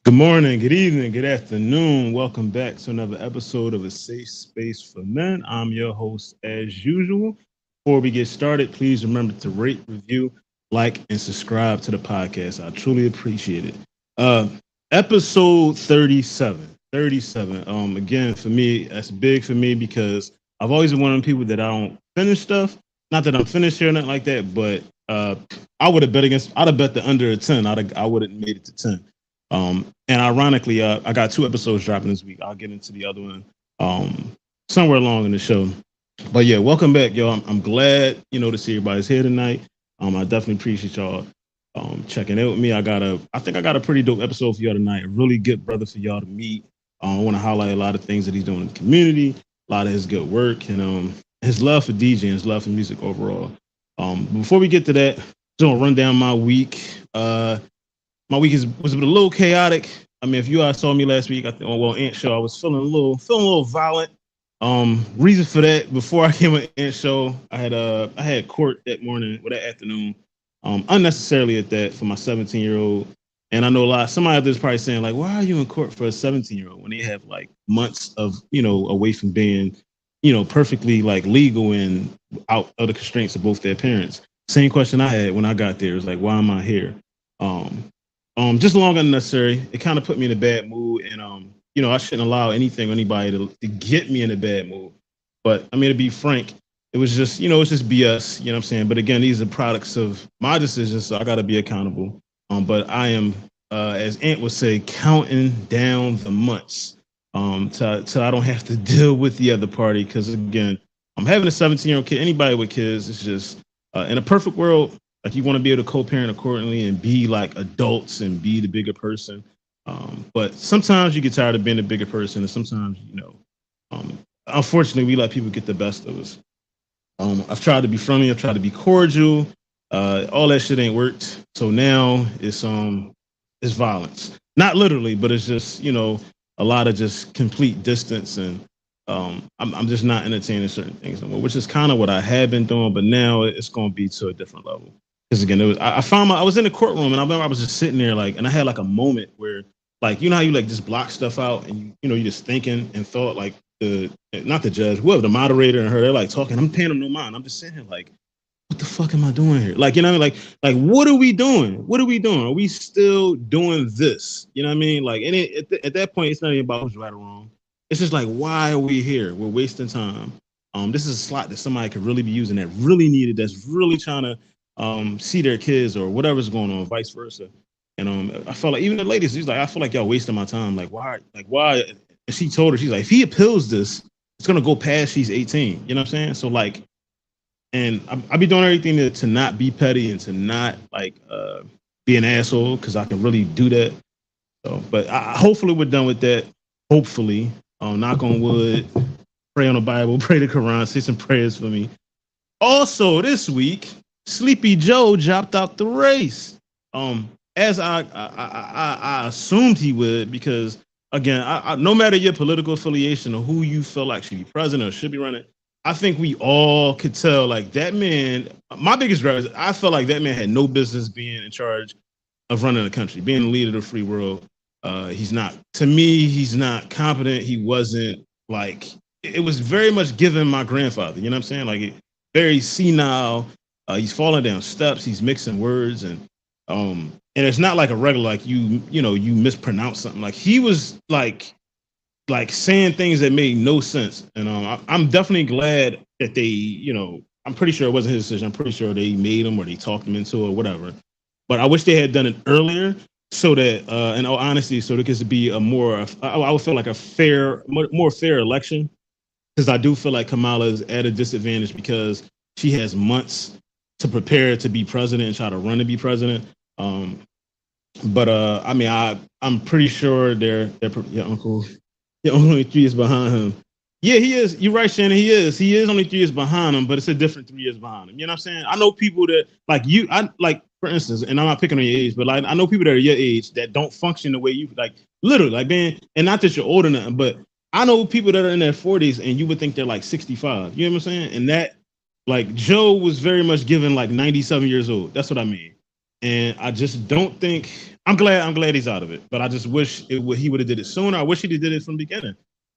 Good morning, good evening, good afternoon. Welcome back to another episode of A Safe Space for Men. I'm your host, as usual. Before we get started, please remember to rate, review, like, and subscribe to the podcast. I truly appreciate it. Uh, Episode 37. 37. Again, for me, that's big for me because I've always been one of the people that I don't finish stuff. Not that I'm finished here or nothing like that, but I would have bet against. I'd have bet the under a 10. I would have made it to 10. And ironically, I got two episodes dropping this week. I'll get into the other one somewhere along in the show. But yeah, welcome back, y'all. I'm glad to see everybody's here tonight. I definitely appreciate y'all checking in with me. I think I got a pretty dope episode for y'all tonight. A really good brother for y'all to meet. I want to highlight a lot of things that he's doing in the community, a lot of his good work, and his love for DJing, his love for music overall. Before we get to that, just gonna run down my week. My week was a little chaotic. I mean, if you guys saw me last week, Ant Show, I was feeling a little violent. Reason for that, before I came on Ant Show, I had court that morning or that afternoon, unnecessarily at that for my 17-year-old. And I know somebody out there's probably saying like, why are you in court for a 17-year-old when they have like months of away from being perfectly like legal and out of the constraints of both their parents. Same question I had when I got there. It was like, why am I here? Just long unnecessary. It kind of put me in a bad mood, and I shouldn't allow anything or anybody to get me in a bad mood. But I mean, to be frank, it was just it's just BS. You know what I'm saying? But again, these are products of my decisions, so I got to be accountable. But I am, as Ant would say, counting down the months till I don't have to deal with the other party. Because again, I'm having a 17-year-old kid. Anybody with kids, it's just in a perfect world. Like you want to be able to co-parent accordingly and be like adults and be the bigger person. But sometimes you get tired of being the bigger person, and sometimes unfortunately, we let people get the best of us. I've tried to be friendly. I've tried to be cordial. All that shit ain't worked. So now it's violence. Not literally, but it's just a lot of just complete distance, and I'm just not entertaining certain things anymore, which is kind of what I had been doing, but now it's going to be to a different level. Because again, I was in the courtroom, and I remember I was just sitting there and I had like a moment where like how you like just block stuff out, and you just thinking and thought like not the judge, whoever, the moderator and her, they're like talking. I'm paying them no mind. I'm just sitting here like, what the fuck am I doing here? Like, what I mean? Like what are we doing? What are we doing? Are we still doing this? You know what I mean? Like, and at that point, it's not even about who's right or wrong. It's just like, why are we here? We're wasting time. This is a slot that somebody could really be using, that really needed, that's really trying to see their kids or whatever's going on, vice versa. And I felt like even the ladies, she's like, I feel like y'all wasting my time. Like, why? And she told her, she's like, if he appeals this, it's gonna go past she's 18. You know what I'm saying? So like, and I be doing everything to not be petty and to not like be an asshole, because I can really do that. So, but hopefully we're done with that. Hopefully, knock on wood, pray on the Bible, pray the Quran, say some prayers for me. Also, this week, Sleepy Joe dropped out the race. As I assumed he would, because again, no matter your political affiliation or who you feel like should be president or should be running, I think we all could tell like that man. My biggest driver is I felt like that man had no business being in charge of running the country, being the leader of the free world. He's not. To me, he's not competent. He wasn't like. It was very much given my grandfather. You know what I'm saying? Like very senile. He's falling down steps. He's mixing words, and it's not like a regular like you mispronounce something. Like he was like saying things that made no sense. And I'm definitely glad that they I'm pretty sure it wasn't his decision. I'm pretty sure they made him or they talked him into it or whatever. But I wish they had done it earlier, so that in all honesty, so there could be a more I would feel like a fair, more fair election, because I do feel like Kamala is at a disadvantage because she has months to prepare to be president and try to run to be president. But I mean, I'm pretty sure they're your uncle only 3 years behind him. Yeah, he is. You're right, Shannon. He is. He is only 3 years behind him, but it's a different 3 years behind him. You know what I'm saying? I know people that like you. I like, for instance, and I'm not picking on your age, but like I know people that are your age that don't function the way you like. Literally, like being, and not that you're older than them, but I know people that are in their 40s, and you would think they're like 65. You know what I'm saying? And that, like, Joe was very much given like 97 years old. That's what I mean. And I just don't think I'm glad he's out of it. But I just wish he would have did it sooner. I wish he did it from the beginning.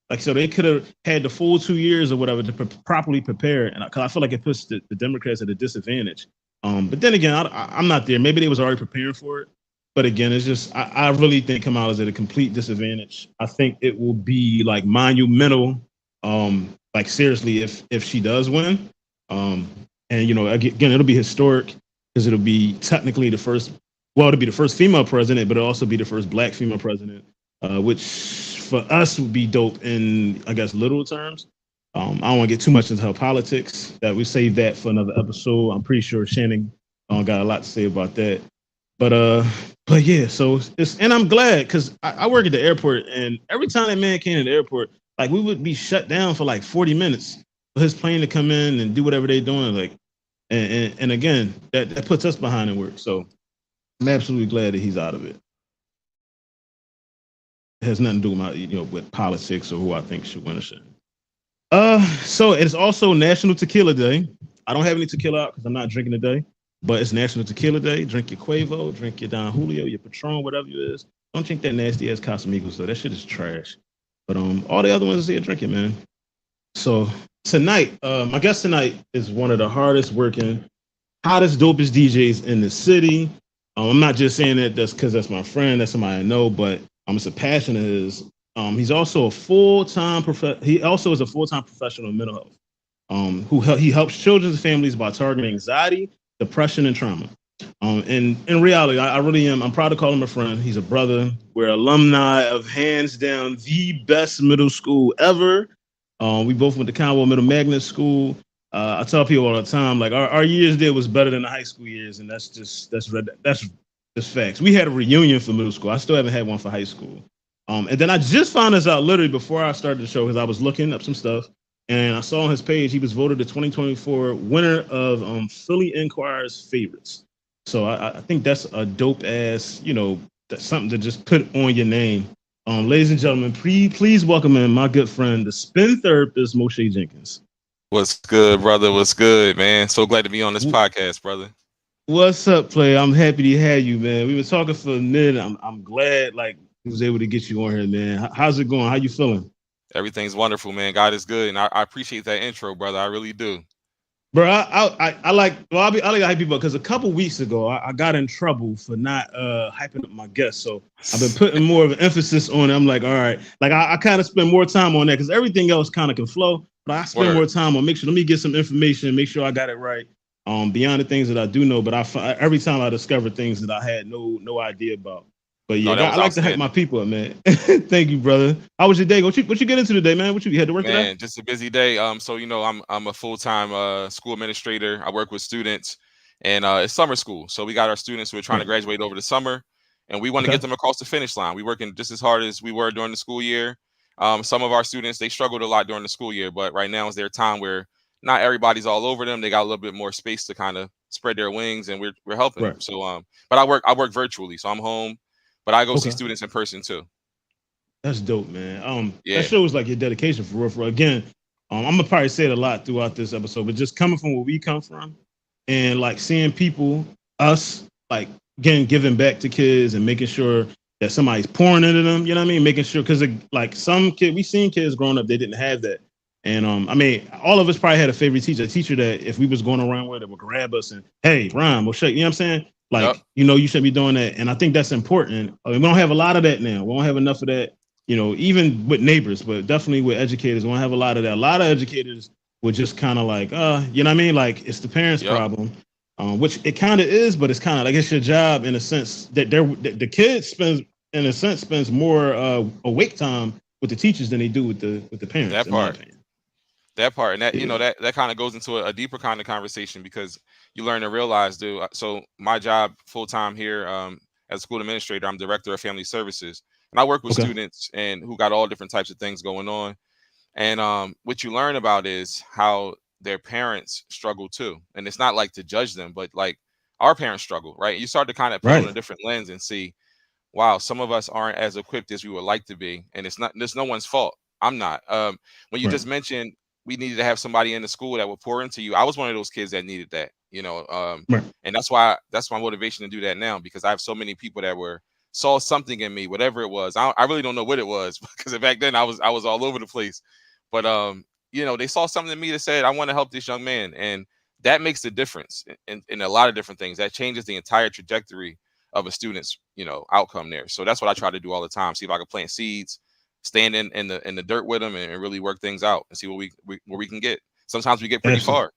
Like, so they could have had the full 2 years or whatever to properly prepare. And cause I feel like it puts the Democrats at a disadvantage. But then again, I'm not there. Maybe they was already preparing for it. But again, it's just I really think Kamala is at a complete disadvantage. I think it will be like monumental, like seriously, if she does win. Um, and again, it'll be historic because it'll be technically the first. Well, it'll be the first female president, but it'll also be the first Black female president, which for us would be dope in, I guess, literal terms. I don't want to get too much into her politics. That we save that for another episode. I'm pretty sure Shannon got a lot to say about that. But yeah, so and I'm glad because I work at the airport, and every time that man came to the airport, like we would be shut down for like 40 minutes for his plane to come in and do whatever they're doing. Like, and again, that puts us behind in work. So I'm absolutely glad that he's out of it. It has nothing to do with politics or who I think should win or shouldn't. So it's also National Tequila Day. I don't have any tequila out because I'm not drinking today, but it's National Tequila Day. Drink your Quavo, drink your Don Julio, your Patron, whatever it is. Don't drink that nasty ass Casamigos though. That shit is trash. But all the other ones is here drinking, man. So tonight, my guest tonight is one of the hardest working, hottest, dopest DJs in the city. I'm not just saying that that's because that's my friend, that's somebody I know, but it's a passion of his. He's also a full-time He also is a full-time professional in mental health. He helps children and families by targeting anxiety, depression, and trauma. And in reality, I really am. I'm proud to call him a friend. He's a brother. We're alumni of hands down the best middle school ever. We both went to Conwell Middle Magnet School. I tell people all the time, like our years there was better than the high school years, and that's just facts. We had a reunion for middle school. I still haven't had one for high school. And then I just found this out literally before I started the show because I was looking up some stuff, and I saw on his page he was voted the 2024 winner of Philly Inquirer's favorites. So I think that's a dope ass, that's something to just put on your name. Ladies and gentlemen, please welcome in my good friend, the spin therapist, Moshe Jenkins. What's good, brother? What's good, man? So glad to be on this podcast, brother. What's up, player? I'm happy to have you, man. We've been talking for a minute. I'm glad, like, he was able to get you on here, man. How's it going? How you feeling? Everything's wonderful, man. God is good, and I appreciate that intro, brother. I really do. Bro, I like hype people because a couple weeks ago I got in trouble for not hyping up my guests. So I've been putting more of an emphasis on it. I'm like, all right, like I kind of spend more time on that because everything else kind of can flow, but I spend more time on let me get some information, make sure I got it right. Beyond the things that I do know, but every time I discover things that I had no idea about. But yeah, I like to hype my people up, man. Thank you, brother. How was your day? What you get into today, man? You had to work today? Man, just a busy day. So I'm a full-time school administrator. I work with students, and it's summer school. So we got our students who are trying to graduate over the summer, and we want to get them across the finish line. We're working just as hard as we were during the school year. Some of our students, they struggled a lot during the school year, but right now is their time where not everybody's all over them. They got a little bit more space to kind of spread their wings, and we're helping them. So but I work virtually, so I'm home. But I go see students in person too. That's dope, man. That shows like your dedication for real. Again, I'm gonna probably say it a lot throughout this episode, but just coming from where we come from, and like seeing people, us, like again giving back to kids and making sure that somebody's pouring into them. You know what I mean? Making sure because like some kid, we seen kids growing up, they didn't have that. And I mean, all of us probably had a favorite teacher, a teacher that if we was going around with, that would grab us and hey, Ryan, we'll shake. You know what I'm saying? Like, you should be doing that. And I think that's important. I mean, we don't have a lot of that now. We don't have enough of that, even with neighbors, but definitely with educators. We don't have a lot of that. A lot of educators would just kind of like, you know what I mean? Like, it's the parents' problem, which it kind of is, but it's kind of like it's your job in a sense that the kid spends more awake time with the teachers than they do with the parents. That part. And that, that kind of goes into a deeper kind of conversation because you learn to realize, dude. So my job full time here as a school administrator, I'm director of family services, and I work with students and who got all different types of things going on. And what you learn about is how their parents struggle too. And it's not like to judge them, but like our parents struggle, right? You start to kind of put on a different lens and see, wow, some of us aren't as equipped as we would like to be, and it's no one's fault. I'm not. When you just mentioned we needed to have somebody in the school that would pour into you, I was one of those kids that needed that, and that's my motivation to do that now because I have so many people that were saw something in me, whatever it was. I really don't know what it was because back then I was all over the place. But they saw something in me that said, I want to help this young man. And that makes the difference in a lot of different things. That changes the entire trajectory of a student's, outcome there. So that's what I try to do all the time. See if I can plant seeds, stand in the dirt with them, and really work things out and see what we can get. Sometimes we get pretty far.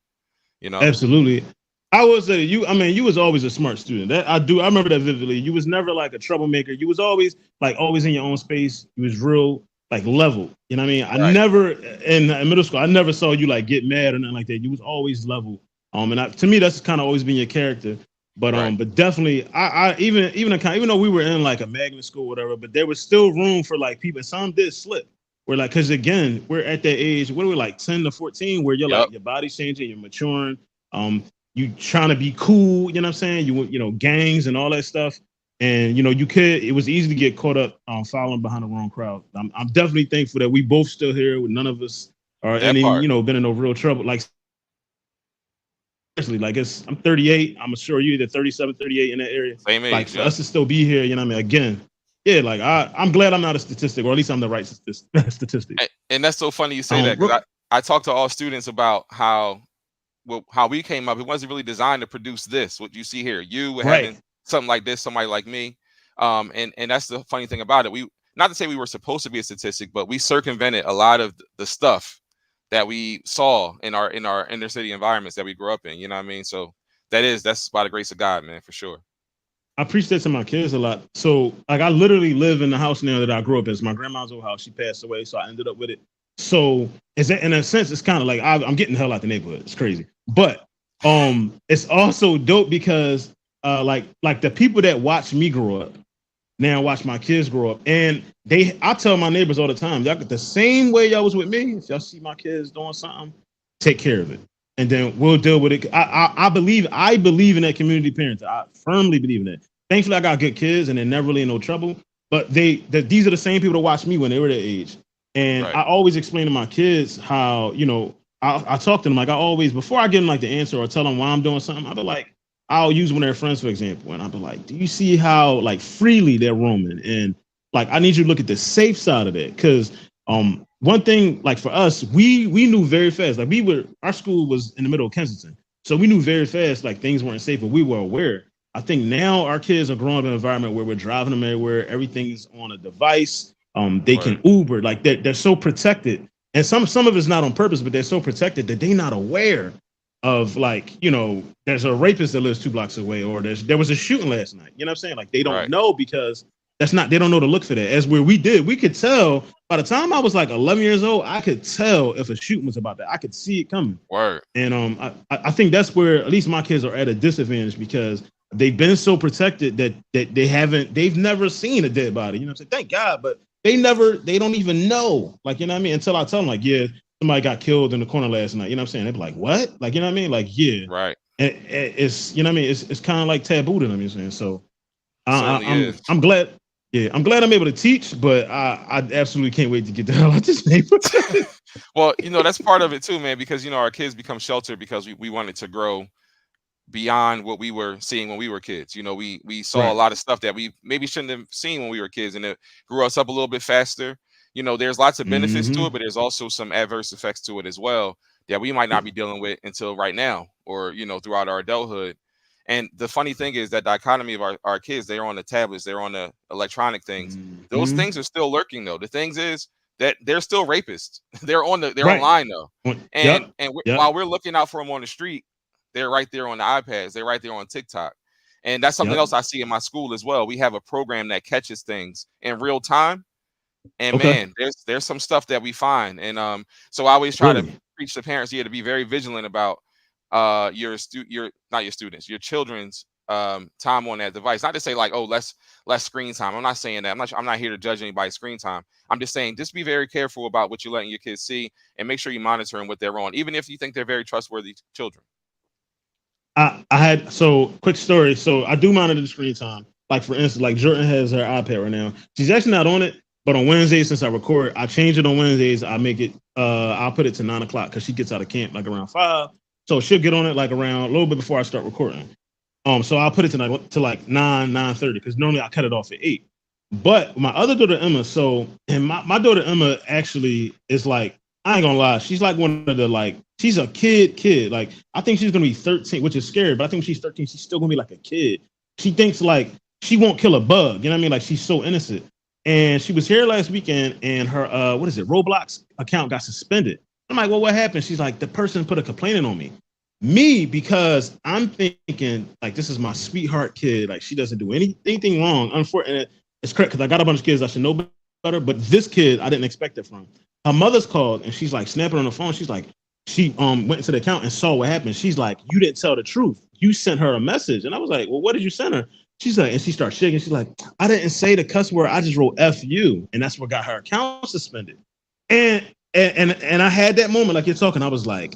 Absolutely. I would say you was always a smart student. I remember that vividly. You was never like a troublemaker. You was always in your own space. You was real level. You know what I mean? I never in middle school, I never saw you get mad or nothing like that. You was always level. To me, that's kind of always been your character. But but definitely, I even though we were in a magnet school, or whatever, but there was still room for people. Some did slip. We're because again, we're at that age. What are we 10 to 14, where you're your body's changing, you're maturing. You trying to be cool. You know what I'm saying? You gangs and all that stuff. And it was easy to get caught up following behind the wrong crowd. I'm definitely thankful that we both still here. With none of us are been in no real trouble. Seriously, I'm 38. I'm sure you either 37, 38 in that area. Same age. For us to still be here, you know what I mean? Again, yeah, I'm glad I'm not a statistic, or at least I'm the right statistic. And that's so funny you say that, because I talk to all students about how we came up. It wasn't really designed to produce this, what you see here. You having something like this, somebody like me. And that's the funny thing about it. We, not to say we were supposed to be a statistic, but we circumvented a lot of the stuff that we saw in our inner city environments that we grew up in. You know what I mean? So that's by the grace of God, man, for sure. I preach that to my kids a lot. So I literally live in the house now that I grew up in. It's my grandma's old house. She passed away, so I ended up with it. So in a sense, it's kind of I'm getting the hell out the neighborhood. It's crazy. But it's also dope because the people that watch me grow up now watch my kids grow up. And I tell my neighbors all the time, y'all get the same way y'all was with me. If y'all see my kids doing something, take care of it. And then we'll deal with it. I believe in that community parenting. I firmly believe in that. Thankfully, I got good kids and they're never really in no trouble. But these are the same people that watched me when they were that age. And I always explain to my kids how, I talk to them I always, before I give them the answer or tell them why I'm doing something, I'll be I'll use one of their friends, for example. And I'll be do you see how freely they're roaming? And I need you to look at the safe side of that. Because one thing, for us, we knew very fast, our school was in the middle of Kensington. So we knew very fast, things weren't safe, but we were aware. I think now our kids are growing up in an environment where we're driving them everywhere. Everything is on a device. They can Uber, they're so protected. And some of it's not on purpose, but they're so protected that they're not aware of there's a rapist that lives 2 blocks away, or there was a shooting last night. You know what I'm saying? They don't know, because they don't know to look for that. As where we could tell by the time I was 11 years old, I could tell if a shooting was about that. I could see it coming. Word. And I think that's where at least my kids are at a disadvantage, because they've been so protected that they've never seen a dead body. You know what I'm saying? Thank God, but they don't even know. You know what I mean? Until I tell them yeah, somebody got killed in the corner last night. You know what I'm saying? They'd be what? You know what I mean? Yeah. Right. And it's, you know what I mean? It's kind of taboo to them, you know what I'm saying? So I'm glad. Yeah, I'm glad I'm able to teach, but I absolutely can't wait to get the hell out this neighborhood. Well, that's part of it too, man, because, our kids become sheltered because we wanted to grow beyond what we were seeing when we were kids. We saw a lot of stuff that we maybe shouldn't have seen when we were kids, and it grew us up a little bit faster. There's lots of benefits to it, but there's also some adverse effects to it as well that we might not be dealing with until right now, or, throughout our adulthood. And the funny thing is that dichotomy of our kids, they're on the tablets, they're on the electronic things. Those things are still lurking, though. The thing is that they're still rapists. They're online though. And while we're looking out for them on the street, they're right there on the iPads. They're right there on TikTok. And that's something else I see in my school as well. We have a program that catches things in real time. And man, there's some stuff that we find. And so I always try to preach to parents here to be very vigilant about your children's time on that device. Not to say less screen time. I'm not saying that. I'm not here to judge anybody's screen time. I'm just saying just be very careful about what you're letting your kids see, and make sure you're monitoring what they're on, even if you think they're very trustworthy children. Quick story. So I do monitor the screen time. For instance, Jordan has her iPad right now. She's actually not on it, but on Wednesdays, since I record, I change it on Wednesdays. I make it, I'll put it to 9:00 because she gets out of camp around 5. So she'll get on it around a little bit before I start recording. So I'll put it to like 9:30 because normally I cut it off at 8. But my other daughter Emma, and my daughter Emma actually is like, I ain't gonna lie, she's like one of the like, she's a kid. Like I think she's gonna be 13, which is scary, but I think when she's 13, she's still gonna be like a kid. She thinks like she won't kill a bug, you know what I mean? Like she's so innocent. And she was here last weekend and her what is it, Roblox account got suspended. I'm like, well, what happened? She's like, the person put a complaint in on me because I'm thinking like this is my sweetheart kid, like she doesn't do anything wrong. Unfortunately, it's correct because I got a bunch of kids I should know better, but this kid I didn't expect it from. Her mother's called and she's like snapping on the phone. She's like, she went into the account and saw what happened. She's like, you didn't tell the truth. You sent her a message, and I was like, well, what did you send her? She's like, and she starts shaking. She's like, I didn't say the cuss word. I just wrote "F you," and that's what got her account suspended. And and I had that moment like you're talking. I was like,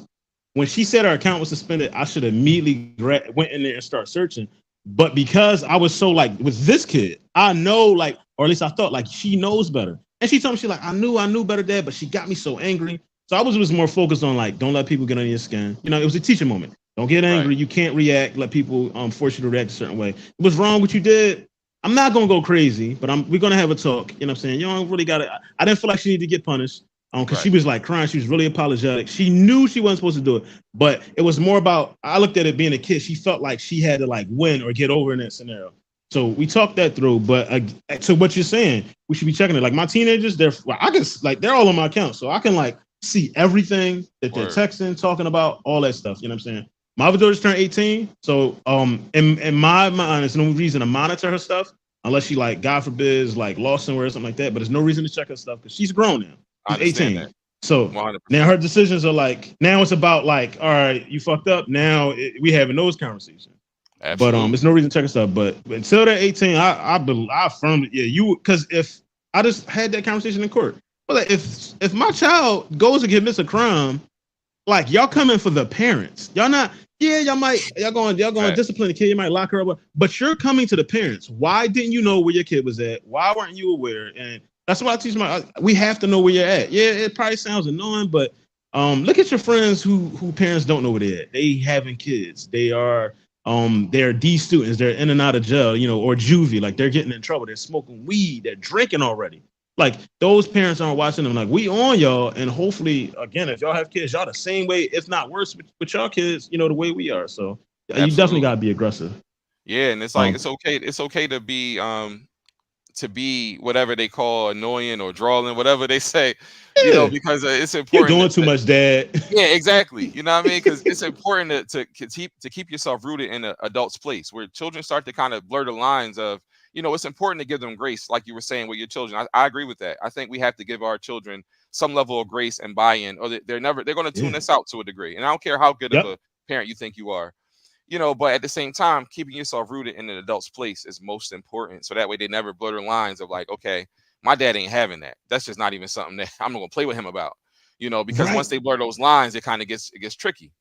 when she said her account was suspended, I should immediately went in there and start searching. But because I was so like with this kid, I know like, or at least I thought like she knows better. And she told me, she's like, I knew better, Dad, but she got me so angry. So I was more focused on like, don't let people get on your skin. You know, it was a teaching moment. Don't get angry. Right. You can't react. Let people force you to react a certain way. It was wrong what you did. I'm not gonna go crazy, but we're gonna have a talk. You know what I'm saying? You don't really gotta. I didn't feel like she needed to get punished. Because she was like crying, she was really apologetic. She knew she wasn't supposed to do it, but it was more about. I looked at it being a kid. She felt like she had to like win or get over in that scenario. So we talked that through. But to what you're saying, we should be checking it. Like my teenagers, they're all on my account, so I can like see everything that they're texting, talking about, all that stuff. You know what I'm saying? My other daughter's turned 18, so in my mind, there's no reason to monitor her stuff unless she like, God forbid, is like lost somewhere or something like that. But there's no reason to check her stuff because she's grown now. She's 18. That. So 100%. Now her decisions are like, now it's about like, all right, you fucked up. Now we having those conversations. Absolutely. But there's no reason to check her stuff. But until they're 18, I firmly, because if I just had that conversation in court, but like, if my child goes and commits a crime, like y'all coming for the parents, y'all not. Yeah, y'all going to discipline the kid. You might lock her up, but you're coming to the parents. Why didn't you know where your kid was at? Why weren't you aware? And that's what I teach we have to know where you're at. Yeah, it probably sounds annoying, but look at your friends who parents don't know where they're at. They having kids. They're D students. They're in and out of jail, or juvie. Like they're getting in trouble. They're smoking weed. They're drinking already. Like those parents aren't watching them. Like we on y'all, and hopefully, again, if y'all have kids, y'all the same way, if not worse, with y'all kids. The way we are. So you definitely gotta be aggressive. Yeah, and it's like it's okay. It's okay to be whatever they call annoying or drawling, whatever they say, because it's important. You're doing too much, Dad. Yeah, exactly. You know what I mean? Because it's important to keep yourself rooted in an adult's place where children start to kind of blur the lines of, it's important to give them grace, like you were saying with your children. I agree with that. I think we have to give our children some level of grace and buy-in, or they're going to tune us out to a degree. And I don't care how good of a parent you think you are. But at the same time, keeping yourself rooted in an adult's place is most important. So that way they never blur the lines of like, okay, my dad ain't having that. That's just not even something that I'm not gonna play with him about. Because once they blur those lines, it kind of gets tricky.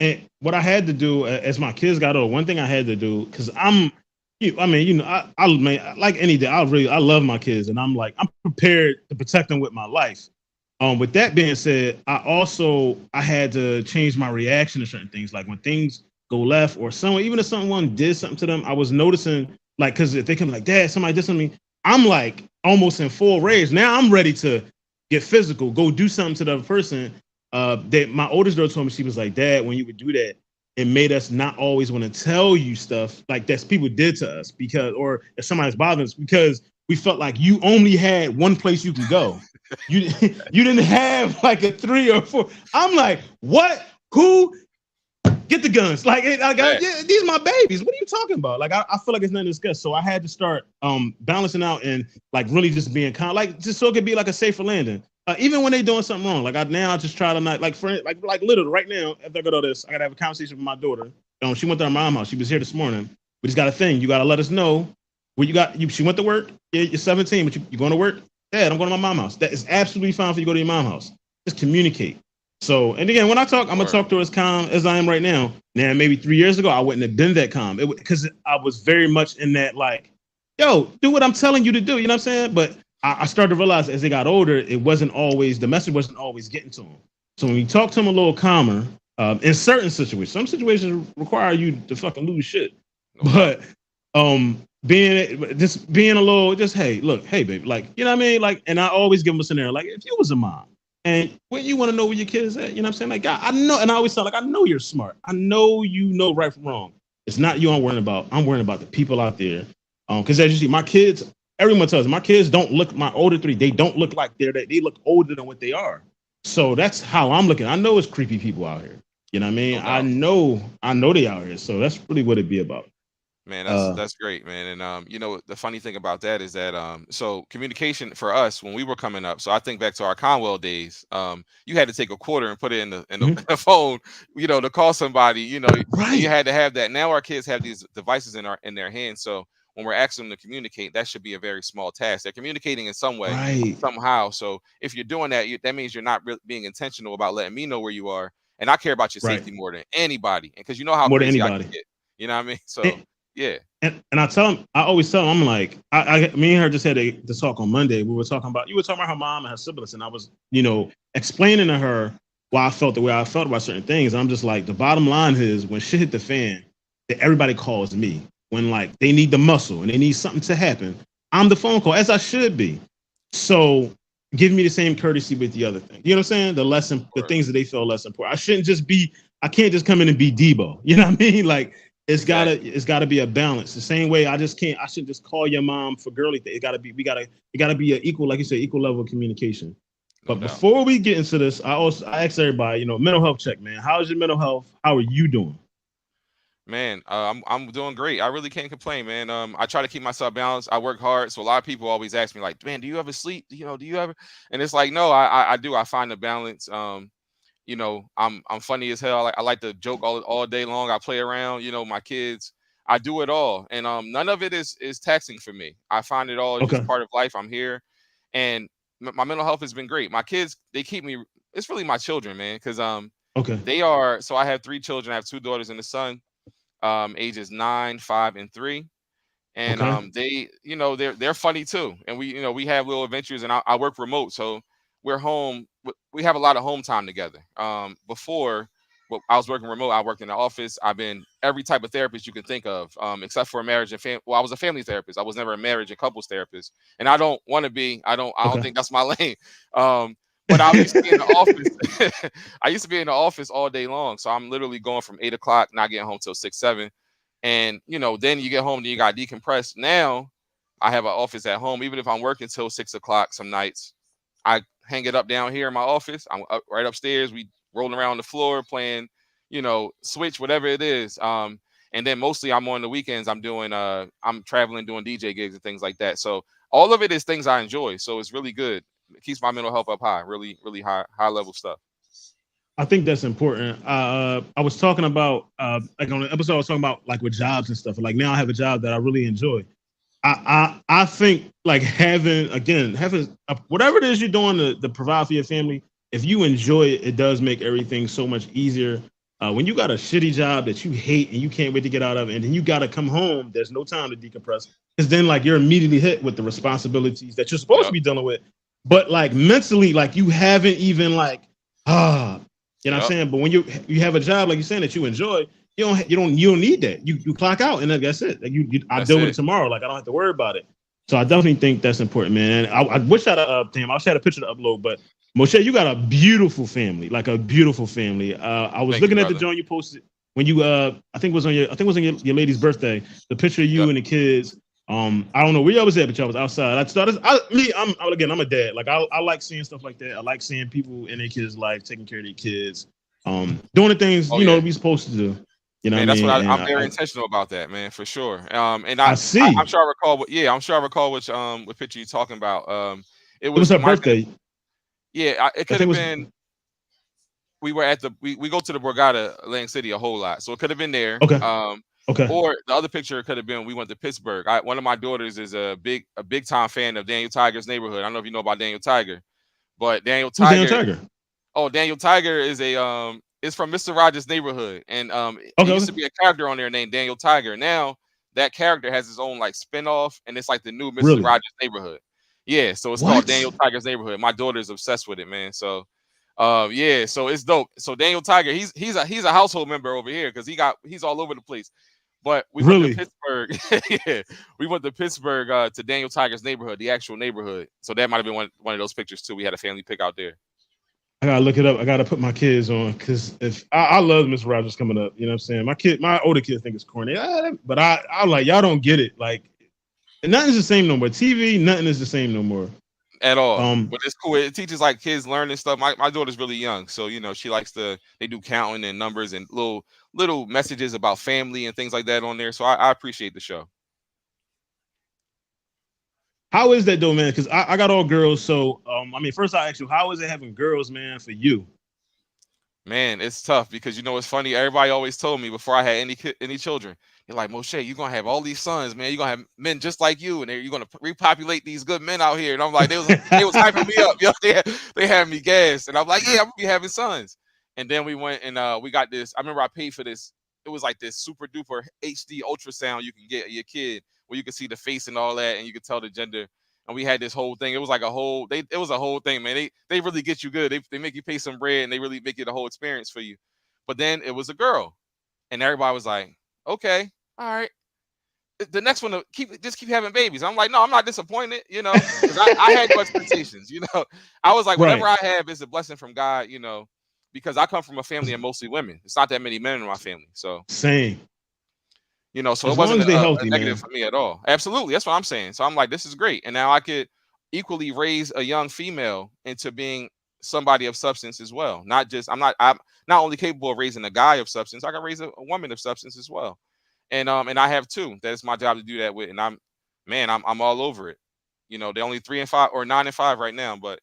And what I had to do as my kids got older, one thing I had to do, because I like any day, I love my kids, and I'm prepared to protect them with my life. With that being said, I had to change my reaction to certain things. Like when things go left, or even if someone did something to them, I was noticing, like, because if they come like, Dad, somebody did something to me, I'm like almost in full rage. Now I'm ready to get physical, go do something to the other person. That my oldest daughter told me, she was like, Dad, when you would do that, it made us not always want to tell you stuff like that people did to us, or if somebody's bothering us, because we felt like you only had one place you can go. You didn't have like a 3 or 4. I'm like, what? Who? Get the guns. Like, these are my babies. What are you talking about? Like, I feel like it's nothing to discuss. So I had to start balancing out and like really just being calm, like just so it could be like a safer landing. Even when they're doing something wrong, like I just try to not like literally right now. After I go to this, I gotta have a conversation with my daughter. She went to her mom's house. She was here this morning. We just got a thing. You gotta let us know where you got. She went to work. You're 17, but you going to work? Dad, I'm going to my mom's house. That is absolutely fine for you to go to your mom's house. Just communicate. So, and again, when I talk, I'm gonna talk to her as calm as I am right now. Now, maybe 3 years ago, I wouldn't have been that calm. Because I was very much in that like, yo, do what I'm telling you to do. You know what I'm saying? But I started to realize as they got older, the message wasn't always getting to them. So when you talk to them a little calmer, In certain situations, some situations require you to fucking lose shit. No doubt. But being a little, just hey, look, hey, baby, like you know what I mean, like, and I always give them a scenario, like if you was a mom and when you want to know where your kids at, you know what I'm saying, like I know, and I always tell like I know you're smart, I know you know right from wrong. It's not you I'm worrying about. I'm worrying about the people out there. Because as you see, my kids, everyone tells me, my kids don't look, my older three, they don't look like they look older than what they are. So that's how I'm looking. I know it's creepy people out here. You know what I mean? No doubt. I know they out here. So that's really what it be about. Man, Uh, that's great, man. And the funny thing about that is that so communication for us when we were coming up. So I think back to our Conwell days. You had to take a quarter and put it in mhm. the phone, to call somebody, and you Right, had to have that. Now our kids have these devices in their hands. So when we're asking them to communicate, that should be a very small task. They're communicating in some way, right, somehow. So if you're doing that, that means you're not really being intentional about letting me know where you are. And I care about your right. safety more than anybody. And because you know how More than crazy I can anybody. get. You know what I mean? And, So yeah. and I tell them, I always tell them, I'm like, me and her just had the talk on Monday. We were talking about, you were talking about her mom and her siblings, and I was, explaining to her why I felt the way I felt about certain things. I'm just like, the bottom line is when shit hit the fan, that everybody calls me when like they need the muscle and they need something to happen. I'm the phone call, as I should be. So give me the same courtesy with the other thing. You know what I'm saying? The things that they feel less important. I can't just come in and be Debo. You know what I mean? Like Exactly. it's gotta be a balance. The same way I shouldn't just call your mom for girly things. It gotta be an equal, like you said, equal level of communication. No But doubt. before we get into this, I ask everybody, mental health check, man. How's your mental health? How are you doing? Man, I'm doing great. I really can't complain, man. I try to keep myself balanced. I work hard, so a lot of people always ask me, like, "Man, do you ever sleep? Do you ever?" And it's like, no, I do. I find the balance. I'm funny as hell. I like to joke all day long. I play around. My kids. I do it all, and none of it is taxing for me. I find it all just Okay. part of life. I'm here, and my mental health has been great. My kids, they keep me. It's really my children, man, because Okay. they are. So I have three children. I have two daughters and a son, ages 9, 5, and 3. And Okay. they, they're funny too. And we have little adventures. And I work remote, so we're home. We have a lot of home time together. Before, well, I was working remote. I worked in the office. I've been every type of therapist you can think of, except for a marriage and family. Well, I was a family therapist. I was never a marriage and couples therapist, and I don't want to be. I don't Okay. think that's my lane. Um, but I used to be in the office. I used to be in the office all day long. So I'm literally going from 8 o'clock, not getting home till 6, 7. And then you get home, then you got decompressed. Now I have an office at home. Even if I'm working till 6 o'clock some nights, I hang it up down here in my office. I'm up, right upstairs. We rolling around the floor playing, Switch, whatever it is. And then mostly I'm on the weekends. I'm traveling doing DJ gigs and things like that. So all of it is things I enjoy. So it's really good. It keeps my mental health up high. Really, really high level stuff. I think that's important. I was talking about like on the episode I was talking about like with jobs and stuff. Like now I have a job that I really enjoy. I think like having whatever it is you're doing to provide for your family. If you enjoy it, it does make everything so much easier. When you got a shitty job that you hate and you can't wait to get out of, and then you got to come home, there's no time to decompress because then like you're immediately hit with the responsibilities that you're supposed to Yep. be dealing with. But like mentally, like you haven't even like ah, you know what I'm Yep. saying. But when you have a job like you're saying that you enjoy, you don't need that. You clock out and that's it. Like I That's deal with it it. tomorrow. Like I don't have to worry about it. So I definitely think that's important, man. I wish I had damn. I wish I had a picture to upload, but Moshe, you got a beautiful family, like a beautiful family. I was Thank you, looking at the brother. joint you posted when you I think it was on your lady's birthday. The picture of you Yep. and the kids. I don't know where y'all was at, but y'all was outside. I'm a dad. Like I like seeing stuff like that. I like seeing people in their kids' life taking care of their kids, doing the things Oh yeah. we supposed to do. You know what I Man, that's what mean? And I'm very intentional about that, man, for sure. And I I'm see. sure I recall. I'm sure I recall what picture you're talking about. It It was was her it might have been. birthday. Yeah, it I could think it have was been. We were at we go to the Borgata Atlantic City a whole lot, so it could have been there. okay. Okay. Or the other picture could have been we went to Pittsburgh. One of my daughters is a big time fan of Daniel Tiger's Neighborhood. I don't know if you know about Daniel Tiger, but Daniel Who's Daniel Tiger. Tiger? Oh, Daniel Tiger is from Mr. Rogers' Neighborhood, and it Okay. used Okay. to be a character on there named Daniel Tiger. Now that character has his own like spinoff, and it's like the new Mr. Really? Rogers' Neighborhood. Yeah, so it's called Daniel What? Tiger's Neighborhood. My daughter's obsessed with it, man. So Yeah, so it's dope. So Daniel Tiger, he's a household member over here because he's all over the place. But we went to Really? Pittsburgh. Yeah, we went to Pittsburgh to Daniel Tiger's neighborhood, the actual neighborhood. So that might have been one of those pictures too. We had a family pic out there. I gotta look it up. I gotta put my kids on because if I love Mr. Rogers coming up, you know what I'm saying. My older kids think it's corny, but I like y'all don't get it. Like nothing's the same no more. TV, nothing is the same no more. At all. But it's cool. It teaches like kids learning stuff. My daughter's really young, so she likes they do counting and numbers and little messages about family and things like that on there. So I appreciate the show. How is that though, man? Because I got all girls. So I mean, first I ask you, how is it having girls, man, for you? Man, it's tough because it's funny. Everybody always told me before I had any children, you're like, Moshe, you're gonna have all these sons, man. You're gonna have men just like you, and you're gonna repopulate these good men out here. And I'm like, they was hyping me up. They had me gassed, and I'm like, yeah, I'm gonna be having sons. And then we went and we got this. I remember I paid for this. It was like this super duper HD ultrasound you can get your kid where you can see the face and all that, and you can tell the gender. And we had this whole thing. It was like it was a whole thing, man. They really get you good. They make you pay some bread and they really make it a whole experience for you. But then it was a girl, and everybody was like, okay, all right. The next one to keep having babies. I'm like, no, I'm not disappointed, because I had no expectations, I was like, whatever Right. I have is a blessing from God, because I come from a family of mostly women. It's not that many men in my family. So Same. so As it long wasn't as they a healthy, negative man. for me at all. Absolutely. That's what I'm saying. So I'm like, this is great. And now I could equally raise a young female into being somebody of substance as well. I'm not only capable of raising a guy of substance, I can raise a woman of substance as well. And I have two. That's my job to do that with. And I'm all over it. They're only 3 and 5 or 9 and 5 right now, but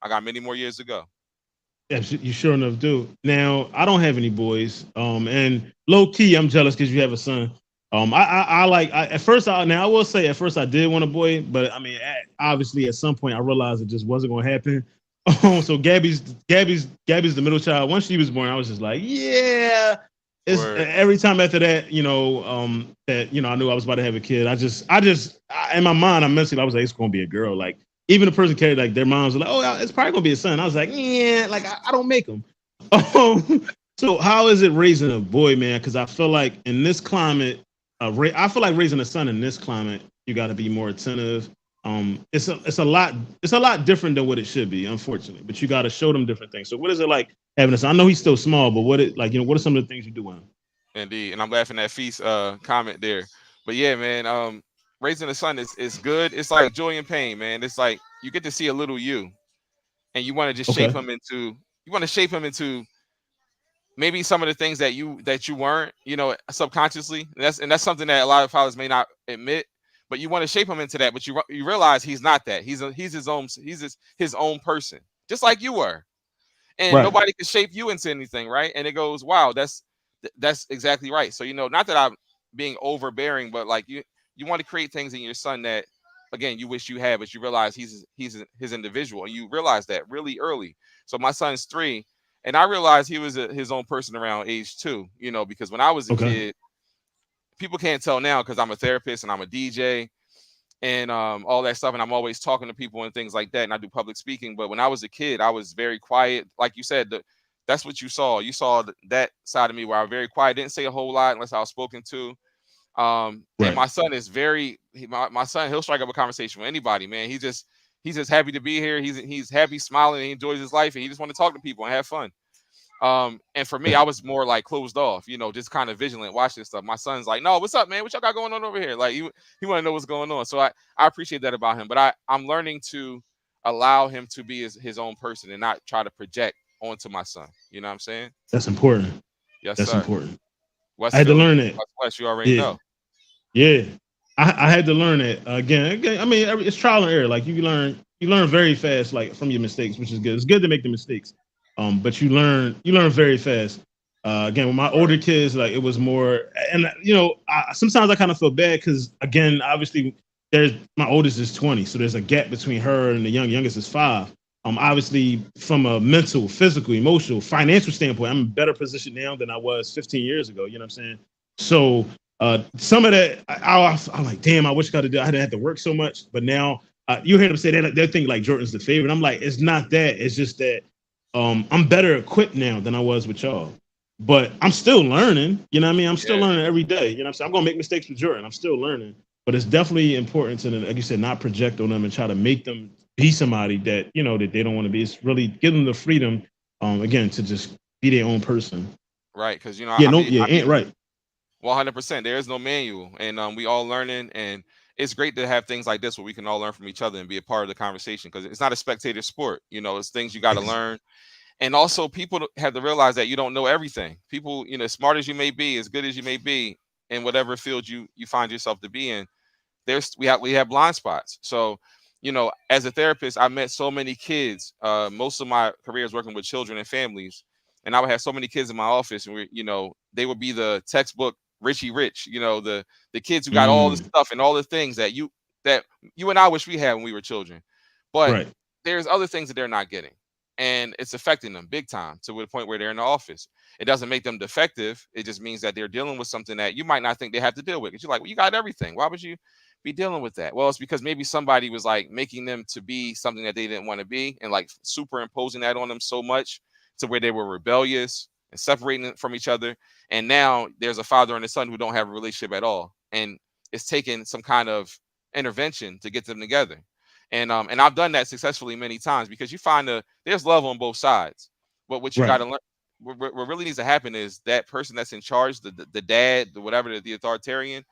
I got many more years to go. Yeah, you sure enough do. Now I don't have any boys. And low key, I'm jealous because you have a son. At first I will say at first I did want a boy, but I mean obviously at some point I realized it just wasn't going to happen. So Gabby's the middle child. Once she was born, I was just like, yeah. It's Word. every time after that, that I knew I was about to have a kid. In my mind, I mentally I was like, it's going to be a girl. Like even the person carried like their moms were like, oh, it's probably going to be a son. I was like, yeah, like I don't make them. So how is it raising a boy, man? Because I feel like in this climate, I feel like raising a son in this climate, you got to be more attentive. It's a lot different than what it should be, unfortunately. But you got to show them different things. So what is it like having a son? I know he's still small, but what are some of the things you do with him? Indeed. And I'm laughing at Feast comment there. But yeah, man, raising a son is good. It's like joy and pain, man. It's like you get to see a little you, and you want to just Okay. shape him into maybe some of the things that you weren't, subconsciously. And that's something that a lot of fathers may not admit, but you want to shape him into that. But you realize he's not that. He's his own person, just like you were, and Right. nobody can shape you into anything, right? And it goes, wow, that's exactly right. So not that I'm being overbearing, but like you want to create things in your son that, again, you wish you had, but you realize he's his individual, and you realize that really early. So my son's 3. And I realized he was his own person around age 2, because when I was a Okay. kid, people can't tell now because I'm a therapist and I'm a DJ and all that stuff. And I'm always talking to people and things like that. And I do public speaking. But when I was a kid, I was very quiet. Like you said, that's what you saw. You saw that side of me where I was very quiet. Didn't say a whole lot unless I was spoken to. And Right. my son is my son, he'll strike up a conversation with anybody, man. He's just happy to be here. He's happy, smiling, and he enjoys his life, and he just want to talk to people and have fun. And for me, I was more like closed off, just kind of vigilant, watching stuff. My son's like, no, what's up, man? What y'all got going on over here? Like, he want to know what's going on. So I appreciate that about him, but I'm learning to allow him to be his own person and not try to project onto my son. You know what I'm saying? That's important. Yes, That's sir. important. I West had to Philly, learn that. West, you already Yeah. know. Yeah. I had to learn that again. I mean, it's trial and error. Like you learn very fast, like from your mistakes, which is good. It's good to make the mistakes, but you learn very fast. Again, with my older kids, like it was more, and sometimes I kind of feel bad because again, obviously, there's my oldest is 20, so there's a gap between her and the youngest is 5. Obviously, from a mental, physical, emotional, financial standpoint, I'm in a better position now than I was 15 years ago. You know what I'm saying? So some of that, I'm like, damn, I wish I didn't have to work so much. But now you hear them say that they think like Jordan's the favorite. I'm like, it's not that. It's just that I'm better equipped now than I was with y'all. But I'm still learning. You know what I mean? I'm still Yeah. learning every day. You know what I'm saying? I'm gonna make mistakes with Jordan. I'm still learning. But it's definitely important to, like you said, not project on them and try to make them be somebody that, that they don't want to be. It's really give them the freedom, again, to just be their own person. Right. Because Yeah, I no, mean, yeah, ain't right. 100%. There is no manual, and we all learning, and it's great to have things like this where we can all learn from each other and be a part of the conversation because it's not a spectator sport. It's things you got to learn, and also people have to realize that you don't know everything. People, as smart as you may be, as good as you may be, in whatever field you find yourself to be in, we have blind spots. So, as a therapist, I met so many kids. Most of my career is working with children and families, and I would have so many kids in my office, and they would be the textbook Richie Rich. The kids who got all the Mm, stuff and all the things that you and I wish we had when we were children, but right, there's other things that they're not getting, and it's affecting them big time to the point where they're in the office. It doesn't make them defective. It just means that they're dealing with something that you might not think they have to deal with. Because you're like, well, you got everything. Why would you be dealing with that? Well, it's because maybe somebody was like making them to be something that they didn't want to be and like superimposing that on them so much to where they were rebellious and separating them from each other. And now there's a father and a son who don't have a relationship at all. And it's taken some kind of intervention to get them together. And I've done that successfully many times because you find there's love on both sides. But what you got right, to learn, what really needs to happen is that person that's in charge, the dad, the whatever, the authoritarian,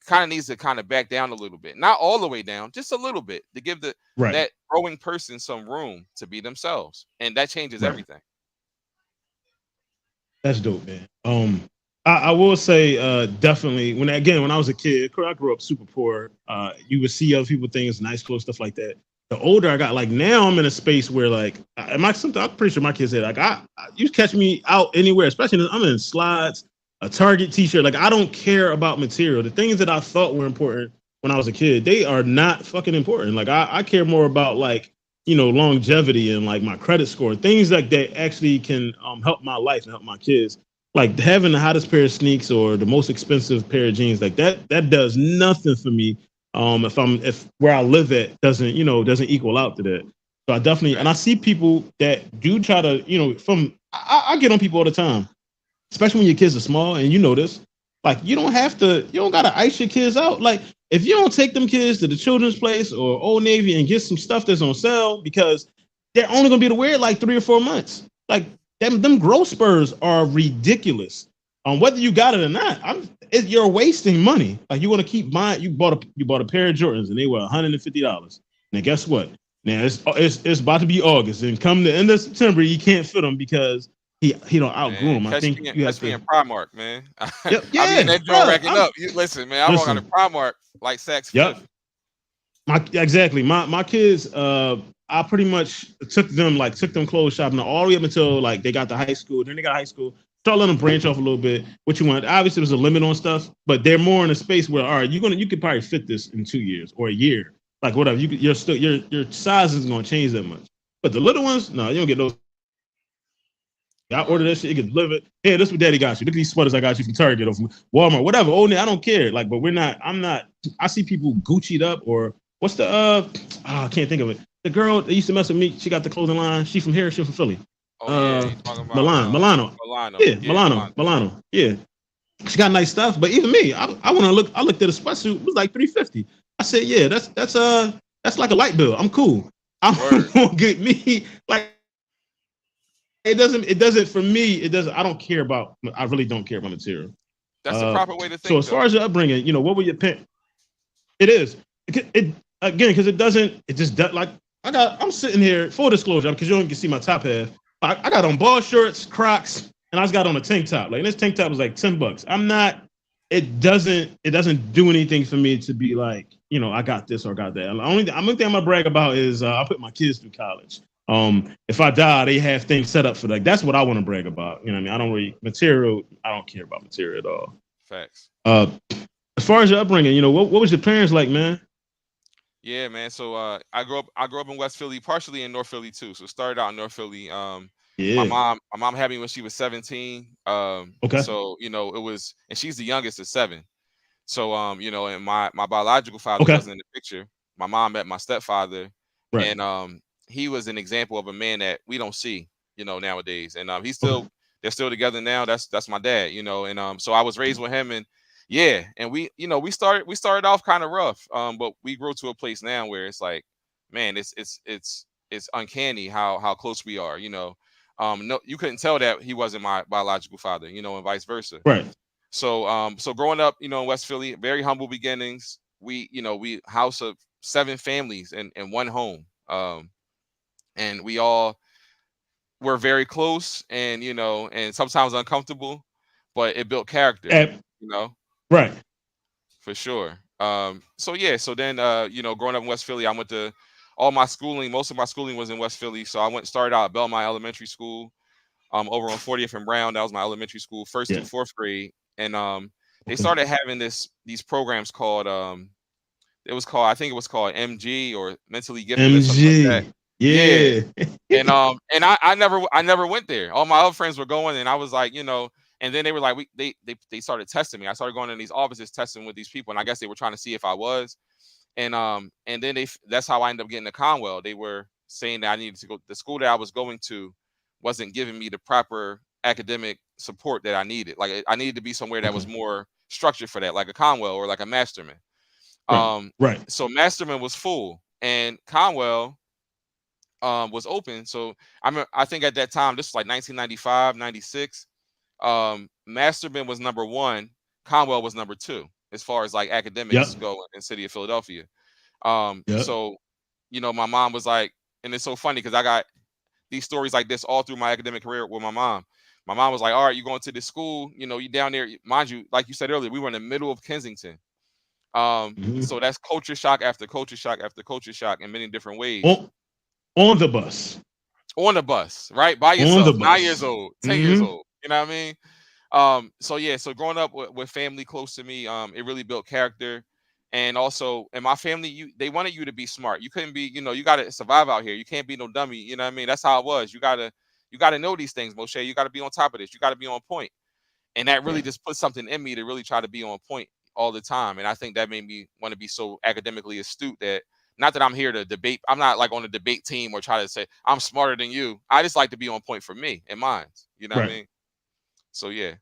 kind of needs to kind of back down a little bit, not all the way down, just a little bit, to give right, that growing person some room to be themselves, and that changes right. everything. That's dope, man. I will say, definitely when I was a kid, I grew up super poor. You would see other people things, nice clothes, stuff like that. The older I got, like now I'm in a space where like, am I something? I'm pretty sure my kids say like, you catch me out anywhere, especially I'm in slides, a Target T-shirt. Like I don't care about material. The things that I thought were important when I was a kid, they are not fucking important. Like I care more about like longevity and like my credit score, things like that actually can help my life and help my kids. Like having the hottest pair of sneaks or the most expensive pair of jeans, like that does nothing for me. If where I live at doesn't equal out to that. So I definitely, and Right. I see people that do try to, I get on people all the time, especially when your kids are small and you know this. Like you don't gotta ice your kids out. Like if you don't take them kids to the children's place or Old Navy and get some stuff that's on sale because they're only gonna be able to wear it like 3 or 4 months. Like them growth spurs are ridiculous. Whether you got it or not, you're wasting money. Like you want to keep buying. You bought a pair of Jordans and they were $150. Now guess what? Now it's about to be August and come the end of September you can't fit them because he don't outgrow Man, them. I catch think me, you have catch me to. in Primark, man. Yep. I'll be in Yeah, that joint bro. racking up. Listen, man, I walk out of Listen. Primark like Saks Yep. Fifth. Exactly. My kids. I pretty much took them clothes shopping all the way up until like they got to high school. Then they got high school. Start letting them branch off a little bit. What you want? Obviously, there's a limit on stuff, but they're more in a space where all right, you could probably fit this in 2 years or a year, like whatever. Your size isn't going to change that much. But the little ones, no, you don't get those. I order Word. that shit, it gets delivered. Hey, this is what daddy got you. Look at these sweaters I got you from Target or from Walmart, whatever. Oh, I don't care. Like, but I'm not, I see people Gucci'd up or what's the, I can't think of it. The girl that used to mess with me, she got the clothing line. She from here, she from Philly. Oh yeah, you talking about Milano. Milano? Yeah, Yeah, Milano. Milano. Yeah. She got nice stuff. But even me, I looked at a sweatsuit, it was like 350. I said, yeah, that's like a light bill. I'm cool. I'm Word. gonna get me like it doesn't for me it doesn't I really don't care about material. That's the proper way to So think, as far though. as your upbringing, what were your parents? It is it again because it doesn't it just like I'm sitting here full disclosure because you don't get to see my top half. I got on ball shorts, Crocs, and I just got on a tank top. Like this tank top was like $10. I'm not. It doesn't do anything for me to be like I got this or got that. The only thing I'm gonna brag about is I put my kids through college. If I die, they have things set up for like that's what I want to brag about. You know what I mean? I don't really material. I don't care about material at all. Facts. Uh, as far as your upbringing, what was your parents like, man? Yeah, man. So I grew up in West Philly, partially in North Philly too. So started out in North Philly. My Yeah. mom had me when she was 17. Okay. So it was, and she's the youngest of seven. So and my biological father Okay. wasn't in the picture. My mom met my stepfather, Right. and he was an example of a man that we don't see. nowadays. And he's Okay. still they're still together now. That's my dad, and so I was raised with him, and yeah, and we started off kind of rough, but we grew to a place now where it's like, man, it's uncanny how close we are. No, you couldn't tell that he wasn't my biological father, and vice versa. Right. So growing up, in West Philly, very humble beginnings. We house of 7 families in one home. And we all were very close, and sometimes uncomfortable, but it built character, At, you know, right. for sure. So yeah, so then growing up in West Philly, I went to most of my schooling was in West Philly. So started out at Belmont Elementary School, over on 40th and Brown. That was my elementary school, first Yeah. through fourth grade. And they Okay. started having these programs called I think it was called MG, or mentally gifted, or something like that. MG. Yeah. Yeah. And I never went there. All my other friends were going, and I was like, and then they were like, they started testing me. I started going in these offices testing with these people, and I guess they were trying to see if I was. And then that's how I ended up getting to Conwell. They were saying that I needed to go. The school that I was going to wasn't giving me the proper academic support that I needed. Like, I needed to be somewhere that was Okay. more structured for that, like a Conwell or like a Masterman. Right. Right. So Masterman was full, and Conwell was open. So I think at that time, this was like 1995, 96. Masterman was number one. Conwell was number two as far as like academics Yep. go in the city of Philadelphia. Yep. So my mom was like, and it's so funny because I got these stories like this all through my academic career with my mom. My mom was like, all right, you going to this school, you down there, mind you, like you said earlier, we were in the middle of Kensington. Hmm. So that's culture shock after culture shock after culture shock in many different ways. On, on the bus. On the bus, right? By On the yourself, 9 years bus. old, 10 years Hmm. old. You know what I mean? So yeah, so growing up with family close to me, it really built character. And also in my family, they wanted you to be smart. You couldn't be, you gotta survive out here. You can't be no dummy, you know what I mean? That's how it was. You gotta know these things, Moshe. You gotta be on top of this. You gotta be on point. And that really Right. just put something in me to really try to be on point all the time. And I think that made me want to be so academically astute that, not that I'm here to debate. I'm not like on a debate team or try to say I'm smarter than you. I just like to be on point for me and mine. You know what I Right. mean? So yeah.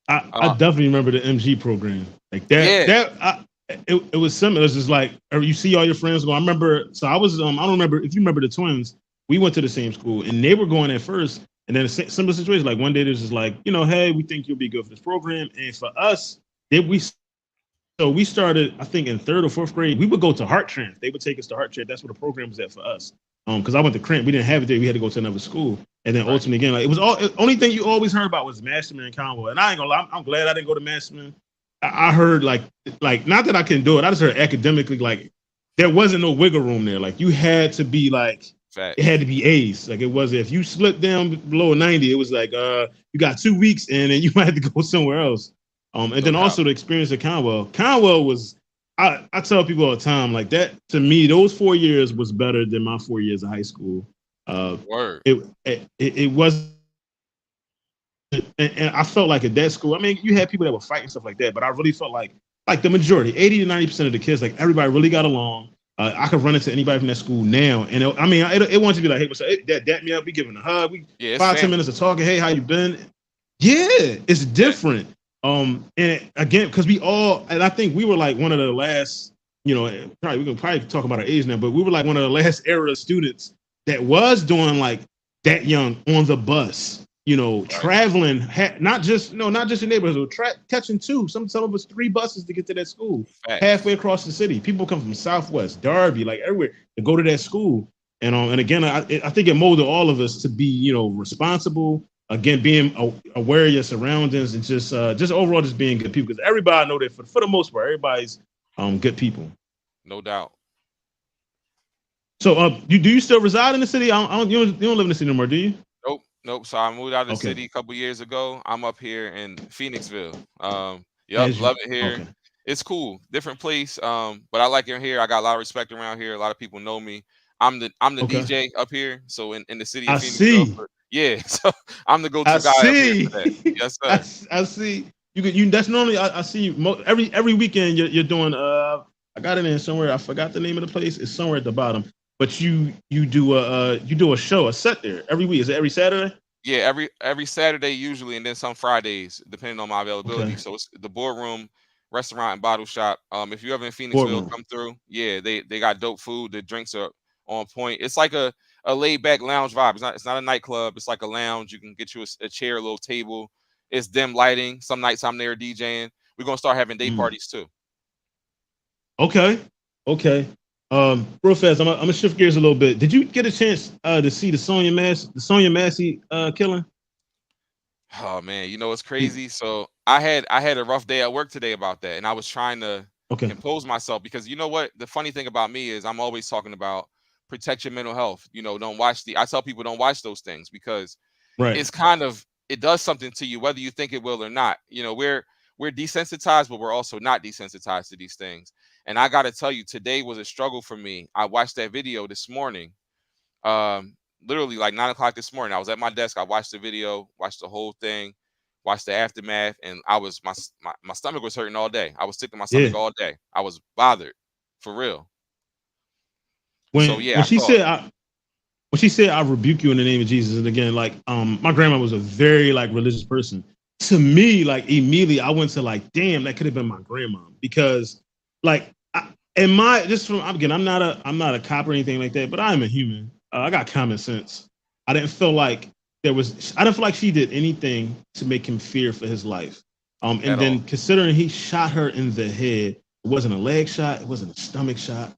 I Uh definitely remember the MG program. Like that. yeah. It was similar. It's just like you see all your friends go. I remember. So I was. I don't remember if you remember the twins. We went to the same school, and they were going at first. And then a similar situation. Like one day, there's just like, hey, we think you'll be good for this program. And for us, did we? So we started, I think, in third or fourth grade. We would go to Hart Trent. They would take us to Hart Trent. That's what the program was at for us. Because I went to Crent, we didn't have it there. We had to go to another school. And then Right. ultimately, again, like it was all. Only thing you always heard about was Masterman and Conwell. And I ain't gonna lie, I'm glad I didn't go to Masterman. I heard like not that I can do it. I just heard academically like there wasn't no wiggle room there. Like you had to be like it Facts. had to be A's. Like it was if you slipped down below 90, it was like you got 2 weeks and then you might have to go somewhere else. And No then doubt. also the experience at Conwell. Conwell was I tell people all the time, like that to me, those 4 years was better than my 4 years of high school. Uh Word. it wasn't and I felt like at that school, I mean, you had people that were fighting stuff like that, but I really felt like the majority, 80 to 90% of the kids, like everybody really got along. I could run into anybody from that school now, and it wants to be like, hey, what's up? Hey, dap me up, we giving a hug, we Yeah, it's 5-10 family. minutes of talking. Hey, how you been? Yeah, it's Yeah. different. And again, because we all, and I think we were like one of the last, probably we can probably talk about our age now, but we were like one of the last era of students that was doing like that young on the bus, Right. traveling, not just in neighborhoods, catching two, some of us 3 buses to get to that school, halfway Facts. across the city. People come from Southwest, Derby, like everywhere to go to that school. And again, I think it molded all of us to be, responsible. Again, being aware of your surroundings and just overall just being good people. Because everybody I know that for the most part, everybody's good people. No doubt. So, do you still reside in the city? You don't live in the city anymore, do you? Nope, nope. So I moved out of the Okay, city a couple years ago. I'm up here in Phoenixville. Yep, as you love it here. okay, It's cool, different place. But I like it here. I got a lot of respect around here. A lot of people know me. I'm the okay. DJ up here. So in the city of I Phoenixville, see. yeah. So I'm the I go-to guy up here see. for that. Yes, I, sir. I see. That's normally I see you every weekend you're doing I got it in somewhere. I forgot the name of the place. It's somewhere at the bottom. but you do a show, a set there every week. Is it every Saturday? Yeah, every Saturday usually, and then some Fridays, depending on my availability. Okay, So it's the boardroom, restaurant, and bottle shop. If you're ever in Phoenixville, boardroom. come through. Yeah, they got dope food. The drinks are on point. It's like a laid back lounge vibe. It's not a nightclub. It's like a lounge. You can get you a chair, a little table. It's dim lighting. Some nights I'm there DJing. We're gonna start having day Mm. parties too. Okay, okay. Real fast, I'm gonna shift gears a little bit. Did you get a chance to see the Sonya Massey killing? Oh man, you know it's Mm. crazy. So I had a rough day at work today about that, and I was trying to Okay, compose myself because you know what? The funny thing about me is I'm always talking about protect your mental health. Don't watch I tell people don't watch those things because right. it's kind of it does something to you whether you think it will or not. We're desensitized, but we're also not desensitized to these things. And I got to tell you, today was a struggle for me. I watched that video this morning, literally like 9 o'clock this morning. I was at my desk. I watched the video, watched the whole thing, watched the aftermath, and I was my stomach was hurting all day. I was sick to my Yeah. stomach all day. I was bothered for real. So When yeah, when I she saw it. said when she said I rebuke you in the name of Jesus, and again, like my grandma was a very like religious person. To me, like immediately I went to like, damn, that could have been my grandma because like in my just from again, I'm not a cop or anything like that, but I am a human. I got common sense. I didn't feel like I didn't feel like she did anything to make him fear for his life. And At all. then considering he shot her in the head, it wasn't a leg shot, it wasn't a stomach shot.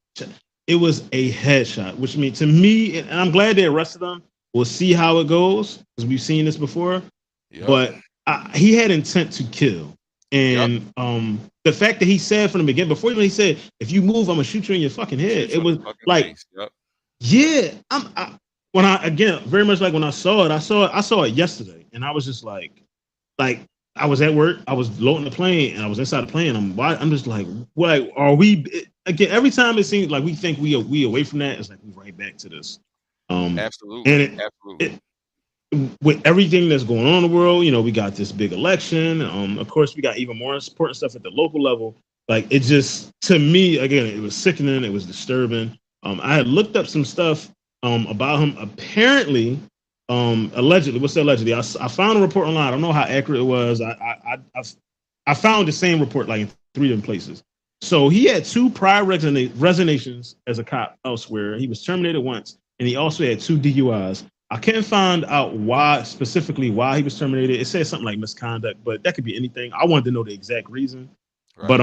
It was a headshot, which means to me, and I'm glad they arrested him. We'll see how it goes because we've seen this before. Yep. But he had intent to kill, Yep. and the fact that he said from the beginning, before even he said, "If you move, I'm gonna shoot you in your fucking head," Shoot it you in was the fucking like, face. Yep. yeah. When I again very much like when I saw it, I saw it yesterday, and I was just like I was at work, I was loading the plane, and I was inside the plane. I'm just like, what are we again? Every time it seems like we think we away from that, it's like we right back to this. And Absolutely. Absolutely. with everything that's going on in the world, we got this big election. Of course, we got even more important stuff at the local level. Like it just to me, again, it was sickening. It was disturbing. I had looked up some stuff about him. Apparently, allegedly, what's that allegedly? I found a report online. I don't know how accurate it was. I found the same report like in 3 different places. So he had 2 prior resignations as a cop elsewhere. He was terminated once, and he also had 2 DUIs. I can't find out why he was terminated. It says something like misconduct, but that could be anything. I wanted to know the exact reason. But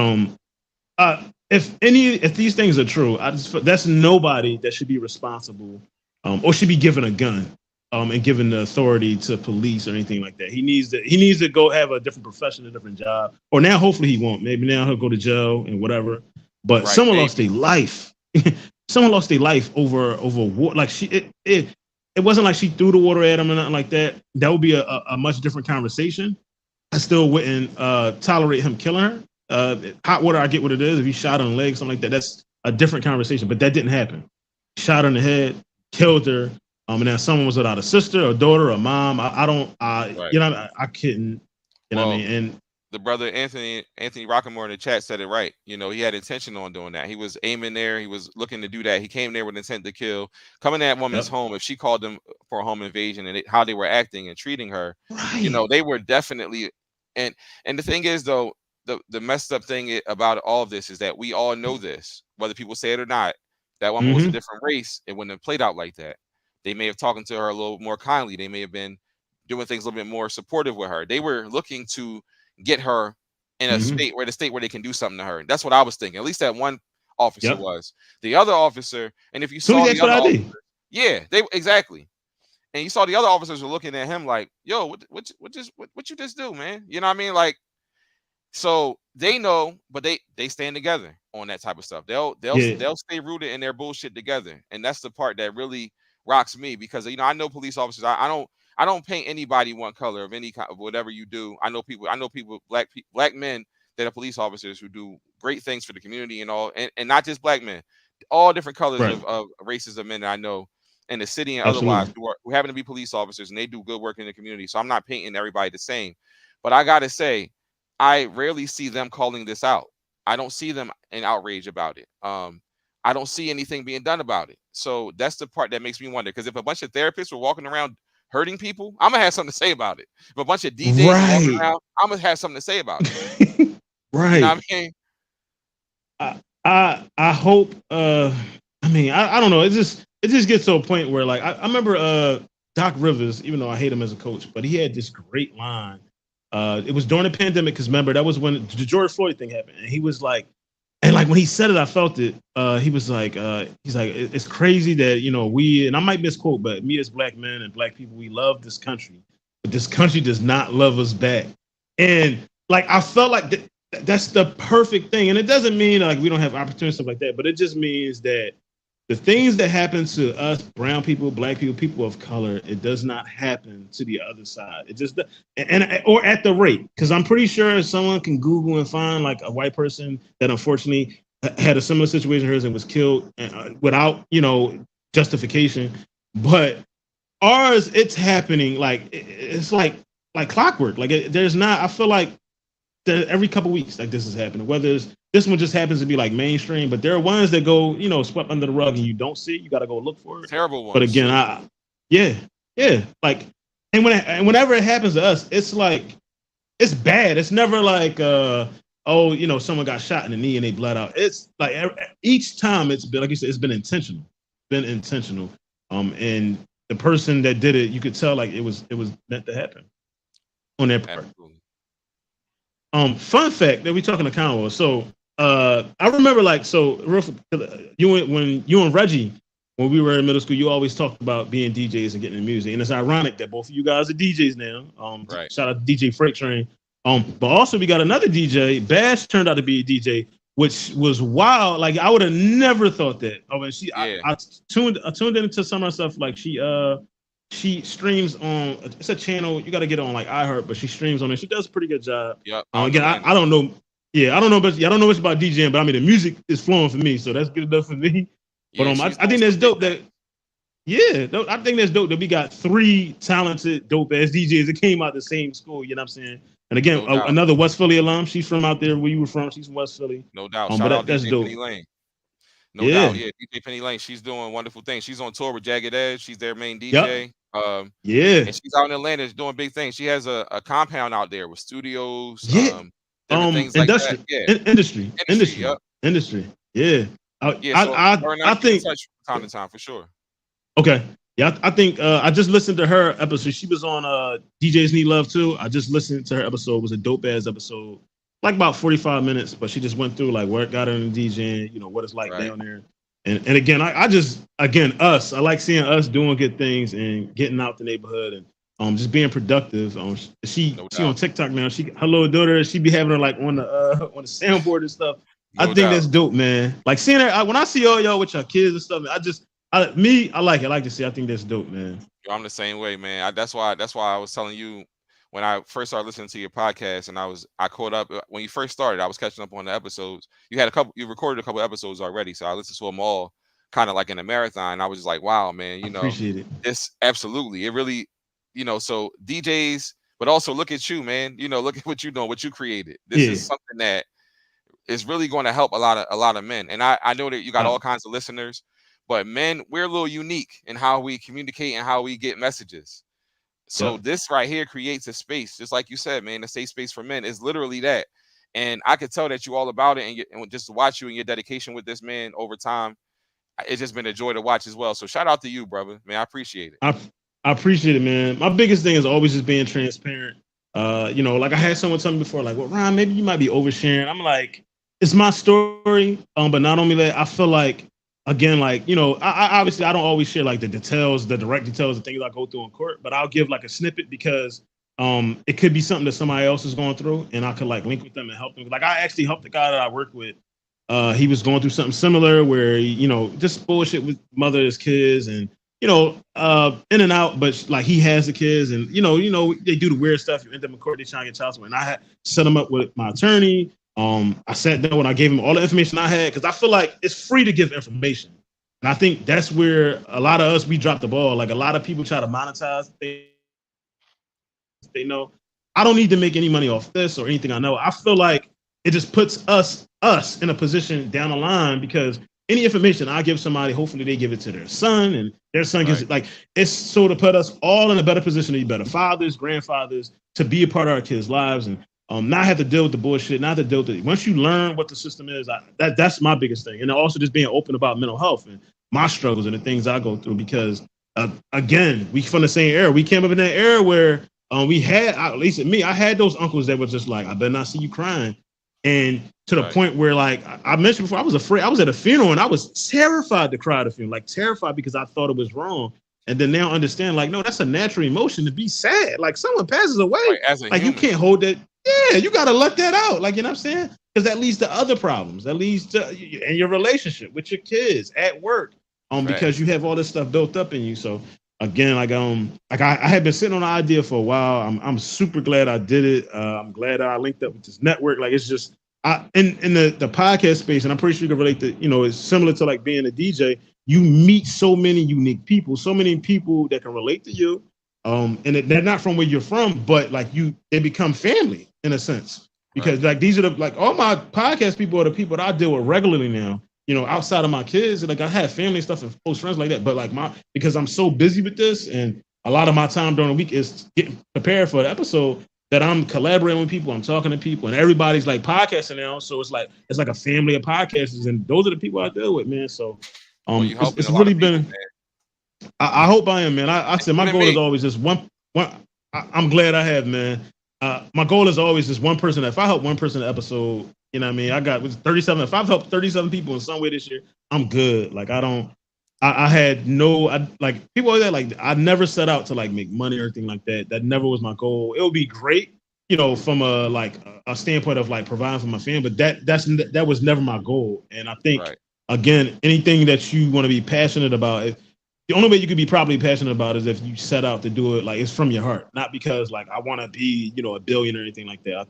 Right. if these things are true, that's nobody that should be responsible or should be given a gun and given the authority to police or anything like that. He needs to go have a different profession, a different job, or now hopefully he won't. Maybe now he'll go to jail and whatever. But Right. someone lost Maybe. their life. Someone lost their life over war. Like it wasn't like she threw the water at him or nothing like that. That would be a much different conversation. I still wouldn't tolerate him killing her. Hot water, I get what it is. If he shot her in the leg, something like that, that's a different conversation. But that didn't happen. Shot her in the head, killed her. And then someone was without a sister, a daughter, a mom. I don't. Right. I couldn't. You know what I Well, mean? And the brother Anthony Rockamore in the chat said it right. He had intention on doing that. He was aiming there. He was looking to do that. He came there with intent to kill. Coming to that woman's yep, home, if she called them for a home invasion and how they were acting and treating her, right. they were definitely. And the thing is though, the messed up thing about all of this is that we all know this, whether people say it or not. That woman was a Mm-hmm. different race. It wouldn't have played out like that. They may have talked to her a little more kindly. They may have been doing things a little bit more supportive with her. They were looking to get her in a Mm-hmm. state where they can do something to her. That's what I was thinking. At least that one officer Yep. was. The other officer, and if you Soon as saw he the asked for other the officer, ID. yeah, they exactly. And you saw the other officers were looking at him like, "Yo, what you just do, man?" You know what I mean? Like, so they know, but they stand together on that type of stuff. Yeah. They'll stay rooted in their bullshit together, and that's the part that really rocks me because I know police officers. I don't paint anybody one color of any kind of whatever you do. I know people black men that are police officers who do great things for the community and all, and not just black men, all different colors Right. of races of men that I know in the city and otherwise Absolutely. who happen to be police officers and they do good work in the community. So I'm not painting everybody the same, but I gotta say I rarely see them calling this out. I don't see them in outrage about it. I don't see anything being done about it. So that's the part that makes me wonder. Because if a bunch of therapists were walking around hurting people, I'm gonna have something to say about it. If a bunch of DJs are walking Right. around, I'm gonna have something to say about it. You know Right. what I mean? I hope I mean I don't know, it just gets to a point where like I remember Doc Rivers, even though I hate him as a coach, but he had this great line. It was during the pandemic because remember that was when the George Floyd thing happened, and he was like, and like when he said it, I felt it. He was like, he's like, it's crazy that we, and I might misquote, but me as black men and black people, we love this country, but this country does not love us back. And like I felt like that's the perfect thing, and it doesn't mean like we don't have opportunities stuff like that, but it just means that the things that happen to us, brown people, black people, people of color, it does not happen to the other side. It just or at the rate, because I'm pretty sure someone can Google and find like a white person that unfortunately had a similar situation to hers and was killed without justification. But ours, it's happening like it's like clockwork. Like there's not. I feel like every couple of weeks like this is happening. Whether it's this one just happens to be like mainstream, but there are ones that go swept under the rug and you don't see it. You got to go look for it. Terrible But ones again, too. yeah, like whenever it happens to us, it's like it's bad. It's never like someone got shot in the knee and they bled out. It's like each time it's been like you said, it's been intentional. And the person that did it, you could tell like it was meant to happen on their part. Absolutely. Fun fact that we talking to Conwell. So I remember like when you and Reggie, when we were in middle school, you always talked about being DJs and getting in music. And it's ironic that both of you guys are DJs now. Right. Shout out to DJ Freight Train. But also we got another DJ. Bash turned out to be a DJ, which was wild. Like I would have never thought that. Oh, and I tuned into some of her stuff. Like she streams on it's a channel you got to get on like iHeart, but she streams on it. She does a pretty good job. Yep. Again, I don't know. Yeah, I don't know, but I don't know much about DJing, but I mean the music is flowing for me, so that's good enough for me. But Yeah, I think that's dope. I think that's dope that we got three talented, dope ass DJs that came out the same school. You know what I'm saying? And again, No another West Philly alum. She's from out there where you were from. She's from West Philly. No doubt. But Shout out that's DJ dope. Penny Lane. No Yeah. doubt. Yeah, DJ Penny Lane. She's doing wonderful things. She's on tour with Jagged Edge. She's their main DJ. Yep. Yeah. And she's out in Atlanta doing big things. She has a compound out there with studios, Yeah. different things like that. Yeah. Industry. Yep. Industry. Yeah. Yeah. So I think in touch from time to time for sure. Okay. Yeah, I think I just listened to her episode. She was on DJs Need Love too. I just listened to her episode. It was a dope ass episode, like about 45 minutes. But she just went through like where it got her in DJing, what it's like down there. And again, I like seeing us doing good things and getting out the neighborhood and just being productive. She on TikTok now. Her little daughter, she be having her like on the soundboard and stuff. I think that's dope, man. Like seeing her when I see all y'all with your kids and stuff, I like it. I like to see. I think that's dope, man. I'm the same way, man. That's why I was telling you when I first started listening to your podcast, and I caught up when you first started. I was catching up on the episodes. You recorded a couple episodes already, so I listened to them all kind of like in a marathon. I was just like, wow, man, appreciate it. This absolutely, it really, so DJs, but also look at you, man. Look at what you're doing, what you created. This is something that is really going to help a lot of men. And I know that you got all kinds of listeners. But men, we're a little unique in how we communicate and how we get messages. So this right here creates a space, just like you said, man, a safe space for men is literally that. And I could tell that you all about it, and just to watch you and your dedication with this man over time, it's just been a joy to watch as well. So shout out to you, brother, man. I appreciate it. I appreciate it, man. My biggest thing is always just being transparent. Like I had someone tell me before, like, well, Ron, maybe you might be oversharing. I'm like, it's my story. But not only that, I feel like, again, like, I obviously I don't always share like the details, the direct details of things I go through in court, but I'll give like a snippet because it could be something that somebody else is going through and I could like link with them and help them. Like I actually helped the guy that I work with. He was going through something similar where, just bullshit with mother, his kids and, in and out, but like he has the kids and, they do the weird stuff. You end up in court, they trying to get child support. And I had set him up with my attorney. I sat down when I gave him all the information I had because I feel like it's free to give information. And I think that's where a lot of us, we drop the ball. Like a lot of people try to monetize things they know. I don't need to make any money off this or anything I know. I feel like it just puts us in a position down the line because any information I give somebody, hopefully they give it to their son, and their son gives Right. it. Like it's so to put us all in a better position to be better fathers, grandfathers, to be a part of our kids' lives, and not have to deal with the bullshit, not to deal with it. Once you learn what the system is, that's my biggest thing, and also just being open about mental health and my struggles and the things I go through because again, we from the same era. We came up in that era where we had, at least me, I had those uncles that were just like, I better not see you crying. And to the Right. point where, like I mentioned before, I was afraid. I was at a funeral and I was terrified to cry at a funeral, like terrified because I thought it was wrong. And then now understand, like, no, that's a natural emotion to be sad. Like someone passes away, Right. As a like you human. can't hold that. Yeah, you got to let that out. Like, you know what I'm saying? Because that leads to other problems. That leads to in your relationship with your kids at work. Because Facts. you have all this stuff built up in you. So again, I had been sitting on the idea for a while. I'm super glad I did it. I'm glad I linked up with this network. Like it's just in the podcast space, and I'm pretty sure you can relate to, it's similar to like being a DJ. You meet so many unique people, so many people that can relate to you. And they're not from where you're from, but like they become family in a sense. Right. Because like these are like all my podcast people are the people that I deal with regularly now. Outside of my kids, like I have family stuff and close friends like that. But like because I'm so busy with this, and a lot of my time during the week is getting prepared for the episode, that I'm collaborating with people, I'm talking to people, and everybody's like podcasting now. So it's like a family of podcasters, and those are the people I deal with, man. So Well, you helping it's a lot really of people, been. man. I hope I am, man. I said my Even goal is me. always just one. I'm glad I have, man. My goal is always just one person. If I help one person an episode, you know what I mean? I got 37. If I've helped 37 people in some way this year, I'm good. Like I don't. I had no. Like people always like I never set out to like make money or anything like that. That never was my goal. It would be great, from a like a standpoint of like providing for my family. But that was never my goal. And I think Right. again, anything that you want to be passionate about, the only way you could be probably passionate about is if you set out to do it like it's from your heart, not because like I want to be, a billion or anything like that. I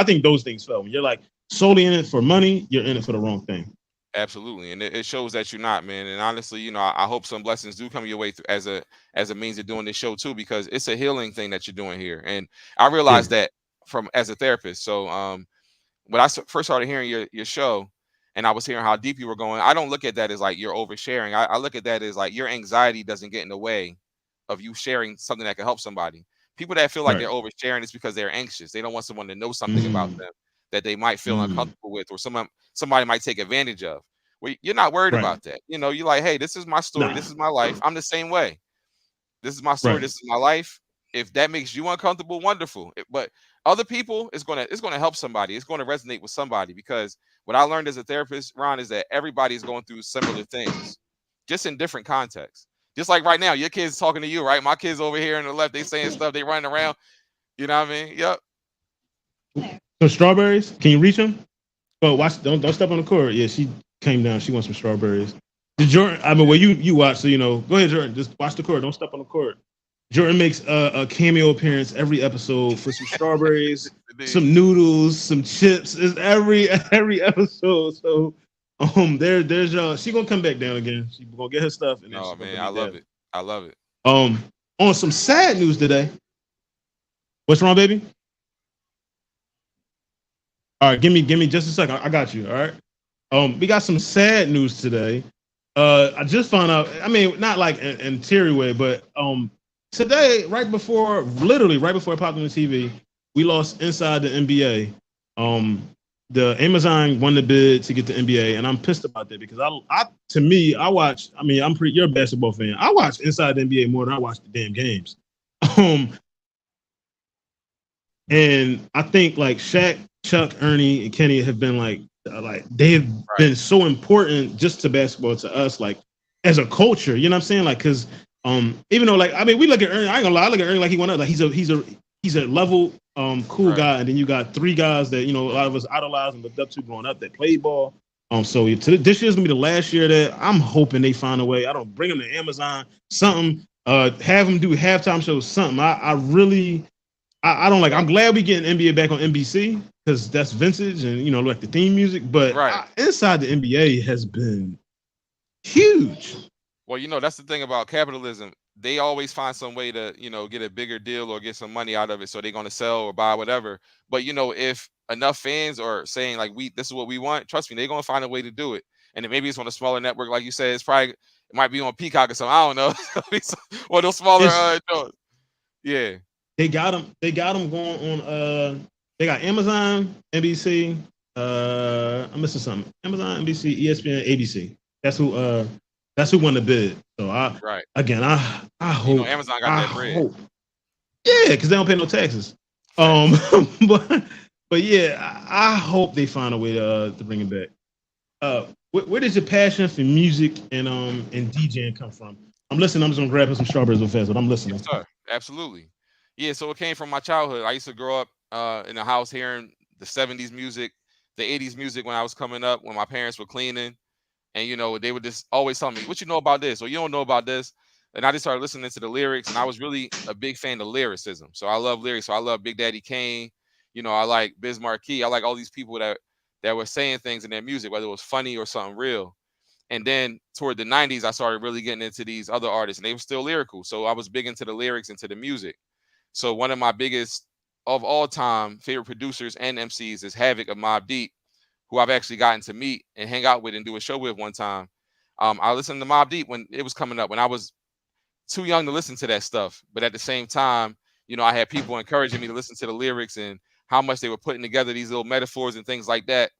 think those things fail. When you're like solely in it for money, you're in it for the wrong thing. Absolutely, and it shows that you're not, man. And honestly, I hope some blessings do come your way as a means of doing this show too, because it's a healing thing that you're doing here. And I Yeah, realized that from as a therapist. So when first started hearing your show, and I was hearing how deep you were going, I don't look at that as like you're oversharing. I look at that as like your anxiety doesn't get in the way of you sharing something that can help somebody. People that feel like right. they're oversharing is because they're anxious. They don't want someone to know something about Mm, them that they might feel mm, uncomfortable with, or somebody might take advantage of. Well, you're not worried right. about that. You're like, hey, this is my story. Nah. This is my life. I'm the same way. This is my story. Right. This is my life. If that makes you uncomfortable, wonderful. But other people, it's gonna help somebody. It's gonna resonate with somebody, because what I learned as a therapist, Ron, is that everybody is going through similar things, just in different contexts. Just like right now, your kids talking to you, right? My kids over here on the left, they saying stuff, they running around. You know what I mean? Yep. So strawberries, can you reach them? Oh, watch! Don't step on the cord. Yeah, she came down. She wants some strawberries. Did Jordan? I mean, well, you watch, so Go ahead, Jordan. Just watch the cord. Don't step on the cord. Jordan makes a cameo appearance every episode for some strawberries, Indeed. some noodles, some chips. It's every episode. So there's she gonna come back down again. She gonna get her stuff and then No, she's gonna man, bring I it love down. it. I love it. Um, on some sad news today. What's wrong, baby? All right, give me just a second. I got you. All right. We got some sad news today. I just found out. I mean, not like in teary way, but today, literally right before it popped on the TV, we lost inside the NBA. The Amazon won the bid to get the NBA, and I'm pissed about that because to me, I watch. I mean, you're a basketball fan. I watch inside the NBA more than I watch the damn games. Um, and I think like Shaq, Chuck, Ernie, and Kenny have been like they have Right. been so important just to basketball to us, like as a culture. You know what I'm saying? Like, because even though like I mean we look at Ernie, I ain't gonna lie, I look at Ernie like he went up, like he's a level cool Right. guy, and then you got three guys that a lot of us idolized and looked up to growing up that played ball. So this year's gonna be the last year that I'm hoping they find a way. I don't bring them to Amazon, something, have them do halftime shows, something. I really I don't like. Yep. I'm glad we getting NBA back on NBC because that's vintage and like the theme music. But Right. inside the NBA has been huge. Well, that's the thing about capitalism. They always find some way to, get a bigger deal or get some money out of it. So they're going to sell or buy whatever. But, if enough fans are saying like, this is what we want, trust me, they're going to find a way to do it. and then maybe it's on a smaller network, like you said. It might be on Peacock or something. I don't know. Or those smaller It's shows. Yeah. they got them. They got them going on. They got Amazon, NBC. I'm missing something. Amazon, NBC, ESPN, ABC. That's who. That's who won the bid. So Right. I You know, hope. Amazon got I that bread. hope. Yeah, because they don't pay no taxes. Um, Facts. but yeah, I hope they find a way to bring it back. Where does your passion for music and DJing come from? I'm listening. I'm just gonna grab some strawberries real fast, but I'm Yes, listening. sir. Absolutely. Yeah, so it came from my childhood. I used to grow up in a house hearing the 70s music, the 80s music when I was coming up, when my parents were cleaning. And they would just always tell me, "What you know about this?" or "You don't know about this." And I just started listening to the lyrics, and I was really a big fan of lyricism. So I love lyrics. So I love Big Daddy Kane. I like Biz Markie. I like all these people that were saying things in their music, whether it was funny or something real. And then toward the 90s, I started really getting into these other artists, and they were still lyrical. So I was big into the lyrics, into the music. So one of my biggest of all time favorite producers and MCs is Havoc of Mobb Deep, who I've actually gotten to meet and hang out with and do a show with one time. I listened to Mobb Deep when it was coming up, when I was too young to listen to that stuff. But at the same time, I had people encouraging me to listen to the lyrics and how much they were putting together these little metaphors and things like that.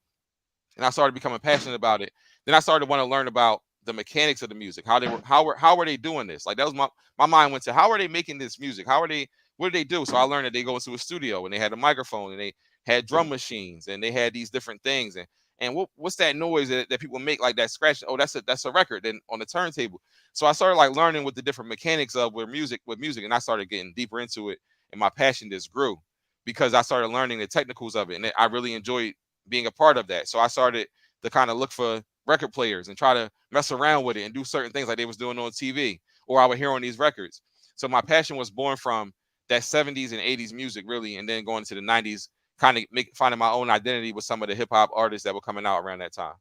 And I started becoming passionate about it. Then I started to want to learn about the mechanics of the music, how were they doing this? Like that was my mind went to, how are they making this music? What do they do? So I learned that they go into a studio and they had a microphone and they had drum machines and they had these different things and what's that noise that people make, like that scratch? Oh, that's a record then on the turntable. So I started like learning what the different mechanics of with music, and I started getting deeper into it, and my passion just grew because I started learning the technicals of it, and I really enjoyed being a part of that. So I started to kind of look for record players and try to mess around with it and do certain things like they was doing on TV or I would hear on these records. So my passion was born from that 70s and 80s music really, and then going to the 90s, kind of finding my own identity with some of the hip hop artists that were coming out around that time.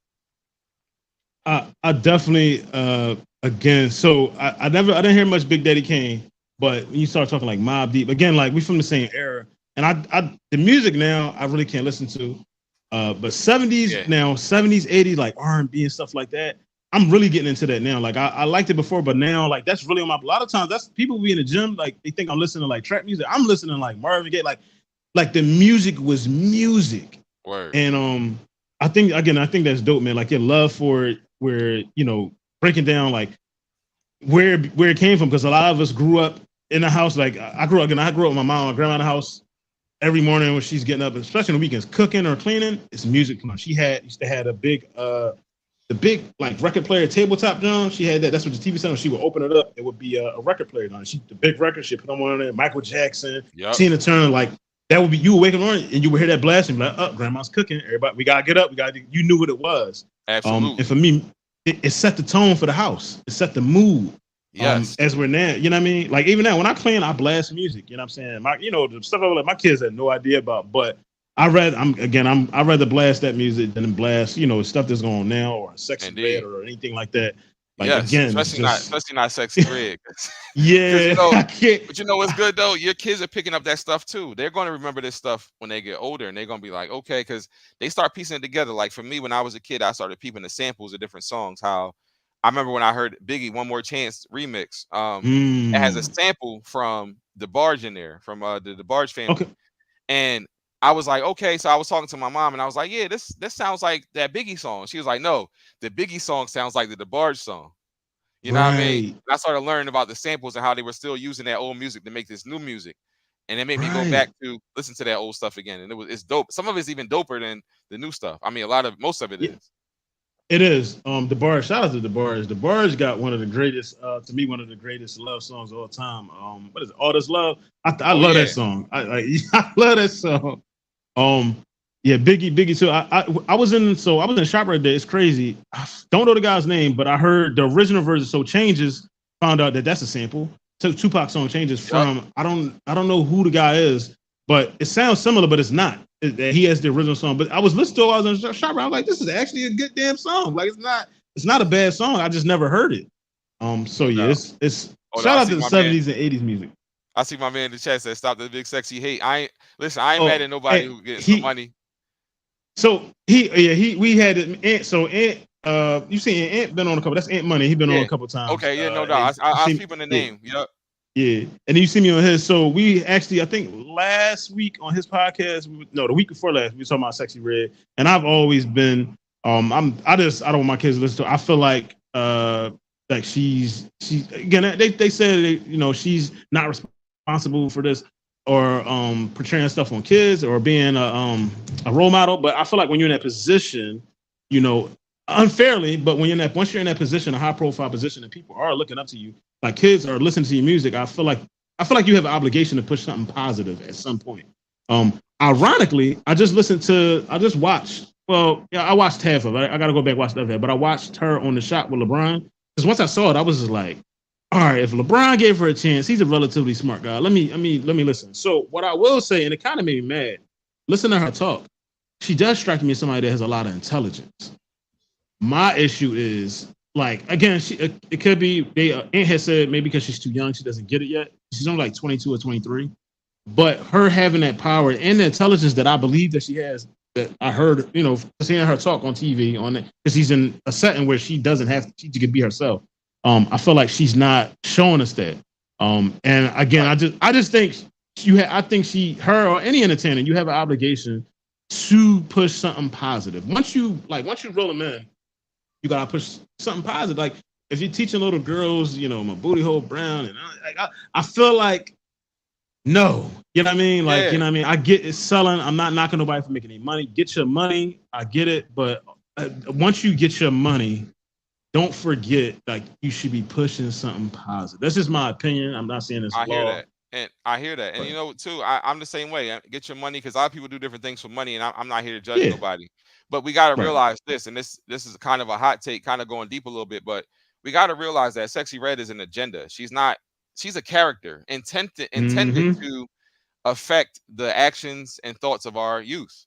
I definitely again. So I didn't hear much Big Daddy Kane, but when you start talking like Mobb Deep again, like we from the same era, and the music now I really can't listen to. But 70s Yeah. now, 70s, 80s, like R&B and stuff like that. I'm really getting into that now. Like I liked it before, but now like that's really on my. A lot of times that's people be in the gym, like they think I'm listening to like trap music. I'm listening to like Marvin Gaye, like the music was music. Word. And I think that's dope, man. Like your love for it, where breaking down like where it came from, because a lot of us grew up in the house. Like I grew up with my mom and grandma in the house every morning when she's getting up, especially on the weekends, cooking or cleaning. It's music. Come on, used to have a big the big like record player tabletop drum. She had that. That's what the TV set. She would open it up. It would be a record player on it. The big record. She put on one of there. Michael Jackson, Yep. Tina Turner. Like that would be, you would wake up on and you would hear that blast and be like, "Oh, grandma's cooking. Everybody, we gotta get up. You knew what it was." Absolutely. And for me, it set the tone for the house. It set the mood. Yes. As we're now, you know what I mean? Like even now, when I clean, I blast music. You know what I'm saying? The stuff like my kids had no idea about, but I'd rather blast that music than blast, stuff that's going on now or Sexy Indeed. Red or anything like that. Like Yes, again, especially not Sexy Red. yeah, I can't. But what's good though? Your kids are picking up that stuff too. They're going to remember this stuff when they get older, and they're going to be like, okay, because they start piecing it together. Like for me, when I was a kid, I started peeping the samples of different songs. How I remember when I heard Biggie "One More Chance" remix. It has a sample from DeBarge in there, from the DeBarge family, Okay. and I was like, okay. So I was talking to my mom, and I was like, yeah, this sounds like that Biggie song. She was like, no, the Biggie song sounds like the DeBarge song. You know what I mean? And I started learning about the samples and how they were still using that old music to make this new music. And it made me go back to listen to that old stuff again. And it's dope. Some of it's even doper than the new stuff. I mean, most of it is. It is. DeBarge, shout out to DeBarge. DeBarge got one of the greatest, to me, one of the greatest love songs of all time. What is it? All This Love? I love that song. I love that song. Yeah, Biggie too. I was in the shop right there. It's crazy. I don't know the guy's name, but I heard the original version. So Changes, found out that that's a sample. So Tupac song Changes from I don't know who the guy is, but it sounds similar, but it's not. He has the original song. But I was listening to it. I was in the shop. I was like, this is actually a good damn song. Like it's not a bad song. I just never heard it. So yeah, it's shout out to the 70s and 80s music. I see my man in the chat said, "Stop the big sexy hate." I ain't mad at nobody who gets some money. So we had it. So You see Ant been on a couple. That's Ant Money. He been on Yeah. a couple times. Okay. Yeah. No And doubt. you I was see, peeping the yeah, name. Yep. yeah. And then you see me on his. So we actually, I think last week on his podcast, no, the week before last, we were talking about Sexy Red. And I've always been, I don't want my kids to listen to. I feel like she's again. They said she's not responsible for this or portraying stuff on kids or being a role model. But I feel like when you're in that position, you know, unfairly, but when once you're in that position, a high profile position, and people are looking up to you, like kids are listening to your music, I feel like you have an obligation to push something positive at some point. Ironically, I just watched. Well, yeah, I watched half of it. I got to go back and watch the other half, but I watched her on the shot with LeBron because once I saw it, I was just like, all right, if LeBron gave her a chance, he's a relatively smart guy. Let me listen. So what I will say, and it kind of made me mad. Listen to her talk. She does strike me as somebody that has a lot of intelligence. My issue is like again, it could be Aunt has said maybe because she's too young, she doesn't get it yet. She's only like 22 or 23, but her having that power and the intelligence that I believe that she has, that I heard, seeing her talk on TV on it because she's in a setting where she doesn't have to, she can be herself. I feel like she's not showing us that. And again, Right. I just think I think her or any entertainer, you have an obligation to push something positive. Once you roll them in, you gotta push something positive. Like if you're teaching little girls, my booty hole brown, and I feel like no, you know what I mean. Like Yeah. I get it's selling. I'm not knocking nobody for making any money. Get your money. I get it, but once you get your money, don't forget like you should be pushing something positive. That's just my opinion. I'm not saying it's I hear law, that. And I hear that. And but too, I'm the same way. Get your money because a lot of people do different things for money, and I'm not here to judge yeah, nobody. But we got to right. realize this, and this is kind of a hot take, kind of going deep a little bit. But we got to realize that Sexy Red is an agenda. She's not. She's a character intended Mm-hmm. to affect the actions and thoughts of our youth.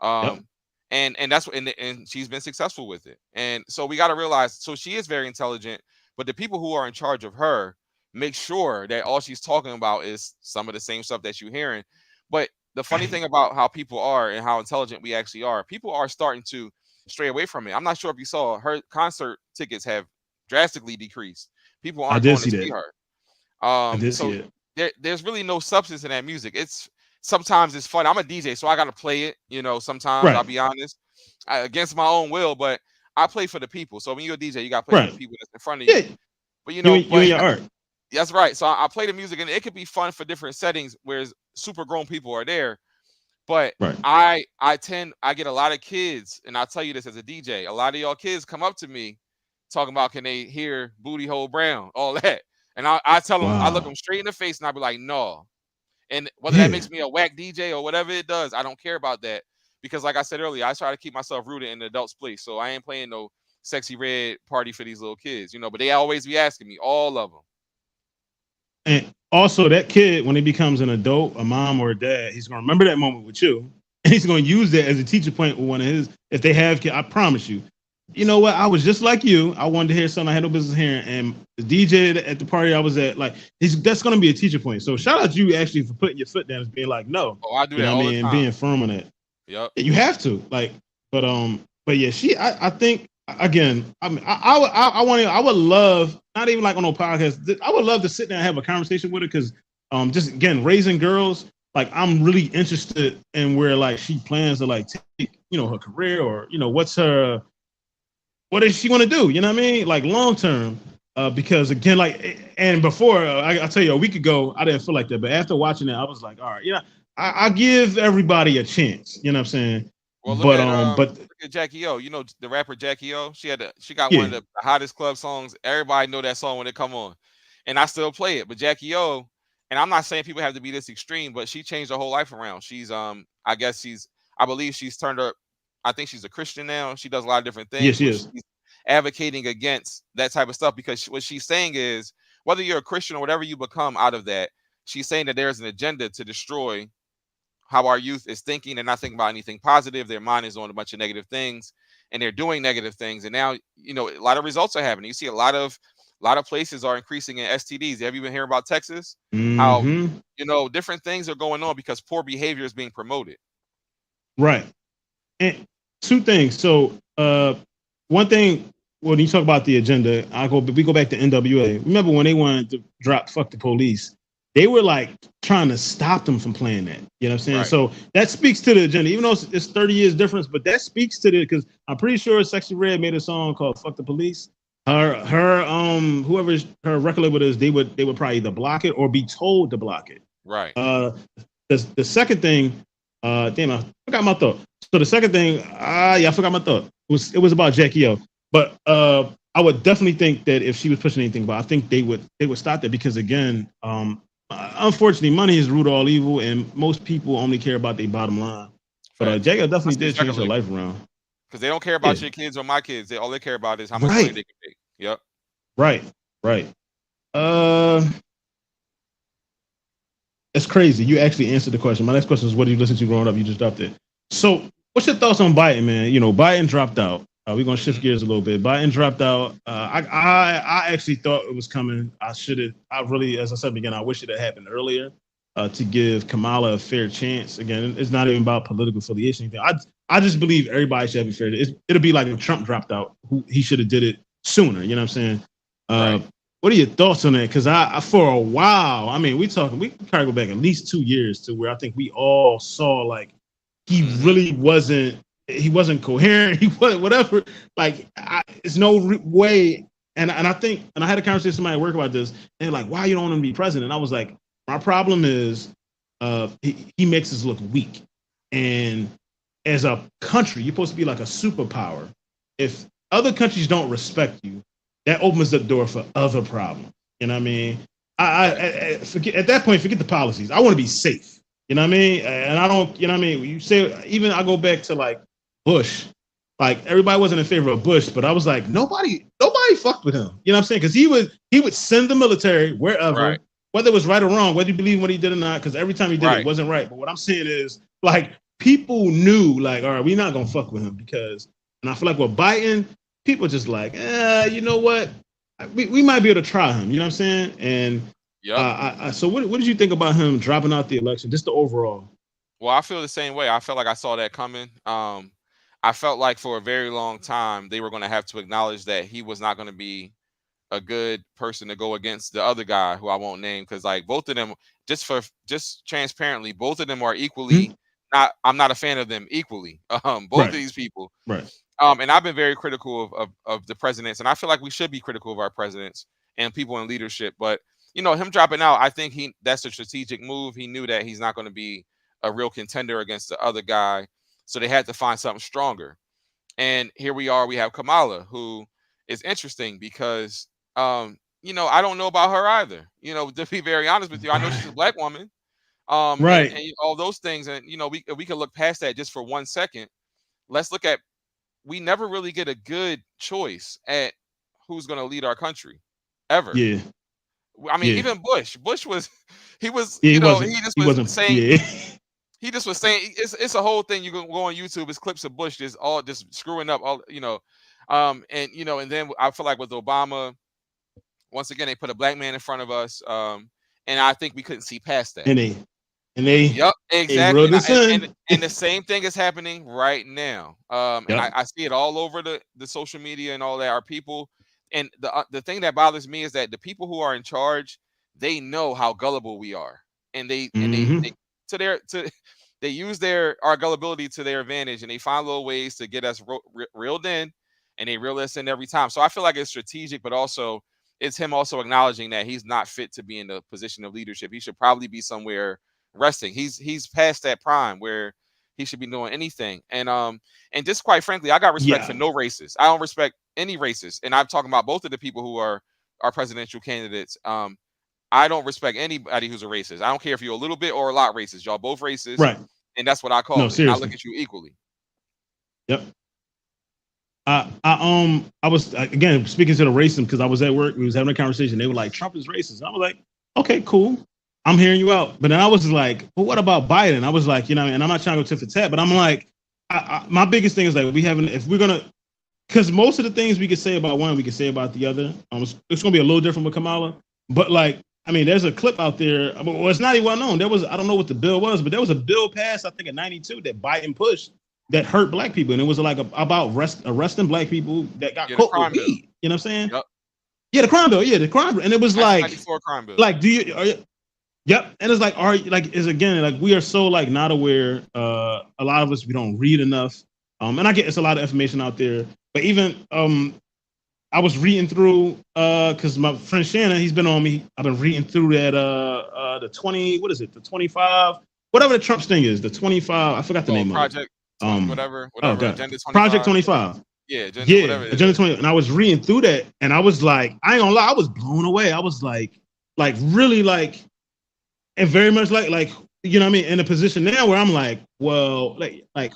Yep. Um, and that's what and she's been successful with it. And so we got to realize. So she is very intelligent, but the people who are in charge of her make sure that all she's talking about is some of the same stuff that you're hearing. But the funny Right. thing about how people are and how intelligent we actually are, people are starting to stray away from it. I'm not sure if you saw her concert tickets have drastically decreased. People I aren't did going to see see that. her. I did see So it. there's really no substance in that music. It's sometimes it's fun. I'm a DJ, so I got to play it. Sometimes I'll Right. be honest, against my own will, but I play for the people. So when you're a DJ, you got to play for the Right. people that's in front of Yeah. you. But You and your art. that's right. So I play the music, and it could be fun for different settings where super grown people are there. But Right. I get a lot of kids, and I'll tell you this as a DJ. A lot of y'all kids come up to me talking about can they hear Booty Hole Brown, all that. And I tell them, I look Wow. them straight in the face and I'll be like, no. And whether that Yeah. makes me a whack DJ or whatever it does, I don't care about that. Because like I said earlier, I try to keep myself rooted in the adult's place. So I ain't playing no Sexy Red party for these little kids, but they always be asking me, all of them. And also, that kid, when he becomes an adult, a mom or a dad, he's going to remember that moment with you. And he's going to use that as a teacher point with one of his, if they have kids. I promise you. You know what? I was just like you. I wanted to hear something I had no business hearing. And the DJ at the party I was at, like, that's going to be a teacher point. So shout out to you actually for putting your foot down and being like, no, Oh, I do you that know what I all the mean? And time. being firm on it. Yep. You have to. But yeah, I think again, I mean, I would love, not even like on no podcast. I would love to sit down and have a conversation with her because, just again, raising girls. Like I'm really interested in where like she plans to like take, her career or what does she want to do? You know what I mean? Like long term. Because again, like, and before I tell you a week ago, I didn't feel like that, but after watching it, I was like, all right, I give everybody a chance. You know what I'm saying? Well, But look at Jackie O. The rapper Jackie O. She got one yeah, of the hottest club songs. Everybody know that song when it come on, and I still play it. But Jackie O, and I'm not saying people have to be this extreme, but she changed her whole life around. I guess I believe she's turned up. I think she's a Christian now. She does a lot of different yes, things she where is. she's advocating against that type of stuff because what she's saying is whether you're a Christian or whatever you become out of that, she's saying that there's an agenda to destroy how our youth is thinking. They're not thinking about anything positive. Their mind is on a bunch of negative things, and they're doing negative things. And now, a lot of results are happening. You see a lot of places are increasing in STDs. Have you been hearing about Texas? How Mm-hmm. different things are going on because poor behavior is being promoted. Right. And two things. So one thing when you talk about the agenda, we go back to NWA. Remember when they wanted to drop "fuck the police"? They were like trying to stop them from playing that. You know what I'm saying? Right. So that speaks to the agenda, even though it's 30 years difference, but that speaks to the because I'm pretty sure Sexy Red made a song called "Fuck the Police." Whoever her record label is, they would probably either block it or be told to block it. Right. The second thing, damn, I forgot my thought. So the second thing, I forgot my thought. It was about Jackie O. But I would definitely think that if she was pushing anything, but I think they would stop that because again, unfortunately, money is the root of all evil, and most people only care about their bottom line. But Jackie O definitely did change her life around. Because they don't care about your kids or my kids. All they care about is how much money they can make. Yep. Right. It's crazy. You actually answered the question. My next question is, what did you listen to growing up? You just dropped it. So, what's your thoughts on Biden, man? You know, Biden dropped out. We're gonna shift gears a little bit. Biden dropped out. I actually thought it was coming. I really, as I said again, I wish it had happened earlier to give Kamala a fair chance. Again, it's not even about political affiliation. I just believe everybody should have a fair. It'll be like if Trump dropped out. He should have did it sooner. You know what I'm saying? Right. What are your thoughts on that? Because I for a while, I mean, we can go back at least 2 years to where I think we all saw like he really wasn't coherent. He wasn't whatever. Like, it's no way. And I think, and I had a conversation with somebody at work about this, and they're like, "Why you don't want him to be president?" And I was like, "My problem is, he makes us look weak. And as a country, you're supposed to be like a superpower. If other countries don't respect you, that opens the door for other problems. You know what I mean? I forget at that point. Forget the policies. I want to be safe. You know what I mean? And I don't. You know what I mean? You say even I go back to like Bush. Like everybody wasn't in favor of Bush, but I was like nobody fucked with him. You know what I'm saying? Because he would send the military wherever, whether it was right or wrong, whether you believe in what he did or not. Because every time he did it wasn't right. But what I'm saying is like people knew like, all right, we're not gonna fuck with him because. And I feel like with Biden. People just like, you know what? We might be able to try him. You know what I'm saying? And so what did you think about him dropping out the election? Just the overall. Well, I feel the same way. I felt like I saw that coming. I felt like for a very long time they were going to have to acknowledge that he was not going to be a good person to go against the other guy who I won't name because like both of them, just transparently, both of them are equally not. I'm not a fan of them equally. Both of these people. Right. And I've been very critical of the presidents, and I feel like we should be critical of our presidents and people in leadership. But him dropping out, I think that's a strategic move. He knew that he's not going to be a real contender against the other guy, so they had to find something stronger. And here we are. We have Kamala, who is interesting because I don't know about her either. To be very honest with you, I know she's a black woman, and all those things, and we can look past that just for 1 second. Let's look at. We never really get a good choice at who's going to lead our country ever. Yeah. I mean, even Bush was, he just was saying it's a whole thing. You can go on YouTube. It's clips of Bush just screwing up and then I feel like with Obama, once again, they put a black man in front of us. And I think we couldn't see past that. And they yep, exactly. And the same thing is happening right now. And I see it all over the social media and all that. Our people, and the thing that bothers me is that the people who are in charge, they know how gullible we are, and they use our gullibility to their advantage, and they find little ways to get us reeled in, and they reel us in every time. So I feel like it's strategic, but also it's him also acknowledging that he's not fit to be in the position of leadership. He should probably be somewhere resting. He's past that prime where he should be doing anything. And just quite frankly, I got respect for no races. I don't respect any races. And I'm talking about both of the people who are our presidential candidates. I don't respect anybody who's a racist. I don't care if you're a little bit or a lot racist. Y'all both racist. Right. And that's what I call it. And I look at you equally. Yep. I was again speaking to the racism because I was at work. We was having a conversation. They were like, Trump is racist. I was like, okay, cool. I'm hearing you out. But then I was like, well, what about Biden? I was like, and I'm not trying to go tit for tat, but I'm like, my biggest thing is like if we're gonna, because most of the things we could say about one, we could say about the other. It's gonna be a little different with Kamala. But like, I mean, there's a clip out there. Well, it's not even well known. I don't know what the bill was, but there was a bill passed, I think in '92 that Biden pushed that hurt black people, and it was like about arresting black people that got Yeah, the caught with crime bill. weed. You know what I'm saying? Yep. Yeah, the crime bill. Yeah, the crime bill, and it was like 1994 crime bill. like do you? Yep, and it's like is again like we are so like not aware. A lot of us we don't read enough. And I get it's a lot of information out there, but even I was reading through because my friend Shannon, he's been on me. I've been reading through that the 20, what is it, the 25, whatever the Trump thing is, the 25. I forgot the name Project, of it. whatever, Agenda 25. Project 25. Yeah, Agenda 20. And I was reading through that, and I was like, I ain't gonna lie, I was blown away. I was like really like, and very much like you know what I mean, in a position now where I'm like, well, like.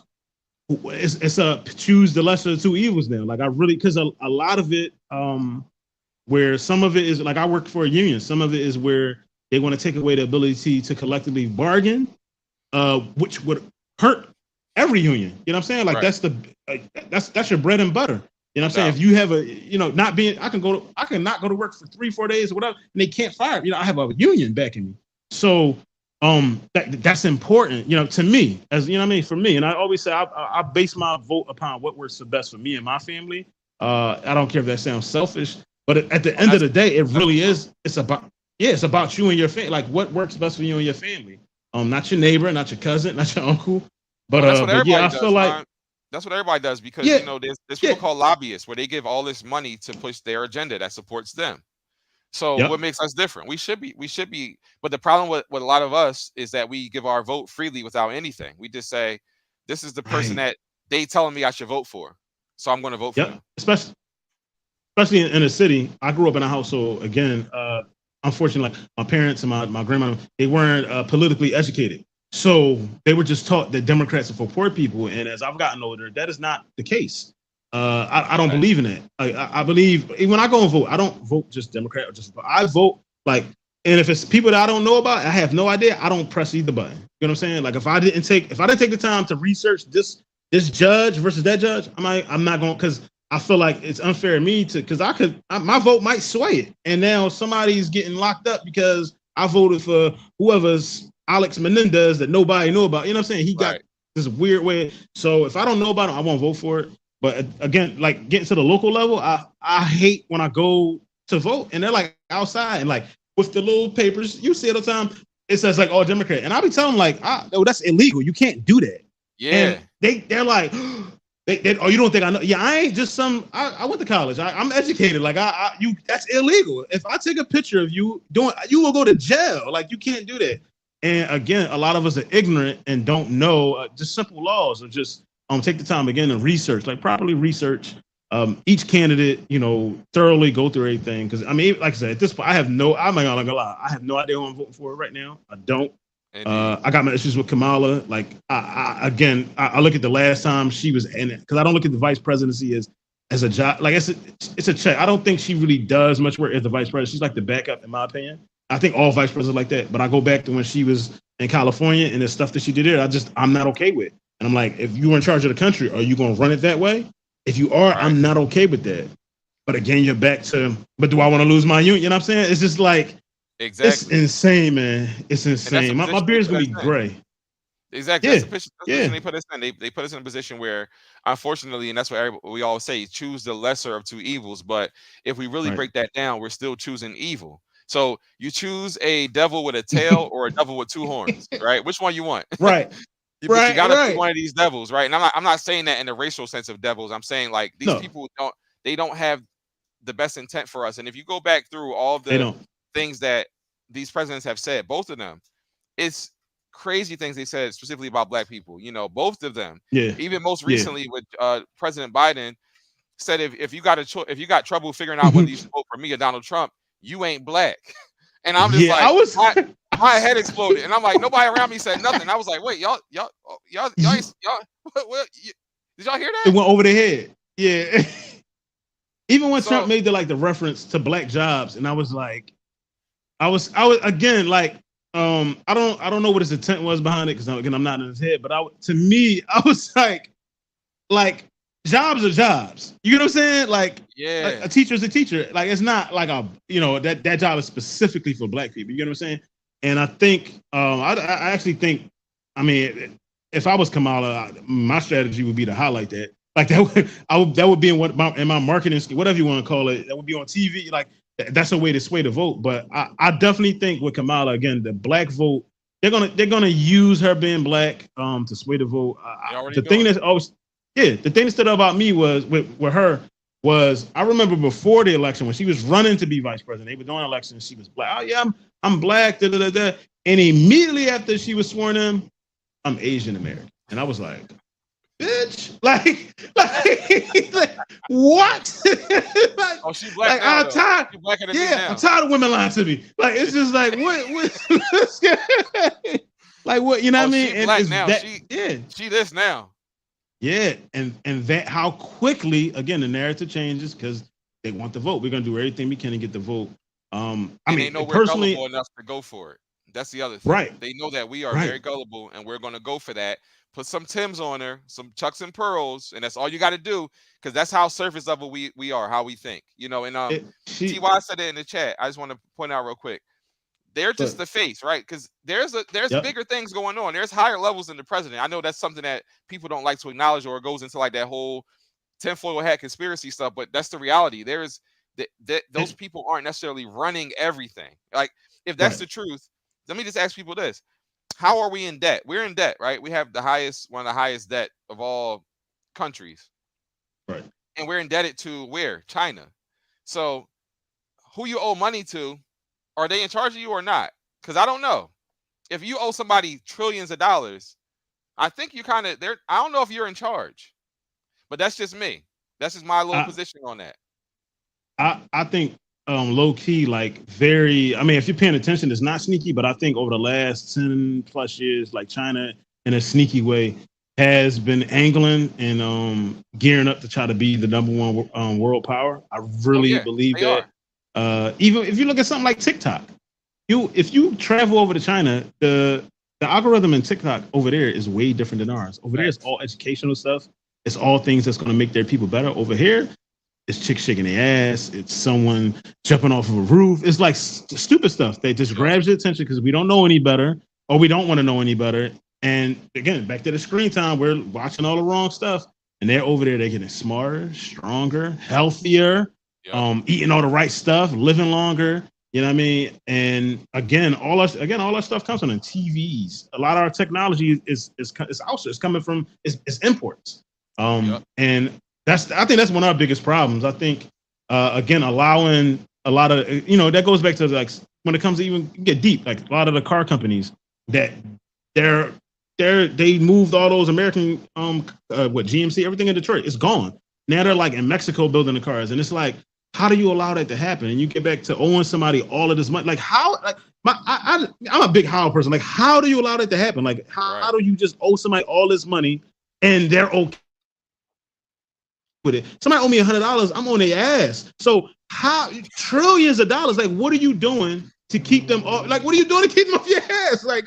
It's a choose the lesser of two evils now. Like I really, because a lot of it, where some of it is like I work for a union. Some of it is where they want to take away the ability to collectively bargain, which would hurt every union. You know what I'm saying? Like that's your bread and butter. You know what I'm saying? If you have not being, I can not go to work for 3-4 days or whatever, and they can't fire me. I have a union backing me. So that's important, to me, as you know what I mean, for me. And I always say I base my vote upon what works the best for me and my family. I don't care if that sounds selfish, but at the end of the day, it really is. It's about you and your family. Like what works best for you and your family. Not your neighbor, not your cousin, not your uncle. But that's what everybody does, feel like that's what everybody does because there's people called lobbyists where they give all this money to push their agenda that supports them. So what makes us different? We should be, but the problem with a lot of us is that we give our vote freely without anything. We just say, this is the person that they telling me I should vote for. So I'm going to vote for them. Especially in a city. I grew up in a household, again, unfortunately, like my parents and my grandmother, they weren't politically educated. So they were just taught that Democrats are for poor people. And as I've gotten older, that is not the case. I don't believe in it. I believe when I go and vote, I don't vote just Democrat or just I vote like, and if it's people that I don't know about, I have no idea. I don't press either button. You know what I'm saying? Like if I didn't take the time to research this judge versus that judge, I'm not going, because I feel like it's unfair to me because my vote might sway it, and now somebody's getting locked up because I voted for whoever's Alex Menendez that nobody knew about. You know what I'm saying? He got this weird way. So if I don't know about him, I won't vote for it. But again, like getting to the local level, I hate when I go to vote and they're like outside and like with the little papers, you see it all the time. It says like all Democrat, and I'll be telling them like, that's illegal. You can't do that. Yeah. And they're like, you don't think I know? Yeah, I ain't just some. I went to college. I'm educated. Like that's illegal. If I take a picture of you doing, you will go to jail. Like you can't do that. And again, a lot of us are ignorant and don't know just simple laws or just. Take the time again and research, like properly research each candidate, thoroughly go through everything. Because I mean, like I said, at this point, I'm not gonna lie, I have no idea who I'm voting for right now. I don't. I got my issues with Kamala. Like I look at the last time she was in it because I don't look at the vice presidency as a job. Like it's a check. I don't think she really does much work as the vice president. She's like the backup, in my opinion. I think all vice presidents like that. But I go back to when she was in California and the stuff that she did there. I'm not okay with. And I'm like, if you were in charge of the country, are you going to run it that way? If you are, I'm not okay with that. But again, you're back to, but do I want to lose my union? You know what I'm saying? It's just like, it's insane, man. It's insane. My beard's going to be gray. Exactly. That's the position they put us in. They put us in a position where, unfortunately, and that's what we always say, choose the lesser of two evils. But if we really break that down, we're still choosing evil. So you choose a devil with a tail or a devil with two horns, right? Which one you want? Right. You gotta be one of these devils, right? And I'm not saying that in the racial sense of devils. I'm saying like these people don't have the best intent for us. And if you go back through all the things that these presidents have said, both of them, it's crazy things they said specifically about black people. Both of them. Yeah. Even most recently with President Biden said if you got trouble figuring out whether you should vote for me or Donald Trump, you ain't black. And I'm just my head exploded, and I'm like, nobody around me said nothing. I was like, wait, y'all, did y'all hear that? It went over their head. Yeah. Even when Trump made the reference to black jobs, and I was again like, I don't know what his intent was behind it because again I'm not in his head, but to me I was like jobs are jobs. You know what I'm saying? Like, a teacher's a teacher. Like, it's not like that job is specifically for black people. You know what I'm saying? And I think, I actually think, I mean, if I was Kamala, my strategy would be to highlight that. Like that would that would be in my marketing scheme, whatever you want to call it. That would be on TV. Like that's a way to sway the vote. But I definitely think with Kamala again, the black vote, they're gonna use her being black to sway the vote. Already The thing doing that's it. always the thing that stood out about me was with her was I remember before the election when she was running to be vice president, they were doing elections, she was black. Oh yeah, I'm black, da, da, da, da. And immediately after she was sworn in, I'm Asian American. And I was like, bitch, like what? like, Oh, she black like now I'm though. tired. She blacker than me Yeah, now. I'm tired of women lying to me. Like it's just like what like what you know what I mean? She And black is now. that yeah. She this now. Yeah, and that how quickly again the narrative changes because they want the vote. We're gonna do everything we can to get the vote. I And they mean, know we're personally, gullible enough to go for it. That's the other thing. right, They know that we are right. very gullible and we're going to go for that. Put some Tims on her, some Chucks and Pearls, and that's all you got to do because that's how surface level we are, how we think. You know, and Ty said it in the chat. I just want to point out real quick. They're just the face, right? Because there's yep. bigger things going on. There's higher levels than the president. I know that's something that people don't like to acknowledge or it goes into like that whole tinfoil hat conspiracy stuff, but that's the reality. There's those people aren't necessarily running everything. Like if that's Right. the truth, let me just ask people this: how are we in debt? We're in debt, right? We have one of the highest debt of all countries, Right. and we're indebted to where? China. So who you owe money to? Are they in charge of you or not? Because I don't know. If you owe somebody trillions of dollars, I think you kind of there. I don't know if you're in charge, but that's just me. That's just my little position on that. I think low key, like very I mean, if you're paying attention, it's not sneaky, but I think over the last 10 plus years, like China in a sneaky way has been angling and gearing up to try to be the number one world power. I really believe that. Even if you look at something like TikTok, if you travel over to China, the algorithm in TikTok over there is way different than ours. Over there, it's all educational stuff. It's all things that's going to make their people better. Over here, it's chicks shaking their ass. It's someone jumping off of a roof. It's like stupid stuff that just grabs your attention because we don't know any better or we don't want to know any better. And again, back to the screen time, we're watching all the wrong stuff. And they're over there, they're getting smarter, stronger, healthier, eating all the right stuff, living longer. You know what I mean? And again, all our stuff comes from TVs. A lot of our technology is outsourced. It's coming from it's imports. And I think that's one of our biggest problems. I think again, allowing a lot of that goes back to like when it comes to even get deep, like a lot of the car companies that they moved all those American GMC, everything in Detroit, it's gone. Now they're like in Mexico building the cars, and it's like, how do you allow that to happen? And you get back to owing somebody all of this money. Like how? Like I'm a big how person. Like how do you allow that to happen? Like how do you just owe somebody all this money and they're okay with it? Somebody owe me $100, I'm on their ass. So how trillions of dollars? Like what are you doing to keep them off? Like what are you doing to keep them off your ass? Like,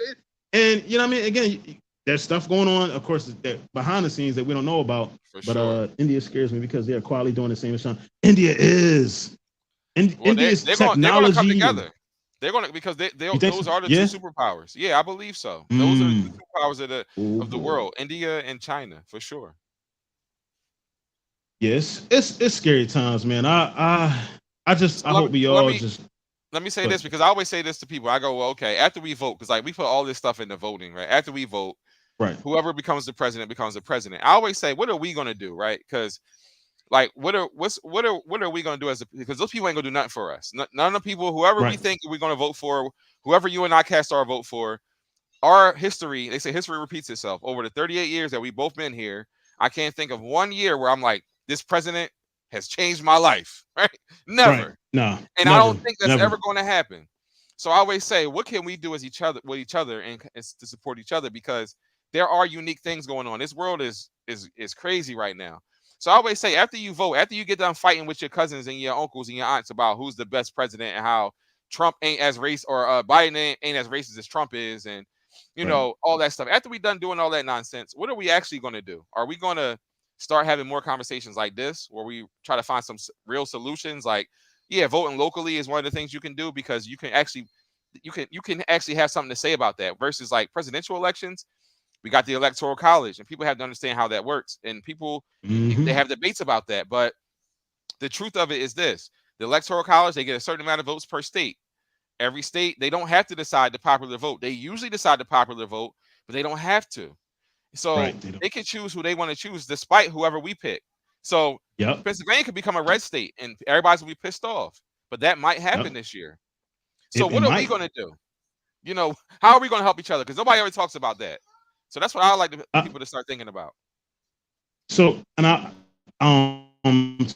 and you know what I mean? Again, there's stuff going on, of course, behind the scenes that we don't know about. India scares me because they're quietly doing the same as China. India is. India's technology. They're going to come together. They're going to because those are the two superpowers. Yeah, I believe so. Those are the two superpowers of the world, India and China, for sure. Yes, it's scary times, man. I hope we all just. Let me say this because I always say this to people. I go, well, okay, after we vote, because like we put all this stuff into voting, right? After we vote, right, whoever becomes the president becomes the president. I always say, what are we going to do, right? Because like, what are we going to do because those people ain't going to do nothing for us. None of the people, whoever we think we're going to vote for, whoever you and I cast our vote for, our history, they say history repeats itself. Over the 38 years that we've both been here, I can't think of one year where I'm like, this president has changed my life, right? Never. Right. No. And I don't think that's ever going to happen. So I always say, what can we do with each other and to support each other? Because there are unique things going on. This world is crazy right now. So I always say, after you vote, after you get done fighting with your cousins and your uncles and your aunts about who's the best president and how Trump ain't as racist or Biden ain't as racist as Trump is, and you know all that stuff. After we're done doing all that nonsense, what are we actually going to do? Are we going to start having more conversations like this, where we try to find some real solutions? Like, yeah, voting locally is one of the things you can do because you can actually have something to say about that. Versus like presidential elections, We got the electoral college, and people have to understand how that works. And people, they have debates about that. But the truth of it is this: the electoral college, they get a certain amount of votes per state. Every state, they don't have to decide the popular vote. They usually decide the popular vote, but they don't have to. So Right. they can choose who they want to choose, despite whoever we pick. So Yep. Pennsylvania could become a red state, and everybody's gonna be pissed off. But that might happen Yep. this year. So It what are we might. going to do? You know, how are we going to help each other? Because nobody ever talks about that. So that's what I like the people to start thinking about. So, and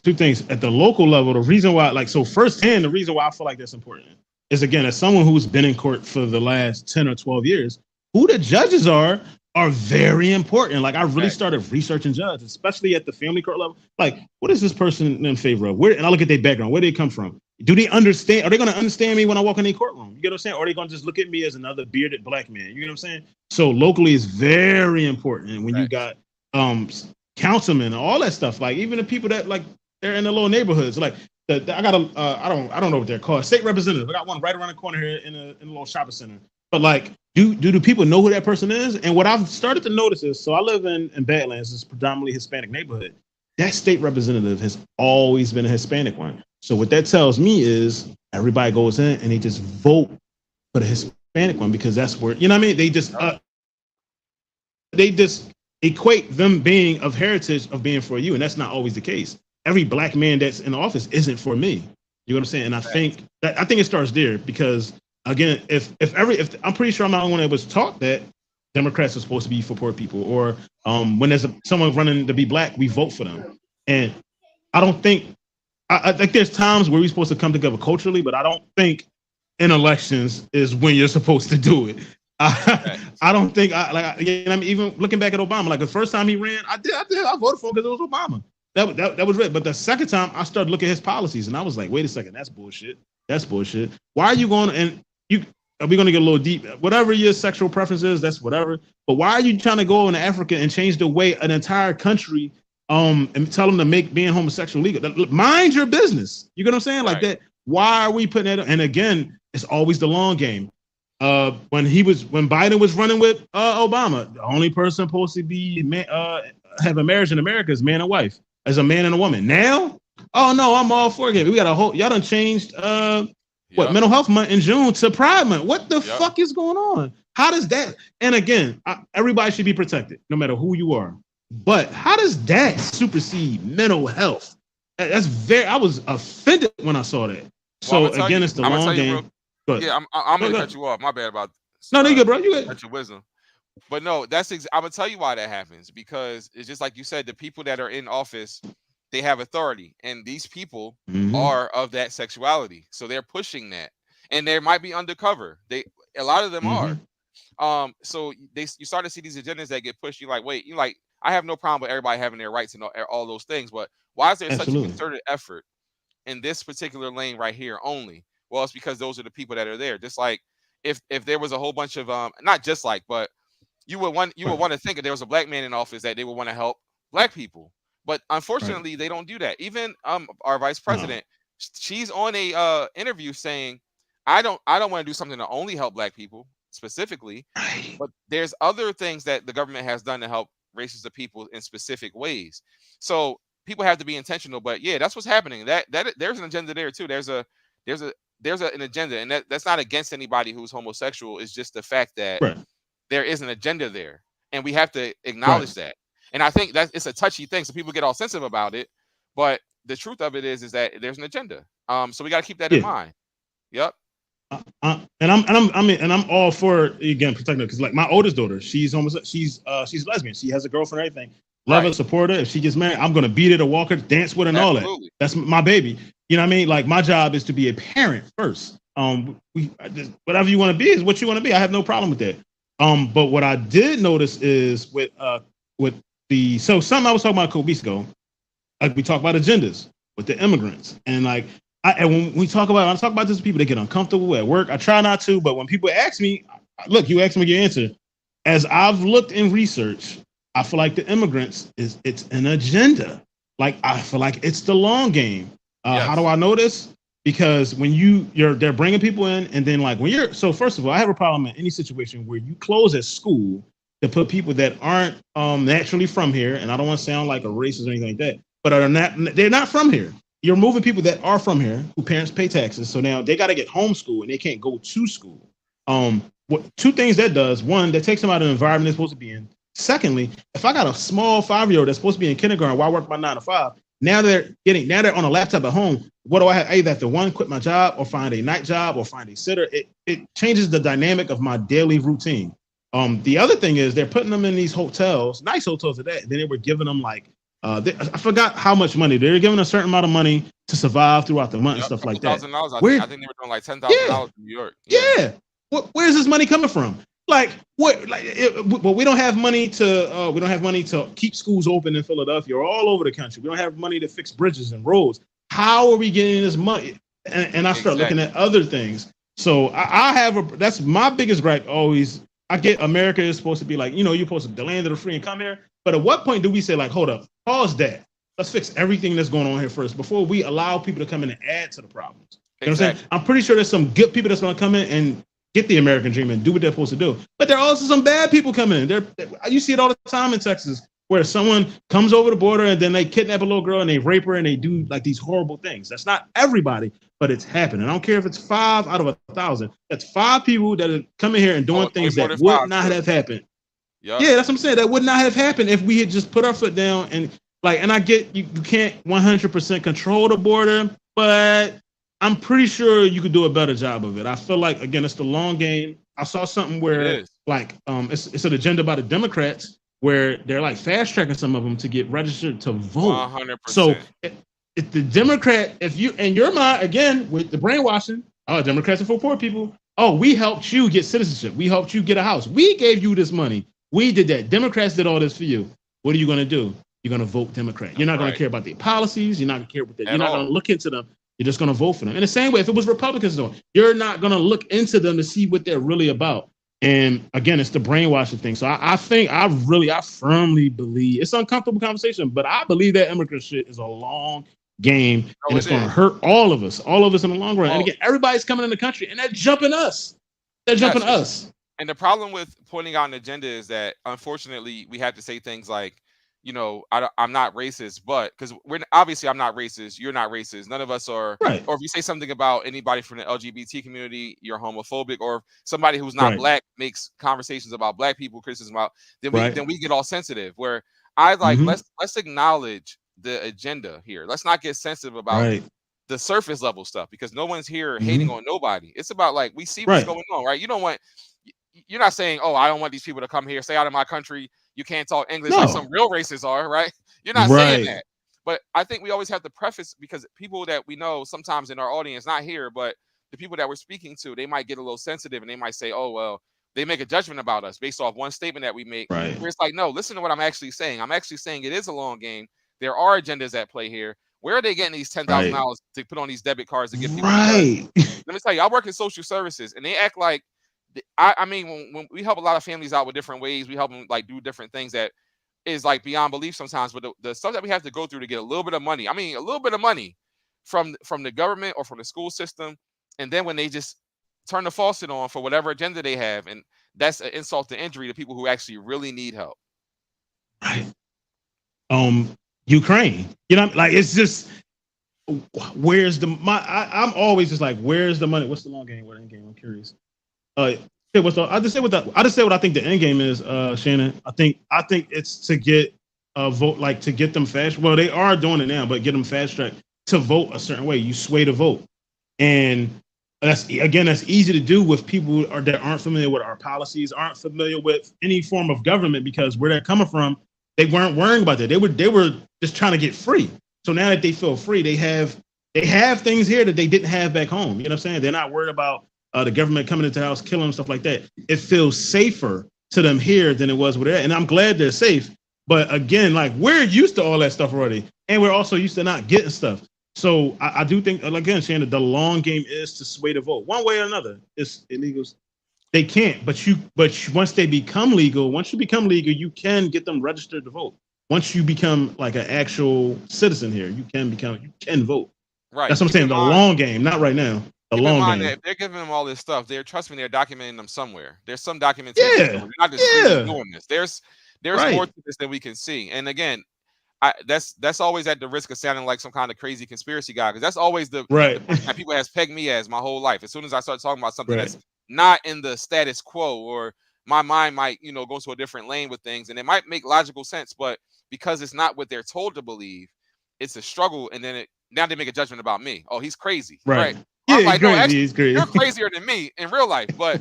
two things at the local level. The reason why, like, so firsthand, the reason why I feel like that's important is, again, as someone who's been in court for the last 10 or 12 years, who the judges are very important. Like, I really started researching judges, especially at the family court level. Like, what is this person in favor of? Where, and I look at their background. Where do they come from? Do they understand? Are they going to understand me when I walk in a courtroom? You get what I'm saying? Or are they going to just look at me as another bearded black man? You get what I'm saying? So locally is very important when you got councilmen and all that stuff. Like, even the people that, like, they're in the little neighborhoods. Like, I got a I don't know what they're called. State representative. I got one right around the corner here in a little shopping center. But like, do the people know who that person is? And what I've started to notice is, so I live in Badlands, it's predominantly Hispanic neighborhood. That state representative has always been a Hispanic one. So what that tells me is everybody goes in and they just vote for the Hispanic one, because that's where, you know what I mean? They just equate them being of heritage of being for you, and that's not always the case. Every black man that's in office isn't for me. You know what I'm saying? And I think it starts there, because again, if I'm pretty sure I'm not the one that was taught that Democrats are supposed to be for poor people, or when there's someone running to be black, we vote for them. And I don't think, I think there's times where we're supposed to come together culturally, but I don't think in elections is when you're supposed to do it. I don't think you know, I mean, even looking back at Obama, like the first time he ran, I voted for him because it was Obama. That was right. But the second time I started looking at his policies, and I was like, wait a second, that's bullshit. That's bullshit. Why are you going, and are we going to get a little deep? Whatever your sexual preference is, that's whatever. But why are you trying to go into Africa and change the way an entire country and tell them to make being homosexual legal? Mind your business. You get what I'm saying? Like that. Why are we putting that? And again, it's always the long game. When Biden was running with Obama, the only person supposed to be have a marriage in America is man and wife, as a man and a woman. Now, oh no, I'm all for it. We got a whole, y'all done changed Mental Health Month in June to Pride Month. What the fuck is going on? How does that? And again, everybody should be protected, no matter who you are. But how does that supersede mental health? I was offended when I saw that. So again, it's the long game. Yeah, I'm gonna cut you off. My bad about. No, you good, bro. You good. That's your wisdom. But no, I'm gonna tell you why that happens, because it's just like you said, the people that are in office, they have authority, and these people are of that sexuality, so they're pushing that, and they might be undercover. A lot of them are. So you start to see these agendas that get pushed. You're like, wait, I have no problem with everybody having their rights and all those things, but why is there such a concerted effort in this particular lane right here only? Well, it's because those are the people that are there. Just like if there was a whole bunch of not just like, but you would want to think if there was a black man in office that they would want to help black people. But unfortunately, they don't do that. Even our vice president, she's on a interview saying, I don't want to do something to only help black people specifically, but there's other things that the government has done to help races of people in specific ways. So people have to be intentional. But yeah, that's what's happening. That there's an agenda there too. There's an agenda, and that's not against anybody who's homosexual. It's just the fact that there is an agenda there, and we have to acknowledge that. And I think that it's a touchy thing, so people get all sensitive about it. But the truth of it is that there's an agenda. So we got to keep that in mind. Yep. And I'm all for, again, protecting her, because like my oldest daughter, she's lesbian. She has a girlfriend and everything. Love her, support her. If she gets married, I'm gonna beat her to walk her, dance with her, and all that. That's my baby. You know what I mean? Like, my job is to be a parent first. Whatever you want to be is what you want to be. I have no problem with that. But what I did notice is with something I was talking about a couple weeks ago, like we talk about agendas with the immigrants, and like when I talk about this to people, they get uncomfortable at work. I try not to, but when people ask me, look, you ask me your answer. As I've looked in research, I feel like the immigrants it's an agenda. Like, I feel like it's the long game. How do I know this? Because when they're bringing people in, and then like so first of all, I have a problem in any situation where you close at school to put people that aren't naturally from here, and I don't want to sound like a racist or anything like that, but they're not from here. You're moving people that are from here, who parents pay taxes, so now they got to get homeschooled and they can't go to school. Two things that does: one, that takes them out of the environment they're supposed to be in. Secondly, if I got a small 5-year-old that's supposed to be in kindergarten while I work my 9 to 5, now they're on a laptop at home. What do I have? I either have to one, quit my job, or find a night job, or find a sitter. It changes the dynamic of my daily routine. The other thing is they're putting them in these hotels, nice hotels at that. Then they were giving them like I forgot how much money. They're giving a certain amount of money to survive throughout the month and stuff like that. $1,000. I think they were doing like $10,000 in New York. Yeah. Where's this money coming from? Like what? Well, we don't have money to keep schools open in Philadelphia or all over the country. We don't have money to fix bridges and roads. How are we getting this money? And I start looking at other things. So that's my biggest gripe always. I get America is supposed to be like, you're supposed to the land of the free and come here. But at what point do we say like, hold up, pause that. Let's fix everything that's going on here first before we allow people to come in and add to the problems. You know what I'm saying? I'm pretty sure there's some good people that's going to come in and get the American dream and do what they're supposed to do. But there are also some bad people coming in. You see it all the time in Texas, where someone comes over the border and then they kidnap a little girl and they rape her and they do like these horrible things. That's not everybody, but it's happening. I don't care if it's 5 out of 1,000. That's 5 people that are coming here and doing things that would not have happened. Yep. Yeah, that's what I'm saying. That would not have happened if we had just put our foot down and I get you can't 100% control the border, but I'm pretty sure you could do a better job of it. I feel like, again, it's the long game. I saw something where it's an agenda by the Democrats where they're like fast tracking some of them to get registered to vote. 100%. So if the Democrat, if you in your mind, again, with the brainwashing, Democrats are for poor people. Oh, we helped you get citizenship. We helped you get a house. We gave you this money. We did that. Democrats did all this for you. What are you going to do? You're going to vote Democrat. You're not going to care about their policies. You're not going to care what you're not going to look into them. You're just going to vote for them. In the same way, if it was Republicans doing, you're not going to look into them to see what they're really about. And again, it's the brainwashing thing. So I firmly believe it's an uncomfortable conversation, but I believe that immigrant shit is a long game and it's going to hurt all of us in the long run. And again, everybody's coming in the country and they're jumping us. They're jumping us. And the problem with pointing out an agenda is that, unfortunately, we have to say things like, I'm not racist, but because obviously I'm not racist, you're not racist, none of us are. Right. Or if you say something about anybody from the LGBT community, you're homophobic. Or if somebody who's not black makes conversations about black people, criticism about, then we get all sensitive. Where I like let's acknowledge the agenda here. Let's not get sensitive about the surface level stuff, because no one's here hating on nobody. It's about like we see what's going on, right? You're not saying, oh, I don't want these people to come here, stay out of my country. You can't talk English like some real racists are, right? You're not saying that. But I think we always have to preface, because people that we know sometimes in our audience, not here, but the people that we're speaking to, they might get a little sensitive and they might say, oh, well, they make a judgment about us based off one statement that we make. Right. Where it's like, no, listen to what I'm actually saying. I'm actually saying it is a long game. There are agendas at play here. Where are they getting these $10,000 to put on these debit cards to give people? Let me tell you, I work in social services and they act like, I mean, when we help a lot of families out with different ways, we help them like do different things that is like beyond belief sometimes. But the stuff that we have to go through to get a little bit of money, from the government or from the school system, and then when they just turn the faucet on for whatever agenda they have, and that's an insult to injury to people who actually really need help. Right. Ukraine, like it's just where's I'm always just like, where's the money? What's the long game? What end game? I'm curious. I just say what I think the end game is, Shannon. I think it's to get a vote, like to get them fast. Well, they are doing it now, but get them fast track to vote a certain way. You sway the vote, and that's easy to do with people that aren't familiar with our policies, aren't familiar with any form of government, because where they're coming from, they weren't worrying about that. They were just trying to get free. So now that they feel free, they have things here that they didn't have back home. You know what I'm saying? They're not worried about the government coming into the house, killing them, stuff like that. It feels safer to them here than it was with there. And I'm glad they're safe. But again, like, we're used to all that stuff already. And we're also used to not getting stuff. So I do think, again, Shannon, the long game is to sway the vote one way or another. It's illegals. They can't, but once you become legal, you can get them registered to vote. Once you become like an actual citizen here, you can vote. Right. That's what I'm saying. The long game, not right now. The keep in long mind that game. if they're giving them all this stuff, trust me, they're documenting them somewhere. There's some documentation Yeah. somewhere. They're not just freely Yeah. doing this. There's more Right. to this than we can see. And again, that's always at the risk of sounding like some kind of crazy conspiracy guy, because that's always the Right. person that people has pegged me as my whole life. As soon as I start talking about something Right. that's not in the status quo, or my mind might go to a different lane with things, and it might make logical sense, but because it's not what they're told to believe, it's a struggle. And then now they make a judgment about me. Oh, he's crazy, Right. right? Yeah, I'm he's like, no, crazy. actually, He's crazy. you're crazier than me in real life. But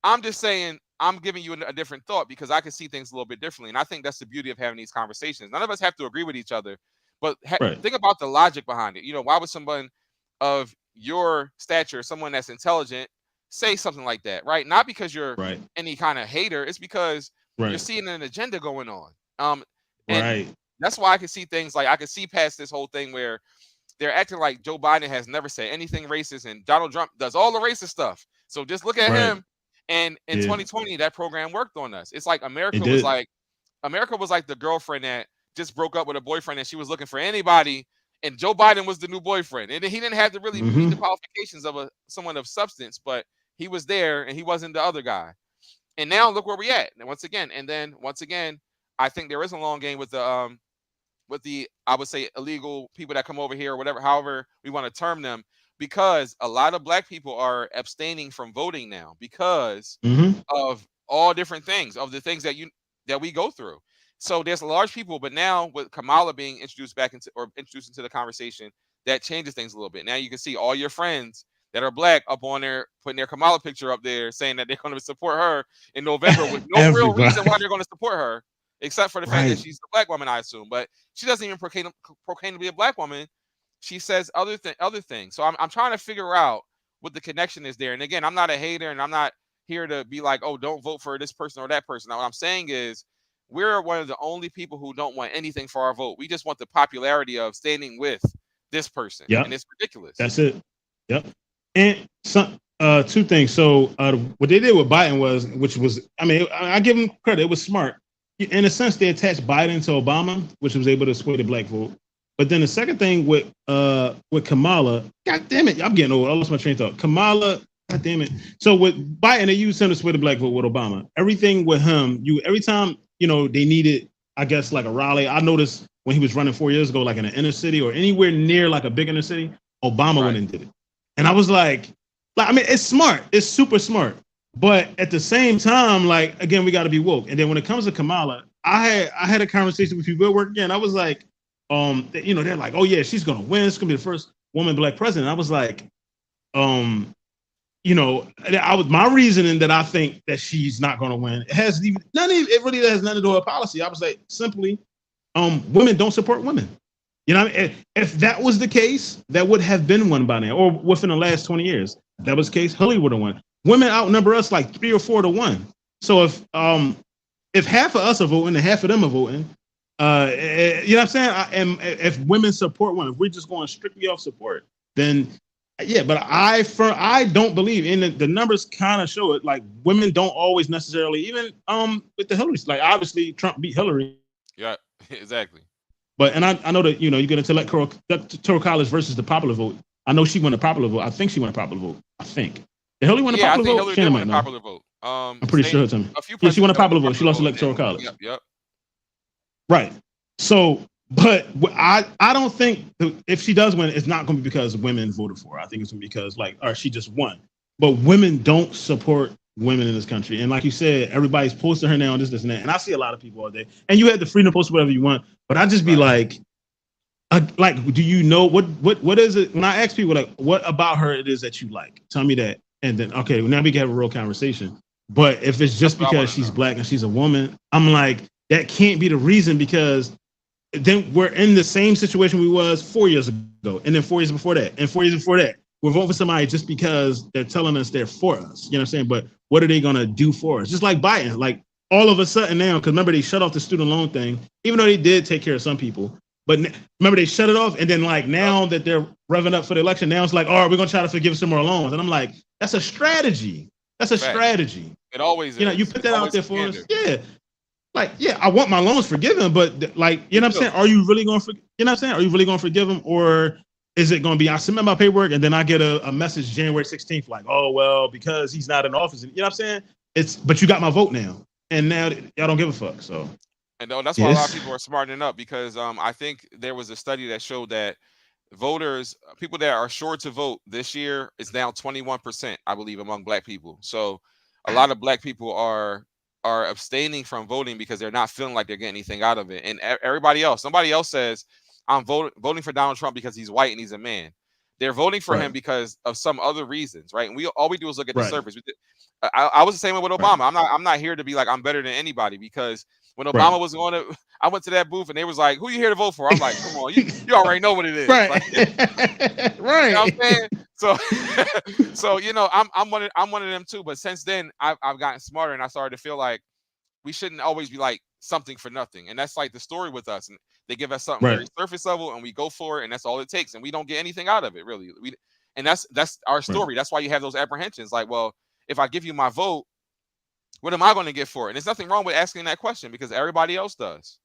I'm just saying, I'm giving you a different thought because I can see things a little bit differently. And I think that's the beauty of having these conversations. None of us have to agree with each other, but Right. think about the logic behind it. Why would someone of your stature, someone that's intelligent, say something like that, right? Not because you're Right. any kind of hater. It's because you're Right. seeing an agenda going on. And Right. that's why I can see things like, I can see past this whole thing where they're acting like Joe Biden has never said anything racist and Donald Trump does all the racist stuff. So just look at Right. him. And in Yeah. 2020, that program worked on us. It's like It America was did. like the girlfriend that just broke up with a boyfriend and she was looking for anybody, and Joe Biden was the new boyfriend. And he didn't have to really meet the Mm-hmm. qualifications of someone of substance, but he was there and he wasn't the other guy. And now look where we at. And once again, I think there is a long game with the I would say illegal people that come over here, or whatever, however we want to term them, because a lot of black people are abstaining from voting now because Mm-hmm. of all different things, of the things that we go through. So there's large people, but now with Kamala being introduced into the conversation, that changes things a little bit. Now you can see all your friends that are black up on there putting their Kamala picture up there saying that they're going to support her in November with no real reason why Everybody. they're going to support her, except for the fact that Right. she's a black woman, I assume. But she doesn't even proclaim to be a black woman. She says other things. So I'm trying to figure out what the connection is there. And again, I'm not a hater, and I'm not here to be like, oh, don't vote for this person or that person. Now, what I'm saying is, we're one of the only people who don't want anything for our vote. We just want the popularity of standing with this person, and Yep. it's ridiculous. That's it. Yep. And some two things. So what they did with Biden was, which was, I mean, I give them credit. It was smart. In a sense, they attached Biden to Obama, which was able to sway the black vote. But then the second thing with Kamala, God damn it, I'm getting old. I lost my train of thought. Kamala, God damn it. So with Biden, they used him to sway the black vote with Obama. Everything with him, every time they needed, I guess, like a rally. I noticed when he was running 4 years ago, like in an inner city or anywhere near like a big inner city, Obama went and did it. And I was like, I mean, it's smart. It's super smart. But at the same time, like, again, we got to be woke. And then when it comes to Kamala, I had a conversation with people at work again. I was like, they're like, oh yeah, she's gonna win. It's gonna be the first woman black president. I was like, my reasoning that I think that she's not gonna win. It really has nothing to do with policy. I was like, simply, women don't support women. You know, if that was the case, that would have been one by now, or within the last 20 years. If that was the case, Hillary would have won. Women outnumber us like 3 or 4 to 1. So if half of us are voting and half of them are voting, you know what I'm saying? And if women support women, if we're just going strictly off support, then yeah. But I don't believe, and the numbers kind of show it. Like, women don't always necessarily, even with the Hillary, like obviously Trump beat Hillary. Yeah, exactly. But I know that you get into electoral college versus the popular vote. I know she won the popular vote. I think she won a popular vote. I think. Did Hillary win a popular vote? Hillary did win a popular vote. I'm pretty sure. She won a popular vote. She lost electoral college. Yep. Right. So, but I don't think if she does win, it's not going to be because women voted for her. I think it's going to be because she just won. But women don't support women in this country. And like you said, everybody's posting her now on this and that. And I see a lot of people all day. And you have the freedom to post whatever you want. But I just be like, do you know what is it? When I ask people, like, what about her it is that you like? Tell me that. And then, okay, well, now we can have a real conversation. But if it's just because she's black and she's a woman, I'm like, that can't be the reason, because then we're in the same situation we was 4 years ago, and then 4 years before that, and 4 years before that. We're voting for somebody just because they're telling us they're for us. You know what I'm saying? But what are they going to do for us? Just like Biden, like all of a sudden now, because remember they shut off the student loan thing, even though they did take care of some people. But remember they shut it off, and then like now that they're revving up for the election, now it's like, all right, we're going to try to forgive some more loans. And I'm like, that's a strategy. That's a strategy. It always is. You put that out there for us. Yeah. Like, yeah, I want my loans forgiven, but like, you know what I'm saying? Are you really going to, Are you really going to forgive them? Or is it going to be I submit my paperwork and then I get a message January 16th like, oh well, because he's not in office, you know what I'm saying? But you got my vote now, and now y'all don't give a fuck. So And that's why a lot of yes, people are smartening up because I think there was a study that showed that voters, people that are sure to vote this year, is down 21%, I believe, among Black people. So a lot of Black people are abstaining from voting because they're not feeling like they're getting anything out of it. And everybody else, somebody else says, I'm voting for Donald Trump because he's white and he's a man. They're voting for him right, because of some other reasons, right? And all we do is look at the right, surface. I was the same way with right, Obama. I'm not here to be like I'm better than anybody because when right, Obama was going to, I went to that booth and they was like, "Who you here to vote for?" I'm like, "Come on, you already know what it is." Like, you right, know what I'm right, saying? So, so I'm one of them too. But since then, I've gotten smarter and I started to feel like we shouldn't always be like something for nothing. And that's like the story with us. And they give us something right, very surface level and we go for it, and that's all it takes. And we don't get anything out of it, really. And that's our right. story. That's why you have those apprehensions. Like, well, if I give you my vote, what am I going to get for it? And there's nothing wrong with asking that question because everybody else does.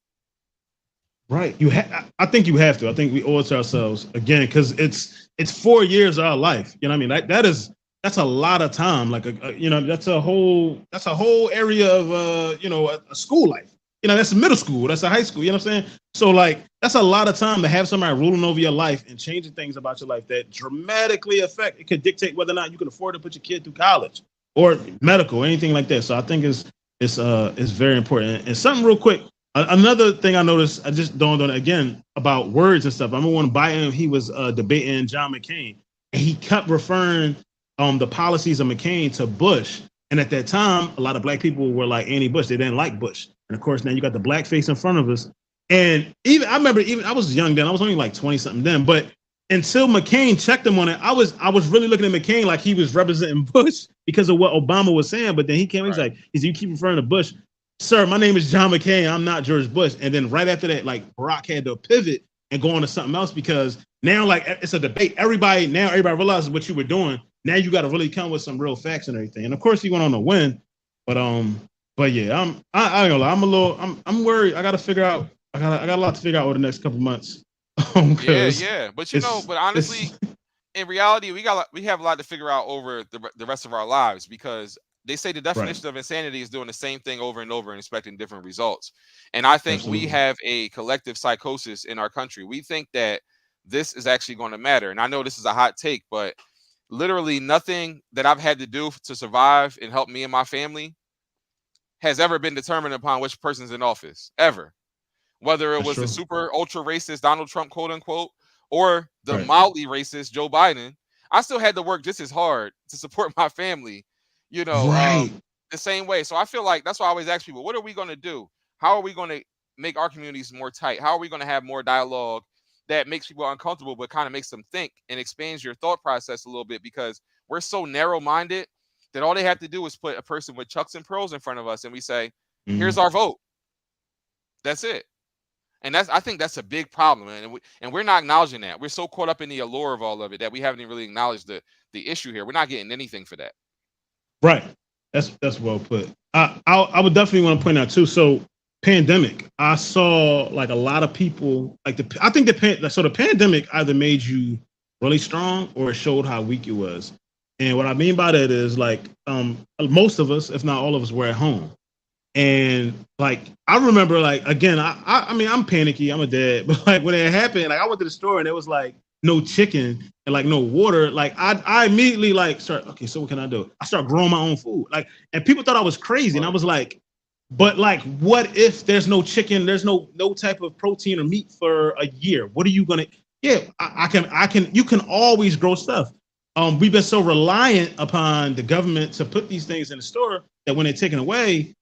Right. I think you have to. I think we owe it to ourselves again because it's 4 years of our life. You know what I mean? That's a lot of time. Like that's a whole area of a school life. You know, that's a middle school. That's a high school. You know what I'm saying? So like that's a lot of time to have somebody ruling over your life and changing things about your life that dramatically affect. It could dictate whether or not you can afford to put your kid through college or medical, anything like that. So I think it's very important. And something real quick. Another thing I noticed, I just dawned on it again about words and stuff. I remember when Biden, he was debating John McCain, and he kept referring the policies of McCain to Bush. And at that time, a lot of Black people were like anti-Bush. They didn't like Bush. And of course, now you got the blackface in front of us. And I remember I was young then. I was only like 20 something then. But until McCain checked him on it, I was really looking at McCain like he was representing Bush because of what Obama was saying. But then he came, he's like, you keep referring to Bush. Sir, my name is John McCain. I'm not George Bush. And then right after that, like Barack had to pivot and go on to something else because now, like, it's a debate. Everybody realizes what you were doing. Now you got to really come with some real facts and everything. And of course, he went on to win. But yeah, I ain't gonna lie. I'm worried. I got to figure out. I got a lot to figure out over the next couple months. Yeah. But but honestly, in reality, we have a lot to figure out over the rest of our lives because they say the definition of insanity is doing the same thing over and over and expecting different results. And I think we have a collective psychosis in our country. We think that this is actually going to matter. And I know this is a hot take, but literally nothing that I've had to do to survive and help me and my family has ever been determined upon which person's in office, ever. Whether it was the super ultra racist Donald Trump, quote unquote, or the mildly racist Joe Biden, I still had to work just as hard to support my family, the same way. So I feel like that's why I always ask people, what are we going to do? How are we going to make our communities more tight? How are we going to have more dialogue that makes people uncomfortable, but kind of makes them think and expands your thought process a little bit? Because we're so narrow-minded that all they have to do is put a person with chucks and pearls in front of us and we say, here's our vote. That's it. And I think that's a big problem, and we're not acknowledging that. We're so caught up in the allure of all of it that we haven't even really acknowledged the issue here. We're not getting anything for that. Right. That's well put. I would definitely want to point out too. So pandemic, I saw like a lot of people like the pandemic either made you really strong or it showed how weak you was. And what I mean by that is like most of us, if not all of us, were at home. And like I remember, like again, I mean I'm panicky. I'm a dad, but like when it happened, like I went to the store and it was like no chicken and like no water. Like I immediately like start. Okay, so what can I do? I start growing my own food. Like, and people thought I was crazy, and I was like, but like, what if there's no chicken? There's no type of protein or meat for a year. What are you gonna? Yeah, I can. You can always grow stuff. We've been so reliant upon the government to put these things in the store that when they're taken away.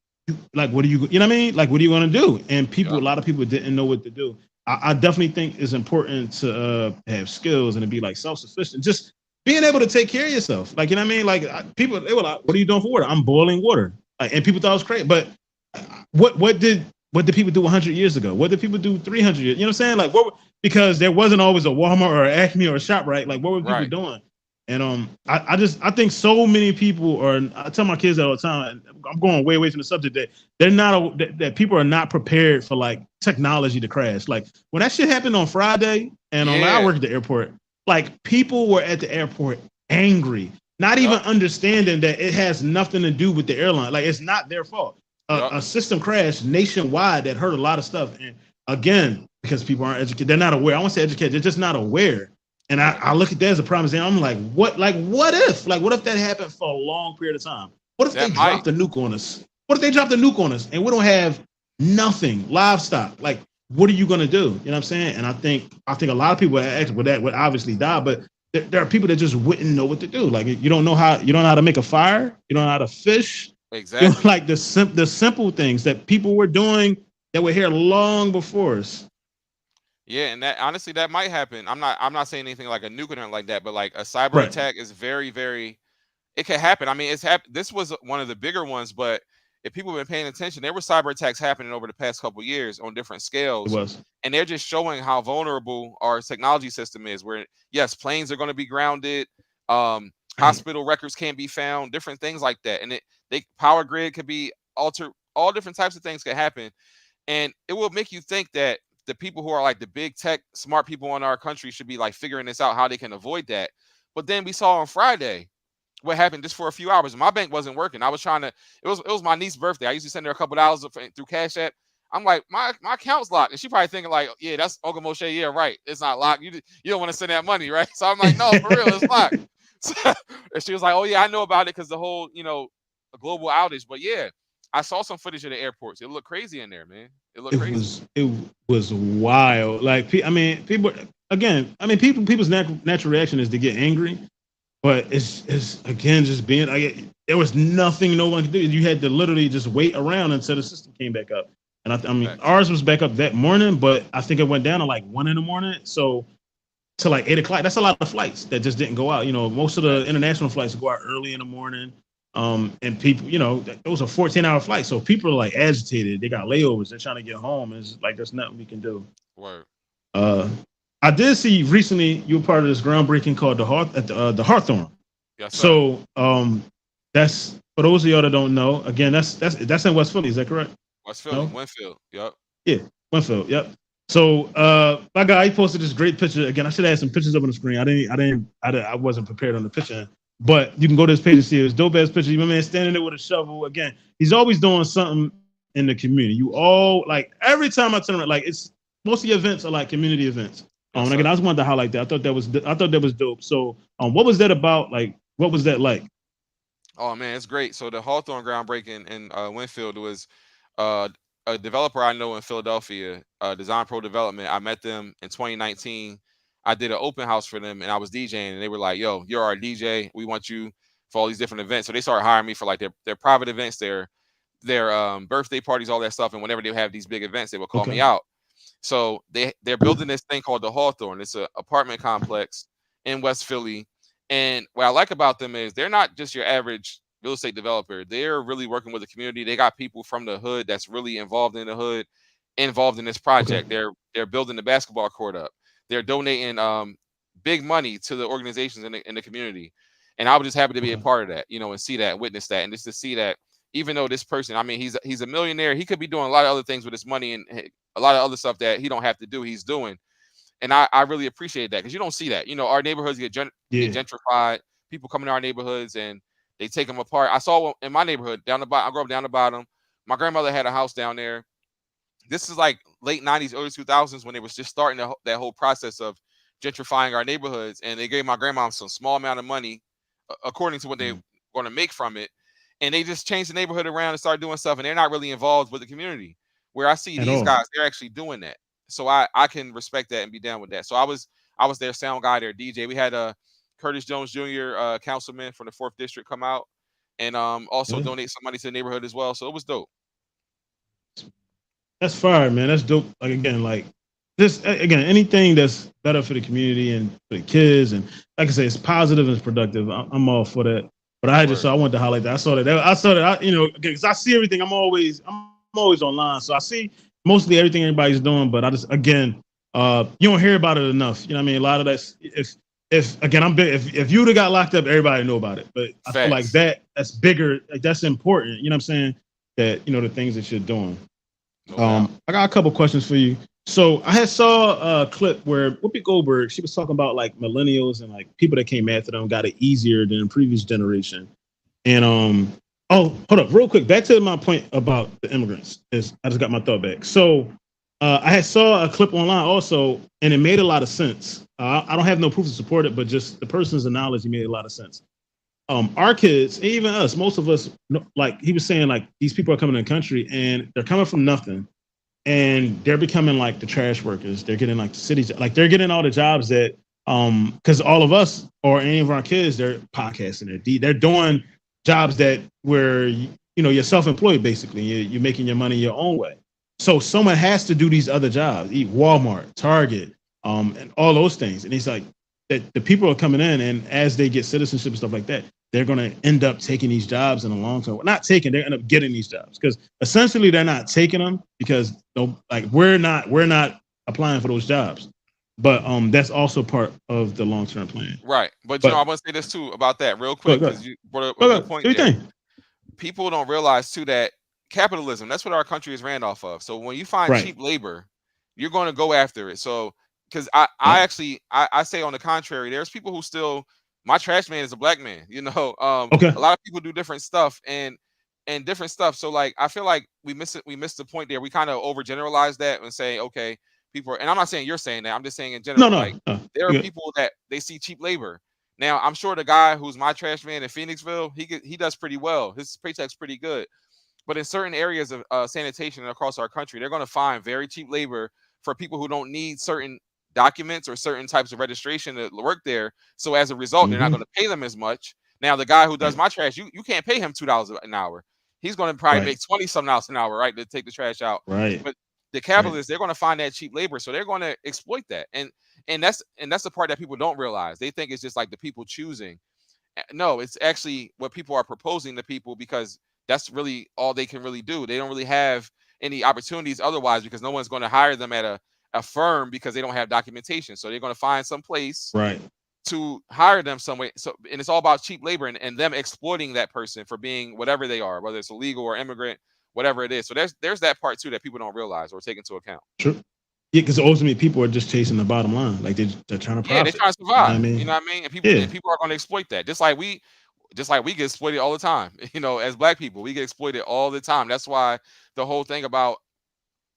Like, what do you know what I mean? Like, what are you going to do? And a lot of people didn't know what to do. I definitely think it's important to have skills and to be like self-sufficient. Just being able to take care of yourself. Like, you know what I mean? Like people, they were like, what are you doing for water? I'm boiling water. Like, and people thought it was crazy. But what did people do 100 years ago? What did people do 300 years? You know what I'm saying? Like, because there wasn't always a Walmart or an Acme or a ShopRite. Like, what were people doing? And I think so many people are. I tell my kids that all the time. I'm going way away from the subject that they're not that people are not prepared for like technology to crash. Like when that shit happened on Friday, and I work at the airport. like people were at the airport angry, not even Yup. understanding that it has nothing to do with the airline. Like it's not their fault. Yup. A system crashed nationwide that hurt a lot of stuff. And again, because people aren't educated, they're not aware. I want to say educated, they're just not aware. And I look at that as a problem. And I'm like, what? Like, what if? Like, what if that happened for a long period of time? What if they dropped a nuke on us? What if they dropped a nuke on us and we don't have nothing, livestock? Like, what are you going to do? You know what I'm saying? And I think a lot of people would obviously die, but there are people that just wouldn't know what to do. Like, you don't know how to make a fire. You don't know how to fish. Exactly. You know, like the simple things that people were doing that were here long before us. Yeah, and that honestly that might happen. I'm not saying anything like a nuke or anything like that, but like a cyber attack is very, very, it could happen. I mean, this was one of the bigger ones, but if people have been paying attention, there were cyber attacks happening over the past couple of years on different scales. It was. And they're just showing how vulnerable our technology system is, where yes, planes are going to be grounded, hospital records can't be found, different things like that. And power grid could be altered, all different types of things could happen. And it will make you think that the people who are like the big tech smart people in our country should be like figuring this out, how they can avoid that. But then we saw on Friday what happened just for a few hours. My bank wasn't working. I was trying to, it was my niece's birthday. I used to send her a couple dollars through Cash App. I'm like, my account's locked. And she probably thinking like, yeah, that's Uncle Moshe. Yeah, right. It's not locked. You don't want to send that money, right? So I'm like, no, for real, it's locked. And she was like, oh yeah, I know about it because the whole, a global outage. But yeah, I saw some footage of the airports. It looked crazy in there, man. It looked crazy. It was wild. Like, I mean, people's natural reaction is to get angry, but it's again just being. There was nothing no one could do. You had to literally just wait around until the system came back up. And I mean, ours was back up that morning, but I think it went down at like 1 a.m. So to like 8 o'clock. That's a lot of flights that just didn't go out. Most of the international flights go out early in the morning. And people, those are 14-hour flights. So people are like agitated. They got layovers. They're trying to get home. And it's like, there's nothing we can do. Word. I did see recently you were part of this groundbreaking called the Hawthorne. Yes, sir. So that's for those of y'all that don't know. Again, that's in West Philly. Is that correct? West Philly, no? Winfield. Yep. Yeah, Winfield. Yep. So my guy, he posted this great picture. Again, I should have had some pictures up on the screen. I wasn't prepared on the picture. But you can go to his page and see his dope ass picture. My man standing there with a shovel. Again, he's always doing something in the community. You all like every time I turn around, like it's most of the events are like community events. And again, I just wanted to highlight that. I thought that was dope. So what was that about? Like, what was that like? Oh man, it's great. So the Hawthorne groundbreaking in Winfield was a developer I know in Philadelphia, Design Pro Development. I met them in 2019. I did an open house for them and I was DJing and they were like, yo, you're our DJ. We want you for all these different events. So they started hiring me for like their private events, their birthday parties, all that stuff. And whenever they have these big events, they would call me out. So they're building this thing called the Hawthorne. It's an apartment complex in West Philly. And what I like about them is they're not just your average real estate developer. They're really working with the community. They got people from the hood that's really involved in the hood, involved in this project. They're building the basketball court up. They're donating big money to the organizations in the community. And I was just happy to be a part of that, and see that, witness that. And just to see that, even though this person, I mean, he's a millionaire, he could be doing a lot of other things with his money and a lot of other stuff that he don't have to do, he's doing. And I really appreciate that because you don't see that. Our neighborhoods get gentrified. People come into our neighborhoods and they take them apart. I saw in my neighborhood down the bottom. I grew up down the bottom. My grandmother had a house down there. This is like late 90s, early 2000s when they was just starting that whole process of gentrifying our neighborhoods. And they gave my grandma some small amount of money according to what they were going to make from it. And they just changed the neighborhood around and started doing stuff. And they're not really involved with the community. Where I see these guys, they're actually doing that. So I can respect that and be down with that. So I was their sound guy, their DJ. We had Curtis Jones Jr., councilman from the 4th District, come out and also donate some money to the neighborhood as well. So it was dope. That's fire, man. That's dope. Like again, anything that's better for the community and for the kids, and like I say, it's positive and it's productive. I'm all for that. But I wanted to highlight that. I saw that. Because I see everything. I'm always online, so I see mostly everything everybody's doing. But I just you don't hear about it enough. You know what I mean? A lot of that. If you would have got locked up, everybody know about it. But I feel like that's bigger. Like that's important. You know what I'm saying? That the things that you're doing. I got a couple questions for you. So I had saw a clip where Whoopi Goldberg, she was talking about like millennials and like people that came after them got it easier than the previous generation. And oh, hold up, real quick, back to my point about the immigrants. Is I just got my thought back. So I had saw a clip online also, and it made a lot of sense. I don't have no proof to support it, but just the person's analogy made a lot of sense. Our kids, even us, most of us, like he was saying, like these people are coming in the country and they're coming from nothing, and they're becoming like the trash workers. They're getting like the cities, like they're getting all the jobs that because all of us or any of our kids, they're podcasting, they're doing jobs that where you're self-employed basically. You're making your money your own way. So someone has to do these other jobs, eat Walmart, Target, and all those things. And it's like that the people are coming in, and as they get citizenship and stuff like that, they're going to end up taking these jobs in the long term. Well, not taking, they end up getting these jobs because essentially they're not taking them because like we're not applying for those jobs. But that's also part of the long term plan. Right. But I want to say this too about that real quick because you brought up a good point there. People don't realize too that capitalism, that's what our country is ran off of. So when you find cheap labor, you're going to go after it. So because I say on the contrary, there's people who still, my trash man is a black man, a lot of people do different stuff and different stuff. So like I feel like we missed the point there. We kind of overgeneralize that and say, okay, people and I'm not saying you're saying that, I'm just saying in general, there are people that they see cheap labor. Now I'm sure the guy who's my trash man in Phoenixville, he does pretty well. His paycheck's pretty good. But in certain areas of sanitation across our country, they're going to find very cheap labor for people who don't need certain documents or certain types of registration to work there. So as a result, they're not going to pay them as much. Now, the guy who does my trash, you can't pay him $2 an hour. He's going to probably make $20-something an hour, right, to take the trash out. Right. But the capitalists, they're going to find that cheap labor, so they're going to exploit that. And that's the part that people don't realize. They think it's just like the people choosing. No, it's actually what people are proposing to people because that's really all they can really do. They don't really have any opportunities otherwise because no one's going to hire them at a firm because they don't have documentation. So they're going to find some place to hire them some way. So, and it's all about cheap labor and them exploiting that person for being whatever they are, whether it's illegal or immigrant, whatever it is. So there's that part too that people don't realize or take into account. True. Yeah, because ultimately people are just chasing the bottom line. Like they're trying to profit. Yeah, they're trying to survive. You know what I mean? And people are going to exploit that. Just like we get exploited all the time. As black people, we get exploited all the time. That's why the whole thing about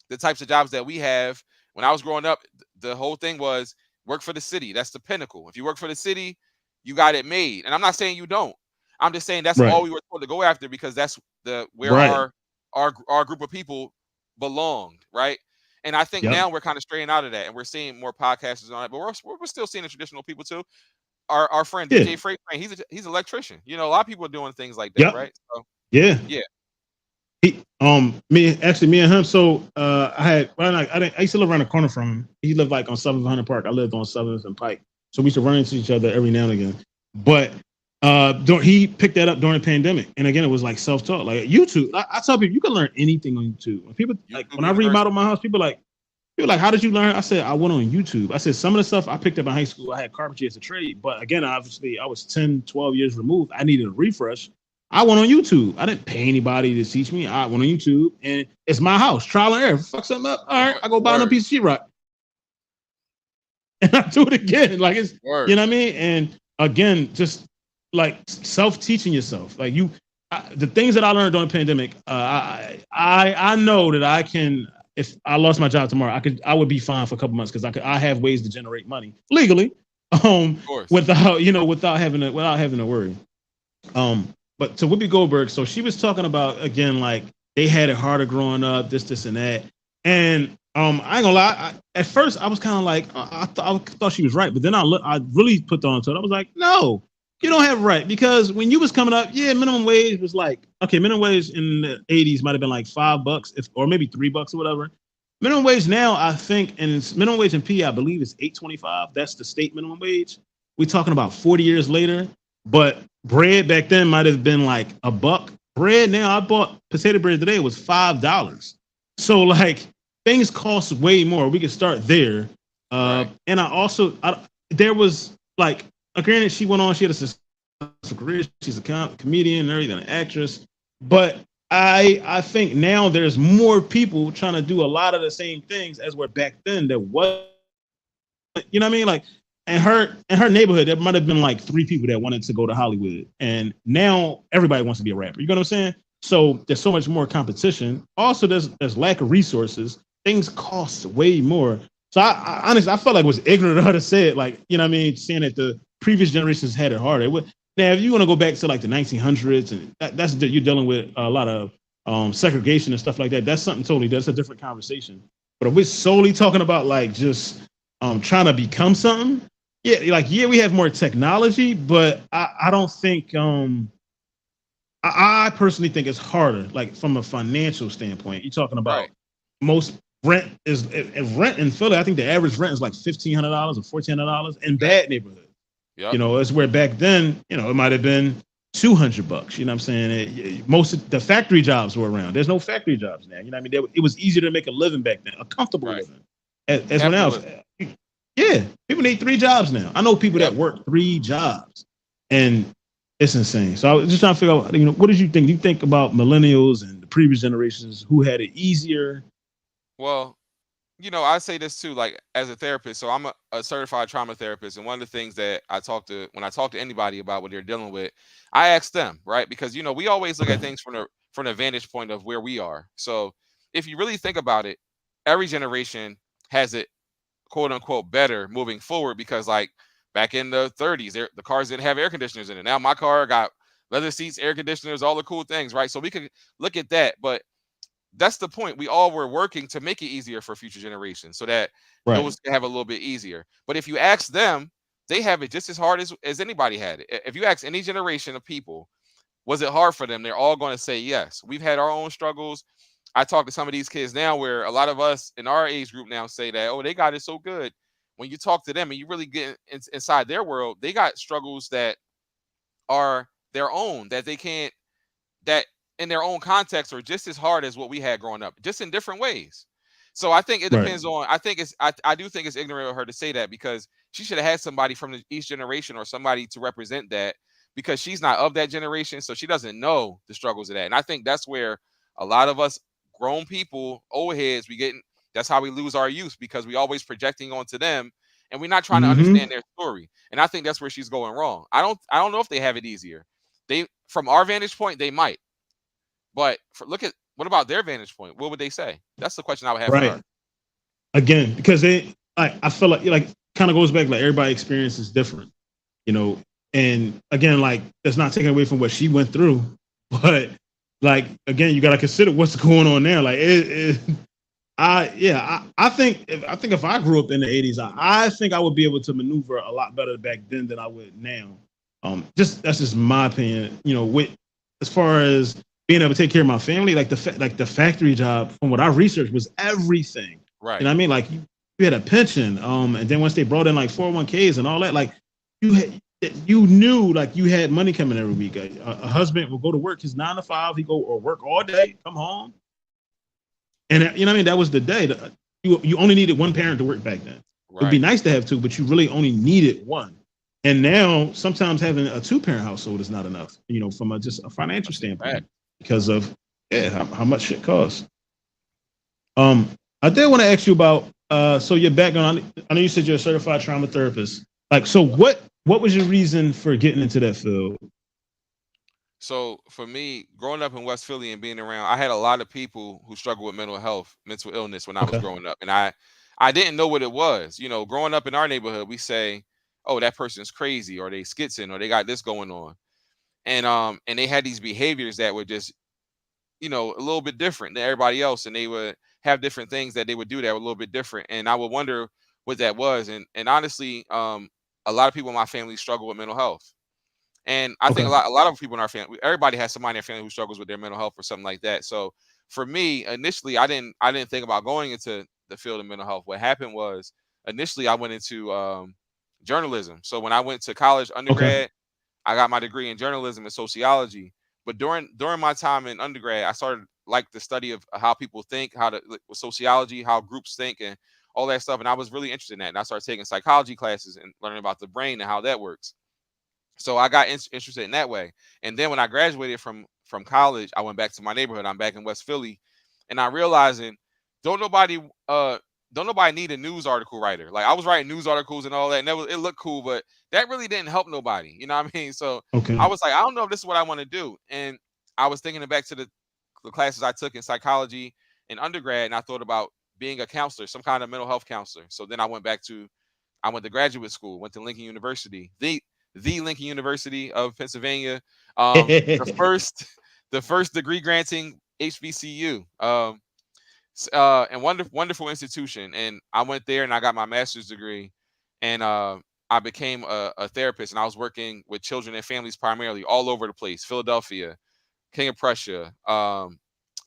the types of jobs that we have. When I was growing up, the whole thing was work for the city. That's the pinnacle. If you work for the city, you got it made. And I'm not saying you don't. I'm just saying that's all we were told to go after because that's where our group of people belonged, right? And I think now we're kind of straying out of that, and we're seeing more podcasters on it. But we're still seeing the traditional people too. Our friend DJ Freight, he's an electrician. A lot of people are doing things like that, right? So, yeah. Me and him. So I used to live around the corner from him. He lived like on 700 Park. I lived on 7th and Pike. So we used to run into each other every now and again. But he picked that up during the pandemic, and again, it was like self-taught, like YouTube. I tell people you can learn anything on YouTube. When people when I remodeled my house, people like, how did you learn? I said I went on YouTube. I said some of the stuff I picked up in high school, I had carpentry as a trade, but again, obviously, I was 10, 12 years removed. I needed a refresh. I went on YouTube. I didn't pay anybody to teach me. I went on YouTube, and it's my house, trial and error. Fuck something up. All right, I go buy another piece of sheetrock, and I do it again. Like it's, you know what I mean? And again, just like self-teaching yourself. Like the things that I learned during the pandemic, I know that I can. If I lost my job tomorrow, I would be fine for a couple months because I have ways to generate money legally, without having to worry. But to Whoopi Goldberg, so she was talking about again, like they had it harder growing up, this and that. And I ain't gonna lie, at first I was kind of like I thought she was right, but then I really put the on to it. I was like, no, you don't have it right, because when you was coming up, minimum wage was like, okay, minimum wage in the 80s might have been like $5 or maybe $3 or whatever. Minimum wage now, I think, and it's minimum wage in PA, I believe is $8.25. That's the state minimum wage. We're talking about 40 years later, but bread back then might have been like $1. Bread now, I bought potato bread today, was $5. So like things cost way more. We could start there. And there was like, granted, she went on, she had a successful career. She's a comedian and everything, an actress. But I think now there's more people trying to do a lot of the same things as were back then. That wasn't, you know what I mean? Like in her neighborhood, there might have been like three people that wanted to go to Hollywood, and now everybody wants to be a rapper. You know what I'm saying? So there's so much more competition. Also, there's lack of resources. Things cost way more. So I honestly, I felt like it was ignorant of her to say it. Like, you know what I mean? Saying that the previous generations had it harder. Now, if you want to go back to like the 1900s, and that's you're dealing with a lot of segregation and stuff like that. That's something totally. That's a different conversation. But if we're solely talking about like just trying to become something, yeah, like yeah, we have more technology, but I don't think I personally think it's harder, like from a financial standpoint. You're talking about Right. most rent is if rent in Philly. I think the average rent is like $1,500 or $1,400 in Yep. bad neighborhoods. Yep. It's where back then, it might have been $200. You know what I'm saying? Most of the factory jobs were around. There's no factory jobs now. You know what I mean? It was easier to make a living back then, a comfortable Right. living. As when else, Capitalism. yeah, people need three jobs now. I know people Yep. that work three jobs, and it's insane. So I was just trying to figure out, what did you think? Do you think about millennials and the previous generations who had it easier? Well, I say this too, like as a therapist. So I'm a certified trauma therapist, and one of the things that when I talk to anybody about what they're dealing with, I ask them, right? Because we always look Okay. at things from the vantage point of where we are. So if you really think about it, every generation has it quote unquote better moving forward because like back in the 30s, the cars didn't have air conditioners in it. Now my car got leather seats, air conditioners, all the cool things, right? So we could look at that, but that's the point. We all were working to make it easier for future generations so that Right. those can have a little bit easier. But if you ask them, they have it just as hard as anybody had it. If you ask any generation of people, was it hard for them? They're all going to say yes. We've had our own struggles. I talk to some of these kids now where a lot of us in our age group now say that, oh, they got it so good. When you talk to them and you really get inside their world, they got struggles that are their own that they can't that in their own context are just as hard as what we had growing up, just in different ways. So I think it Right. depends on. I think I do think it's ignorant of her to say that because she should have had somebody from each generation or somebody to represent that because she's not of that generation, so she doesn't know the struggles of that. And I think that's where a lot of us grown people, old heads, we get. That's how we lose our youth because we always projecting onto them, and we're not trying to Mm-hmm. understand their story. And I think that's where she's going wrong. I don't know if they have it easier. They from our vantage point, they might. But look at what about their vantage point? What would they say? That's the question I would have for Right. her. Again, because I feel like kind of goes back, like everybody experience is different, you know. And again, like that's not taking away from what she went through, but like again, you got to consider what's going on now. Like I think if I grew up in the '80s, I think I would be able to maneuver a lot better back then than I would now. Just that's just my opinion. With as far as being able to take care of my family, like the factory job, from what I researched, was everything. You know Right. what I mean? Like you had a pension, and then once they brought in like 401ks and all that, like you had, you knew like you had money coming every week. A husband would go to work his 9 to 5, he go or work all day, come home, and you know what I mean. That was the day. You only needed one parent to work back then. It would be Right. nice to have two, but you really only needed one. And now sometimes having a two-parent household is not enough. From just a financial That's a fact. standpoint because of how much shit costs. Um, I did want to ask you about so your background. I know you said you're a certified trauma therapist. Like, so what was your reason for getting into that field? So for me, growing up in West Philly and being around, I had a lot of people who struggle with mental health, mental illness when I was Okay. growing up. And I didn't know what it was. Growing up in our neighborhood, we say, oh, that person's crazy or they schizo or they got this going on. And they had these behaviors that were just a little bit different than everybody else, and they would have different things that they would do that were a little bit different, and I would wonder what that was. And honestly, a lot of people in my family struggle with mental health, and I think Okay. a lot of people in our family, everybody has somebody in their family who struggles with their mental health or something like that. So for me, initially, I didn't think about going into the field of mental health. What happened was initially I went into journalism. So when I went to college Okay. undergrad, I got my degree in journalism and sociology. But during my time in undergrad, I started like the study of how people think, how to like, with sociology, how groups think, and all that stuff. And I was really interested in that. And I started taking psychology classes and learning about the brain and how that works. So I got interested in that way. And then when I graduated from college, I went back to my neighborhood. I'm back in West Philly, and I realizing don't nobody uh don't nobody need a news article writer. Like I was writing news articles and all that, and it looked cool, but that really didn't help nobody. You know what I mean? So I Okay. was like, I don't know if this is what I want to do. And I was thinking back to the classes I took in psychology in undergrad, and I thought about being a counselor, some kind of mental health counselor. So then I went to graduate school, went to Lincoln University, the Lincoln University of Pennsylvania, the first the first degree granting HBCU, and wonderful institution. And I went there and I got my master's degree, and I became a therapist, and I was working with children and families primarily all over the place: Philadelphia, King of Prussia,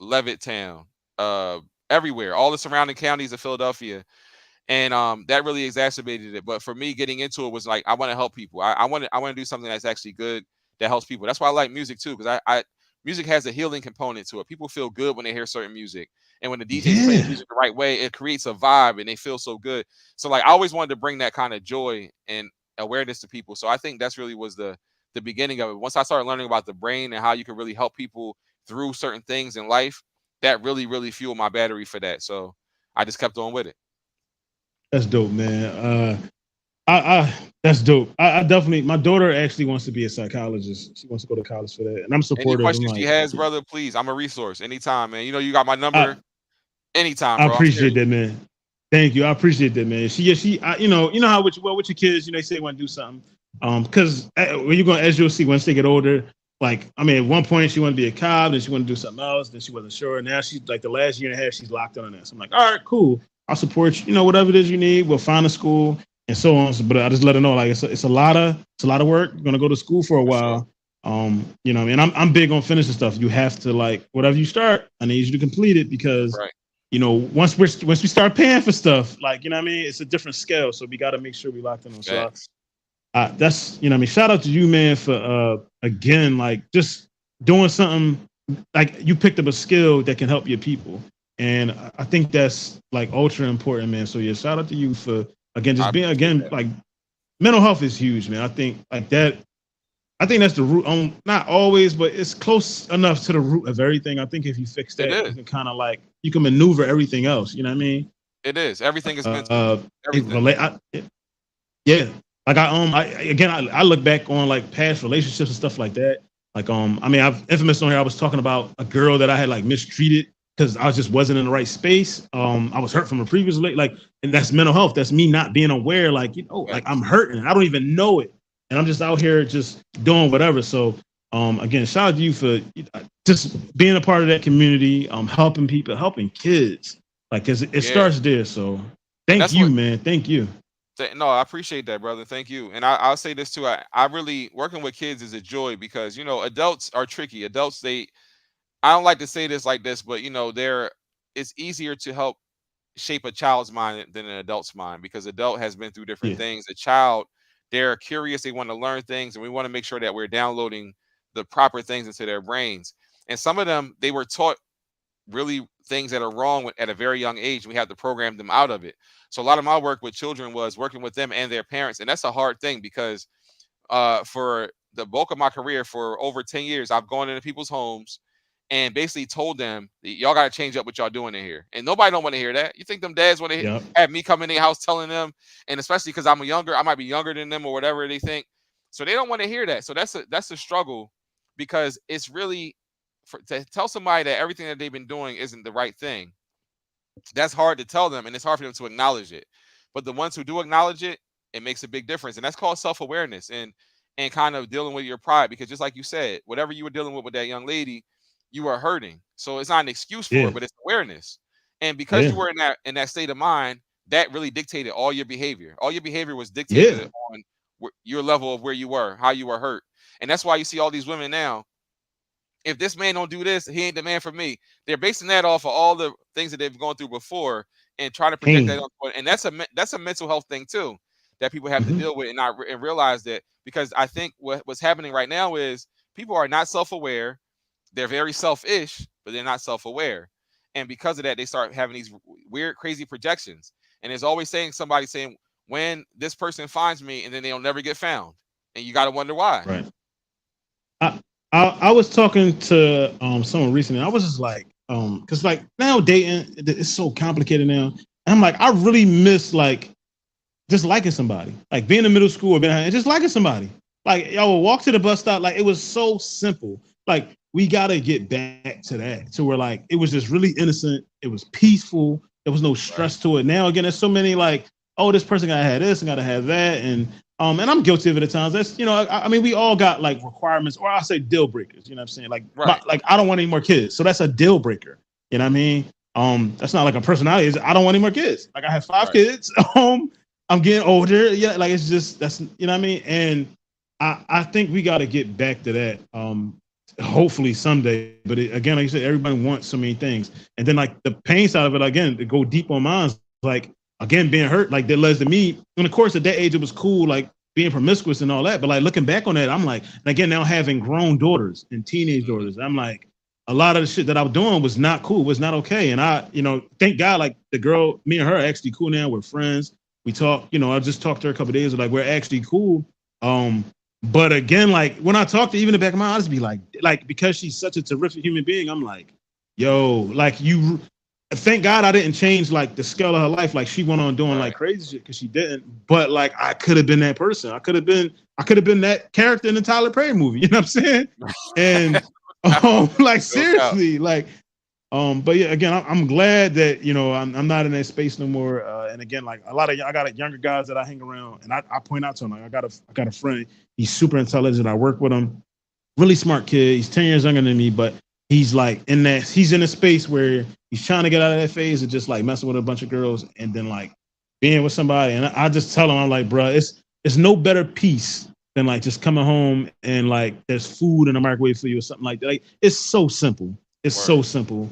Levittown, uh, everywhere, all the surrounding counties of Philadelphia. And that really exacerbated it. But for me, getting into it was like I want to help people. I want to do something that's actually good that helps people. That's why I like music too, because I music has a healing component to it. People feel good when they hear certain music, and when the DJs play the Yeah, music the right way, it creates a vibe, and they feel so good. So like I always wanted to bring that kind of joy and awareness to people. So I think that's really was the beginning of it. Once I started learning about the brain and how you can really help people through certain things in life, that really fueled my battery for that. So I just kept on with it. that's dope, man. I that's dope. I definitely. My daughter actually wants to be a psychologist. She wants to go to college for that, and I'm Any supportive. I'm questions she like, has, brother, please. I'm a resource anytime, man. You know, you got my number I anytime, I bro. I'm appreciate serious. that, man. Thank you. I appreciate that, man. You know how with your kids, you know, they say they want to do something. Because when you're going, as you'll see, once they get older, like I mean, at one point she wanted to be a cop, then she wanted to do something else, then she wasn't sure. Now she's like the last year and a half, she's locked on this. I'm like, all right, cool. I'll support you. You know, whatever it is you need, we'll find a school and so on. But I just let her know, like it's a lot of work. You're gonna go to school for a For sure. while. You know, what I mean, I'm big on finishing stuff. You have to like whatever you start. I need you to complete it That's because right. you know, once we start paying for stuff, like you know what I mean, it's a different scale. So we got to make sure we locked in on. So Facts. that's you know what I mean. Shout out to you, man, for again like just doing something like you picked up a skill that can help your people, and I think that's like ultra important, man. So yeah, shout out to you for again I just being appreciate again that. like mental health is huge, man. I think like that I think that's the root. Not always, but it's close enough to the root of everything. I think if you fix It that, you is. can kind of like you can maneuver everything else. You know what I mean? It is. Everything is mental. It Everything. relate. Yeah, like I look back on like past relationships and stuff like that. Like I mean, I've infamous on here. I was talking about a girl that I had like mistreated because I just wasn't in the right space. I was hurt from a previous like, and that's mental health. That's me not being aware. Like you know, like I'm Facts. hurting. I don't even know it, and I'm just out here just doing whatever. So again, shout out to you for just being a part of that community. Helping people, helping kids. Like 'cause it Yeah. starts there. So And thank that's you, what man. Thank you. no, I appreciate that, brother. Thank you. And I'll say this too. I really working with kids is a joy because, you know, adults are tricky. Adults, I don't like to say this like this, but you know, it's easier to help shape a child's mind than an adult's mind because adult has been through different Yeah. things. A child, they're curious, they want to learn things, and we want to make sure that we're downloading the proper things into their brains. And some of them, they were taught really things that are wrong at a very young age. We have to program them out of it. So a lot of my work with children was working with them and their parents, and that's a hard thing because for the bulk of my career, for over 10 years, I've gone into people's homes and basically told them, y'all got to change up what y'all doing in here. And nobody don't want to hear that. You think them dads want to Yep. have me come in their house telling them, and especially because I might be younger than them or whatever they think. So they don't want to hear that. So that's a struggle because it's really to tell somebody that everything that they've been doing isn't the right thing. That's hard to tell them, and it's hard for them to acknowledge it. But the ones who do acknowledge it, it makes a big difference, and that's called self-awareness and kind of dealing with your pride. Because just like you said, whatever you were dealing with that young lady, you were hurting. So it's not an excuse for Yeah. it, but it's awareness. And because Yeah. you were in that state of mind, that really dictated all your behavior. All your behavior was Yeah. dictated on your level of where you were, how you were hurt, and that's why you see all these women now, if this man don't do this, he ain't the man for me. They're basing that off of all the things that they've gone through before and trying to project that Pain. on. And that's a mental health thing too that people have to Hmm. deal with and not and realize that because I think what's happening right now is people are not self-aware. They're very selfish, but they're not self-aware. And because of that, they start having these weird, crazy projections. And there's always somebody saying, when this person finds me, and then they'll never get found. And you got to wonder why. Right. I was talking to someone recently. I was just like, because like now dating it's so complicated now. And I'm like, I really miss like just liking somebody, like being in middle school or being and just liking somebody. Like yo, walk to the bus stop. Like it was so simple. Like we gotta get back to that. So we're like, it was just really innocent. It was peaceful. There was no Right. stress to it. Now again, there's so many like, oh, this person gotta have this and gotta have that, and I'm guilty of it at times. That's I mean, we all got like requirements, or I say deal breakers. You know what I'm saying? Like, Right. like I don't want any more kids, so that's a deal breaker. You know what I mean? That's not like a personality. It's, I don't want any more kids. Like I have five Right. kids. I'm getting older. Yeah, like it's just that's you know what I mean. And I think we got to get back to that. Hopefully someday. But again, like you said, everybody wants so many things, and then like the pain side of it again to go deep on mine. Like again, being hurt, like that led to me. And of course, at that age, it was cool, like being promiscuous and all that. But like looking back on that, I'm like, and again, now having grown daughters and teenage Mm-hmm. daughters, I'm like, a lot of the shit that I was doing was not cool, was not okay. And I, thank God, like the girl, me and her are actually cool now. We're friends. We talk, I just talked to her a couple of days. Like we're actually cool. But again, like when I talk to even the back of my eyes, be like because she's such a terrific human being, I'm like, yo, like you. Thank God I didn't change like the scale of her life. Like she went on doing like Right. crazy shit because she didn't. But like I could have been that person. I could have been that character in the Tyler Perry movie. You know what I'm saying? And like No doubt. seriously, like but yeah, again, I'm glad that I'm not in that space no more. And again, like a lot of I got younger guys that I hang around, and I point out to them like I got a friend. He's super intelligent. I work with him. Really smart kid. He's 10 years younger than me, but he's like he's in a space where he's trying to get out of that phase of just like messing with a bunch of girls and then like being with somebody. And I just tell him, I'm like, bro, it's no better peace than like just coming home and like there's food in the microwave for you or something like that. Like it's so simple. It's so Word. simple.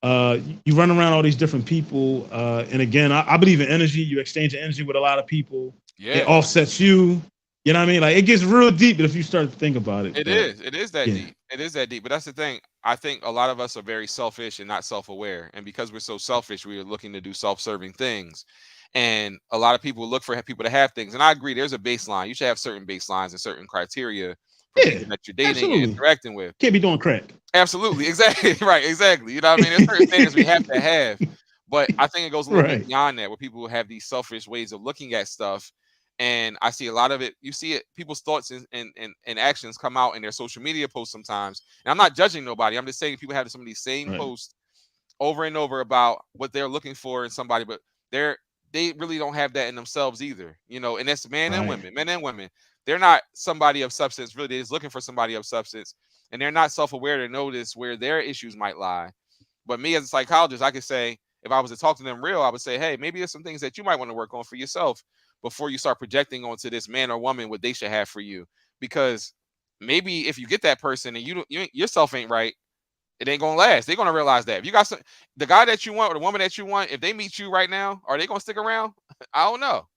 You run around all these different people, and again, I believe in energy. You exchange energy with a lot of people. It Yeah. offsets you. You know what I mean? Like it gets real deep if you start to think about it. It But is. It is that yeah, deep. It is that deep. But that's the thing. I think a lot of us are very selfish and not self-aware. And because we're so selfish, we are looking to do self-serving things. And a lot of people look for people to have things. And I agree, there's a baseline. You should have certain baselines and certain criteria for yeah, people that you're dating and absolutely. interacting with. Can't be doing crack. Absolutely. Exactly. Right. Exactly. You know what I mean? There's certain things we have to have. But I think it goes a little bit Right, beyond that, where people have these selfish ways of looking at stuff. And I see a lot of it. You see it, people's thoughts and actions come out in their social media posts sometimes. And I'm not judging nobody. I'm just saying people have some of these same right, posts over and over about what they're looking for in somebody, but they really don't have that in themselves either. And that's right, men and women. They're not somebody of substance, really. They're just looking for somebody of substance, and they're not self-aware to notice where their issues might lie. But me as a psychologist, I could say, if I was to talk to them real, I would say, hey, maybe there's some things that you might want to work on for yourself before you start projecting onto this man or woman what they should have for you. Because maybe if you get that person and yourself ain't right, it ain't gonna last. They're gonna realize that. If you got the guy that you want or the woman that you want, if they meet you right now, are they gonna stick around? I don't know.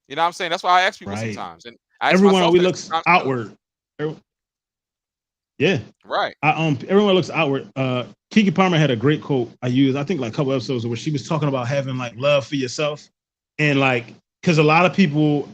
You know what I'm saying? That's why I ask people right. sometimes. And I ask Everyone myself always that looks sometimes too. outward. Yeah. Right. Everyone looks outward. Kiki Palmer had a great quote I used, I think like a couple episodes where she was talking about having like love for yourself. And like, because a lot of people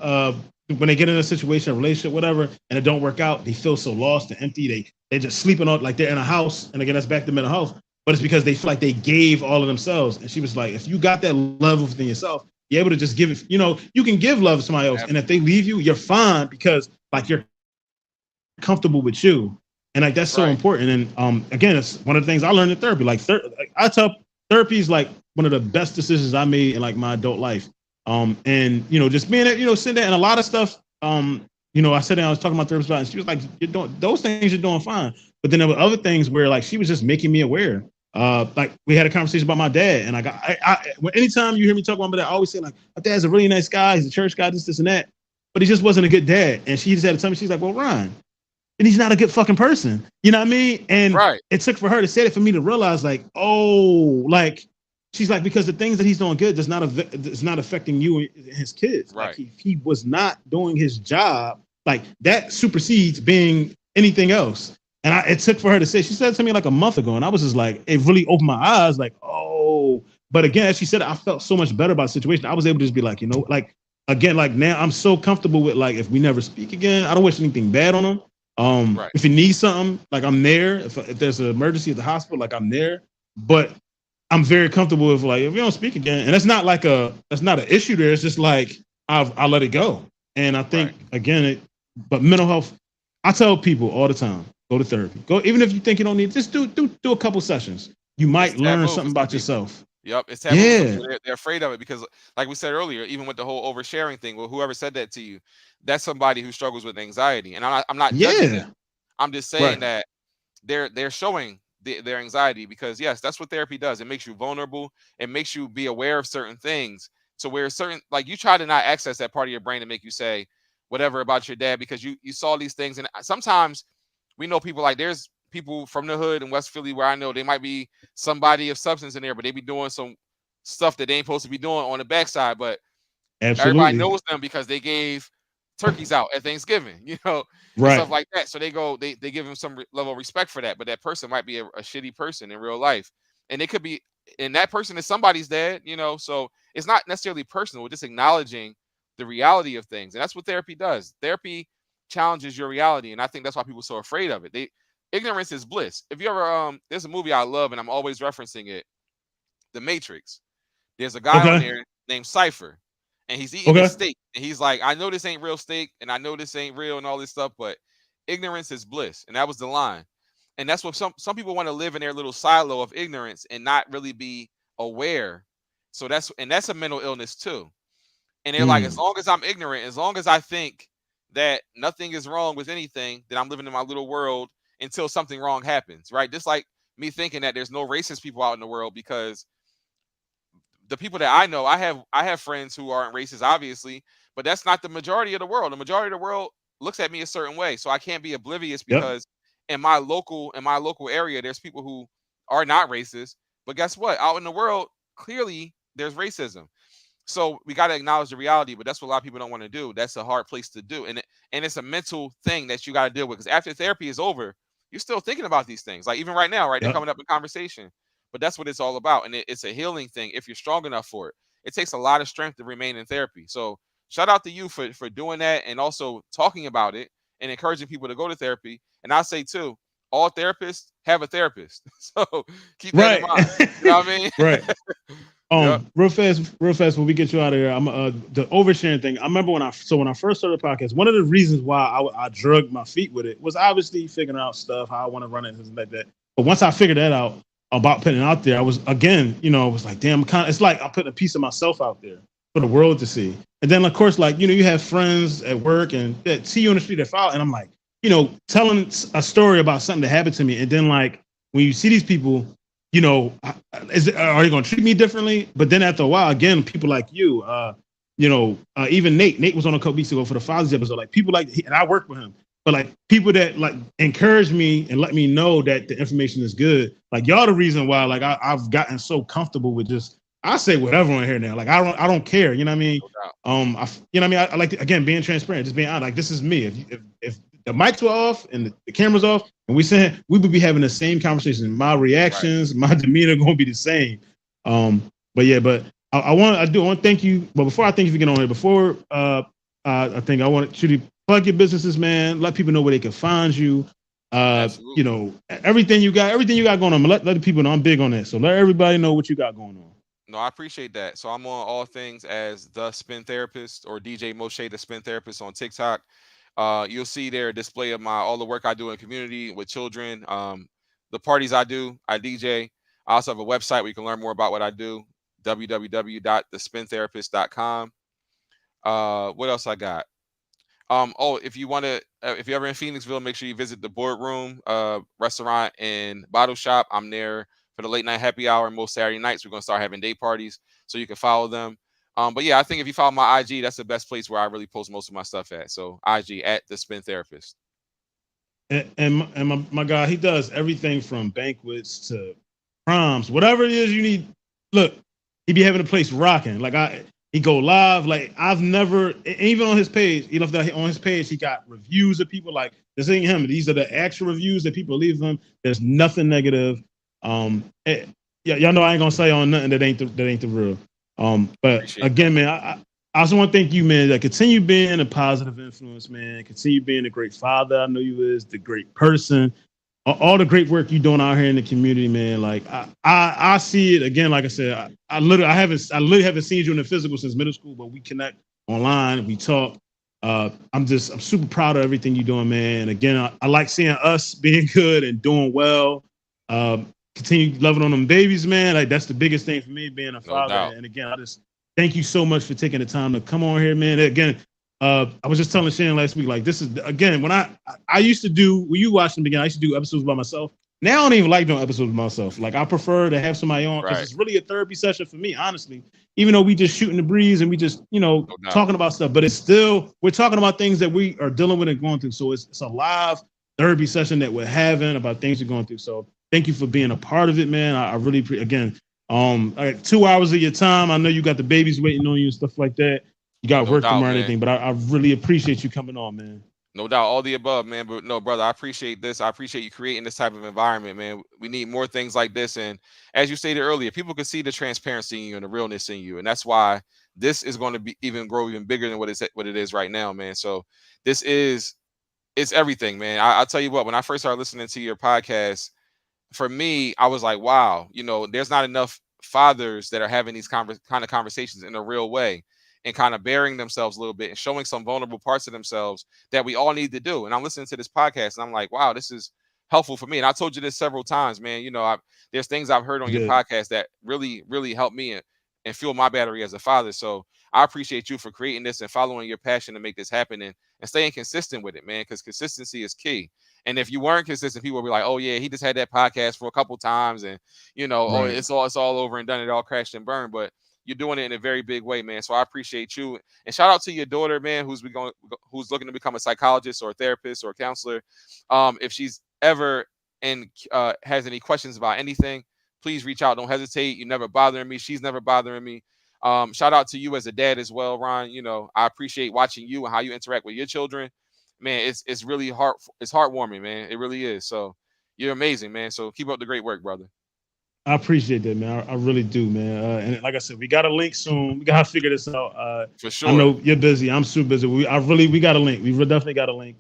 when they get in a situation, a relationship, whatever, and it don't work out, they feel so lost and empty. They just sleeping on like they're in a house. And again, that's back to mental health. But it's because they feel like they gave all of themselves. And she was like, if you got that love within yourself, you're able to just give it, you can give love to somebody else. And if they leave you, you're fine because like you're comfortable with you. And like that's so Right. important. And again, it's one of the things I learned in therapy. Like I tell therapy is like one of the best decisions I made in like my adult life. And just being sitting there and a lot of stuff. I said I was talking about therapist about, and she was like, "You're doing those things. You're doing fine." But then there were other things where like she was just making me aware. Like we had a conversation about my dad, and anytime you hear me talk about my dad, I always say like, "My dad's a really nice guy. He's a church guy. This and that." But he just wasn't a good dad. And she just had to tell me, she's like, "Well, Ron, and he's not a good fucking person." You know what I mean? And Right. it took for her to say it for me to realize, like, oh, like she's like, because the things that he's doing good does not affecting you and his kids. Like Right. he was not doing his job. Like that supersedes being anything else. And it took for her to say, she said to me like a month ago, and I was just like, it really opened my eyes, like, oh. But again, as she said, I felt so much better about the situation. I was able to just be like, like again, like now I'm so comfortable with like if we never speak again, I don't wish anything bad on him. Right. If you need something, like I'm there. If there's an emergency at the hospital, like I'm there. But I'm very comfortable with like if you don't speak again, and that's not an issue there. It's just like I'll let it go. And I Right. think again, but mental health. I tell people all the time, go to therapy. Go even if you think you don't need, just do a couple sessions. You It's might learn taboo for something some about people. yourself. Yep, it's taboo for some Yeah, people. They're afraid of it because, like we said earlier, even with the whole oversharing thing, well, whoever said that to you, that's somebody who struggles with anxiety. And I'm not judging them. yeah, I'm just saying right, that they're showing their anxiety because yes, that's what therapy does. It makes you vulnerable. It makes you be aware of certain things. So where certain like you try to not access that part of your brain to make you say whatever about your dad because you saw these things and sometimes we know people like there's people from the hood in West Philly where I know they might be somebody of substance in there, but they be doing some stuff that they ain't supposed to be doing on the backside. But everybody absolutely, knows them because they gave turkeys out at Thanksgiving, and right, stuff like that. So they give him some level of respect for that. But that person might be a shitty person in real life, and it could be, and that person is somebody's dad. So it's not necessarily personal. We're just acknowledging the reality of things, and that's what therapy does. Therapy challenges your reality, and I think that's why people are so afraid of it. Ignorance is bliss. If you ever there's a movie I love, and I'm always referencing it, The Matrix. There's a guy on okay, there named Cypher, and he's eating his okay, steak, and he's like, "I know this ain't real steak, and I know this ain't real, and all this stuff, but ignorance is bliss," and that was the line. And that's what some people want to live in their little silo of ignorance and not really be aware. So that's a mental illness too. And they're like, as mm, long as I'm ignorant, as long as I think that nothing is wrong with anything, then I'm living in my little world until something wrong happens, right? Just like me thinking that there's no racist people out in the world because the people that I know, I have friends who aren't racist, obviously, but that's not the majority of the world. The majority of the world looks at me a certain way, so I can't be oblivious yep, because in my local area, there's people who are not racist. But guess what? Out in the world, clearly there's racism. So we got to acknowledge the reality, but that's what a lot of people don't want to do. That's a hard place to do, and it's a mental thing that you got to deal with because after therapy is over, you're still thinking about these things. Like even right now, right? They're yep, coming up in conversation, but that's what it's all about, and it's a healing thing if you're strong enough for it. It takes a lot of strength to remain in therapy. So shout out to you for doing that and also talking about it and encouraging people to go to therapy. And I say too, all therapists have a therapist, so keep that in right, mind. You know what I mean? right. Yep. Real fast, when we get you out of here, I'm the oversharing thing. I remember when I first started the podcast, one of the reasons why I drugged my feet with it was obviously figuring out stuff, how I want to run it, and like that. But once I figured that out about putting it out there, I was again, it was like, damn, it's like I'm putting a piece of myself out there for the world to see. And then of course, like, you have friends at work and that see you on the street that follow, and I'm like, telling a story about something that happened to me, and then like when you see these people, are they going to treat me differently? But then after a while, again, people like you, even Nate was on a couple weeks ago for the Father's Day episode. Like people and I work with him, but like people that like encourage me and let me know that the information is good. Like y'all, the reason why like I've gotten so comfortable with just I say whatever on here now. Like I don't care. You know what I mean? No doubt. You know what I mean? I like again being transparent, just being honest. Like this is me. If the mics were off and the cameras off, and we would be having the same conversation. My Right. reactions, my demeanor going to be the same. But yeah, but I want to thank you. But before I thank you for getting on here, before I think I want you to plug your businesses, man. Let people know where they can find you. Absolutely. Everything you got going on. Let the people know I'm big on that. So let everybody know what you got going on. No, I appreciate that. So I'm on all things as the Spin Therapist or DJ Moshe the Spin Therapist on TikTok. You'll see there a display of my all the work I do in community with children, the parties I do, I DJ. I also have a website where you can learn more about what I do, www.thespintherapist.com. What else I got? If you want to, if you're ever in Phoenixville, make sure you visit the Boardroom restaurant and bottle shop. I'm there for the late night happy hour. And most Saturday nights, we're gonna start having day parties, so you can follow them. But yeah, I think if you follow my IG, that's the best place where I really post most of my stuff at. So IG at the Spin Therapist. And my guy, he does everything from banquets to proms, whatever it is you need. Look, he be having the place rocking. He go live. Like I've never, even on his page, he left that on his page. He got reviews of people like this ain't him. These are the actual reviews that people leave him. There's nothing negative. Yeah, y'all know I ain't gonna say on nothing that ain't the real. But Appreciate that. again, man, I also want to thank you, man. Like, continue being a positive influence, man. Continue being a great father. I know you is the great person. All the great work you're doing out here in the community, man. Like I see it again. Like I said, I literally haven't seen you in the physical since middle school, but we connect online, we talk. I'm super proud of everything you're doing, man. And again, I like seeing us being good and doing well. Continue loving on them babies, man. Like that's the biggest thing for me, being a No father. doubt. And again, I just thank you so much for taking the time to come on here, man. Again, I was just telling Shannon last week, like this is again when I used to do when you watched them again, I used to do episodes by myself. Now I don't even like doing episodes by myself. Like I prefer to have somebody on because Right. it's really a therapy session for me, honestly. Even though we just shooting the breeze and we just No doubt. talking about stuff, but it's still we're talking about things that we are dealing with and going through. So it's a live therapy session that we're having about things we're going through. So thank you for being a part of it, man. I really again. I got 2 hours of your time. I know you got the babies waiting on you and stuff like that. You got No work doubt, tomorrow or man. anything, but I really appreciate you coming on, man. No doubt, all the above, man. But no, brother, I appreciate this. I appreciate you creating this type of environment, man. We need more things like this. And as you stated earlier, people can see the transparency in you and the realness in you, and that's why this is going to be grow even bigger than what it is right now, man. So this is it's everything, man. I'll tell you what. When I first started listening to your podcast, for me, I was like, wow, there's not enough fathers that are having these kind of conversations in a real way and kind of bearing themselves a little bit and showing some vulnerable parts of themselves that we all need to do. And I'm listening to this podcast and I'm like, wow, this is helpful for me. And I told you this several times, man. There's things I've heard on your Good. podcast that really, really helped me and fuel my battery as a father. So I appreciate you for creating this and following your passion to make this happen and staying consistent with it, man, because consistency is key. And if you weren't consistent, people would be like, "Oh yeah, he just had that podcast for a couple times, and oh, Right. it's all over and done. It all crashed and burned." But you're doing it in a very big way, man. So I appreciate you. And shout out to your daughter, man, who's looking to become a psychologist or a therapist or a counselor. If she's ever and has any questions about anything, please reach out. Don't hesitate. You're never bothering me. She's never bothering me. Shout out to you as a dad as well, Ron. I appreciate watching you and how you interact with your children. Man, it's really it's heartwarming, man. It really is. So you're amazing, man. So keep up the great work, brother. I appreciate that, man. I really do, man. And like I said, we got a link soon. We gotta figure this out. For I sure. know you're busy. I'm super busy. We got a link. We definitely got a link.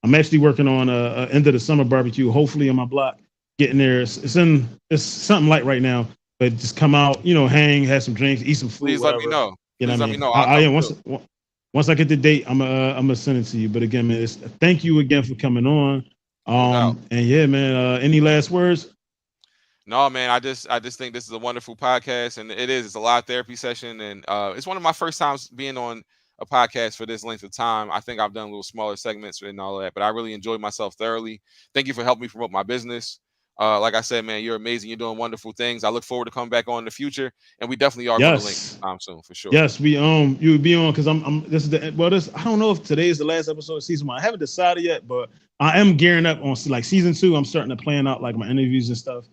I'm actually working on a end of the summer barbecue. Hopefully on my block, getting there. It's something light right now, but just come out, hang, have some drinks, eat some food, Please let me whatever. know. You know Please what I let me mean? know. I'll come through. Once I get the date, I'm gonna send it to you. But again, man, thank you again for coming on. No doubt. And yeah, man. Any last words? No, man, I just think this is a wonderful podcast, and it's a live therapy session, and it's one of my first times being on a podcast for this length of time. I think I've done little smaller segments and all that, but I really enjoyed myself thoroughly. Thank you for helping me promote my business. Like I said, man, you're amazing. You're doing wonderful things. I look forward to coming back on in the future, and we definitely are going to link Yes. sometime soon for sure. Yes, you would be on because I'm this is the well this I don't know if today is the last episode of season 1. I haven't decided yet, but I am gearing up on like season 2. I'm starting to plan out like my interviews and stuff.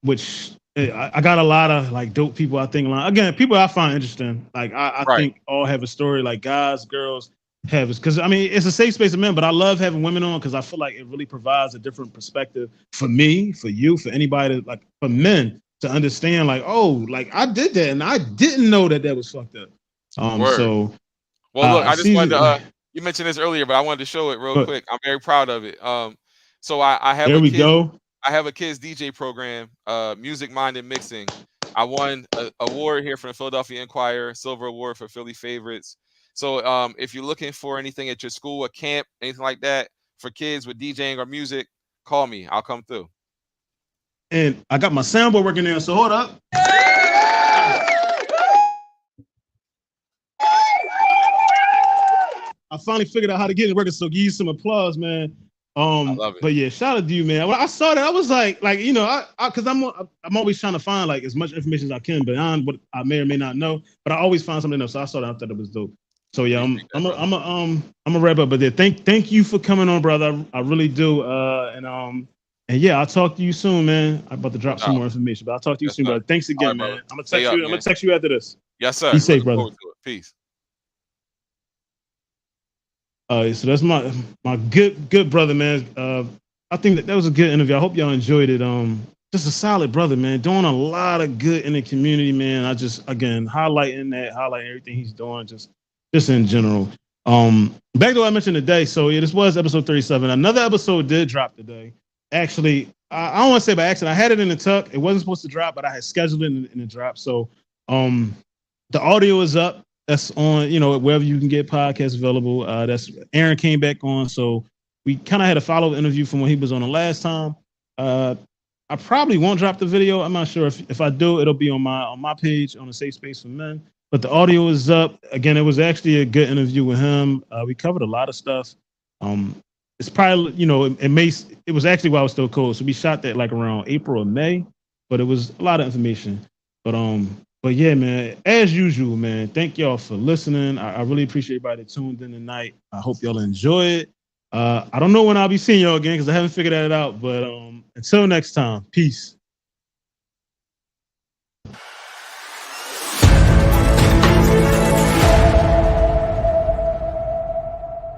Which I got a lot of like dope people I think again, people I find interesting. Like I Right. think all have a story, like guys, girls have because I mean it's a safe space of men, but I love having women on because I feel like it really provides a different perspective for me, for you, for anybody like for men to understand like, oh, like I did that and I didn't know that was fucked up. Word. So Well, look, I just wanted season to. You mentioned this earlier, but I wanted to show it real but quick. I'm very proud of it. So I have there a we kid. go. I have a kids DJ program, Music Minded Mixing. I won an award here from the Philadelphia Inquirer, Silver Award for Philly Favorites. So if you're looking for anything at your school, a camp, anything like that for kids with DJing or music, call me. I'll come through. And I got my soundboard working there, so hold up. I finally figured out how to get it working, so give you some applause, man. I love it. But yeah, shout out to you, man. When I saw that, I was like, because I'm always trying to find like as much information as I can beyond what I may or may not know. But I always find something else. So I saw that, I thought it was dope. So yeah, I'm a wrap up. But yeah, thank you for coming on, brother. I really do. And yeah, I'll talk to you soon, man. I'm about to drop some more information, but I'll talk to you soon, sir. brother. Thanks again, All right, man. brother. I'm gonna Stay text up, you. I'm man. gonna text you after this. Yes, sir. Be safe, Looking brother. forward to it. Peace. So that's my good brother, man. I think that was a good interview. I hope y'all enjoyed it. just a solid brother, man, doing a lot of good in the community, man. I just again highlighting everything he's doing, just in general. Back to what I mentioned today. So yeah, this was episode 37. Another episode did drop today. Actually, I don't want to say by accident. I had it in the tuck. It wasn't supposed to drop, but I had scheduled it in the drop. So um the audio is up. That's on, wherever you can get podcasts available. That's Aaron came back on. So we kind of had a follow interview from when he was on the last time. Uh, I probably won't drop the video. I'm not sure if I do, it'll be on my page on the Safe Space for Men. But the audio is up. Again, it was actually a good interview with him. We covered a lot of stuff. Um, it's probably, it was actually while I was still cold. So we shot that like around April or May, but it was a lot of information. But yeah, man, as usual, man, thank y'all for listening. I really appreciate everybody that tuned in tonight. I hope y'all enjoy it. I don't know when I'll be seeing y'all again because I haven't figured that out. But until next time, peace.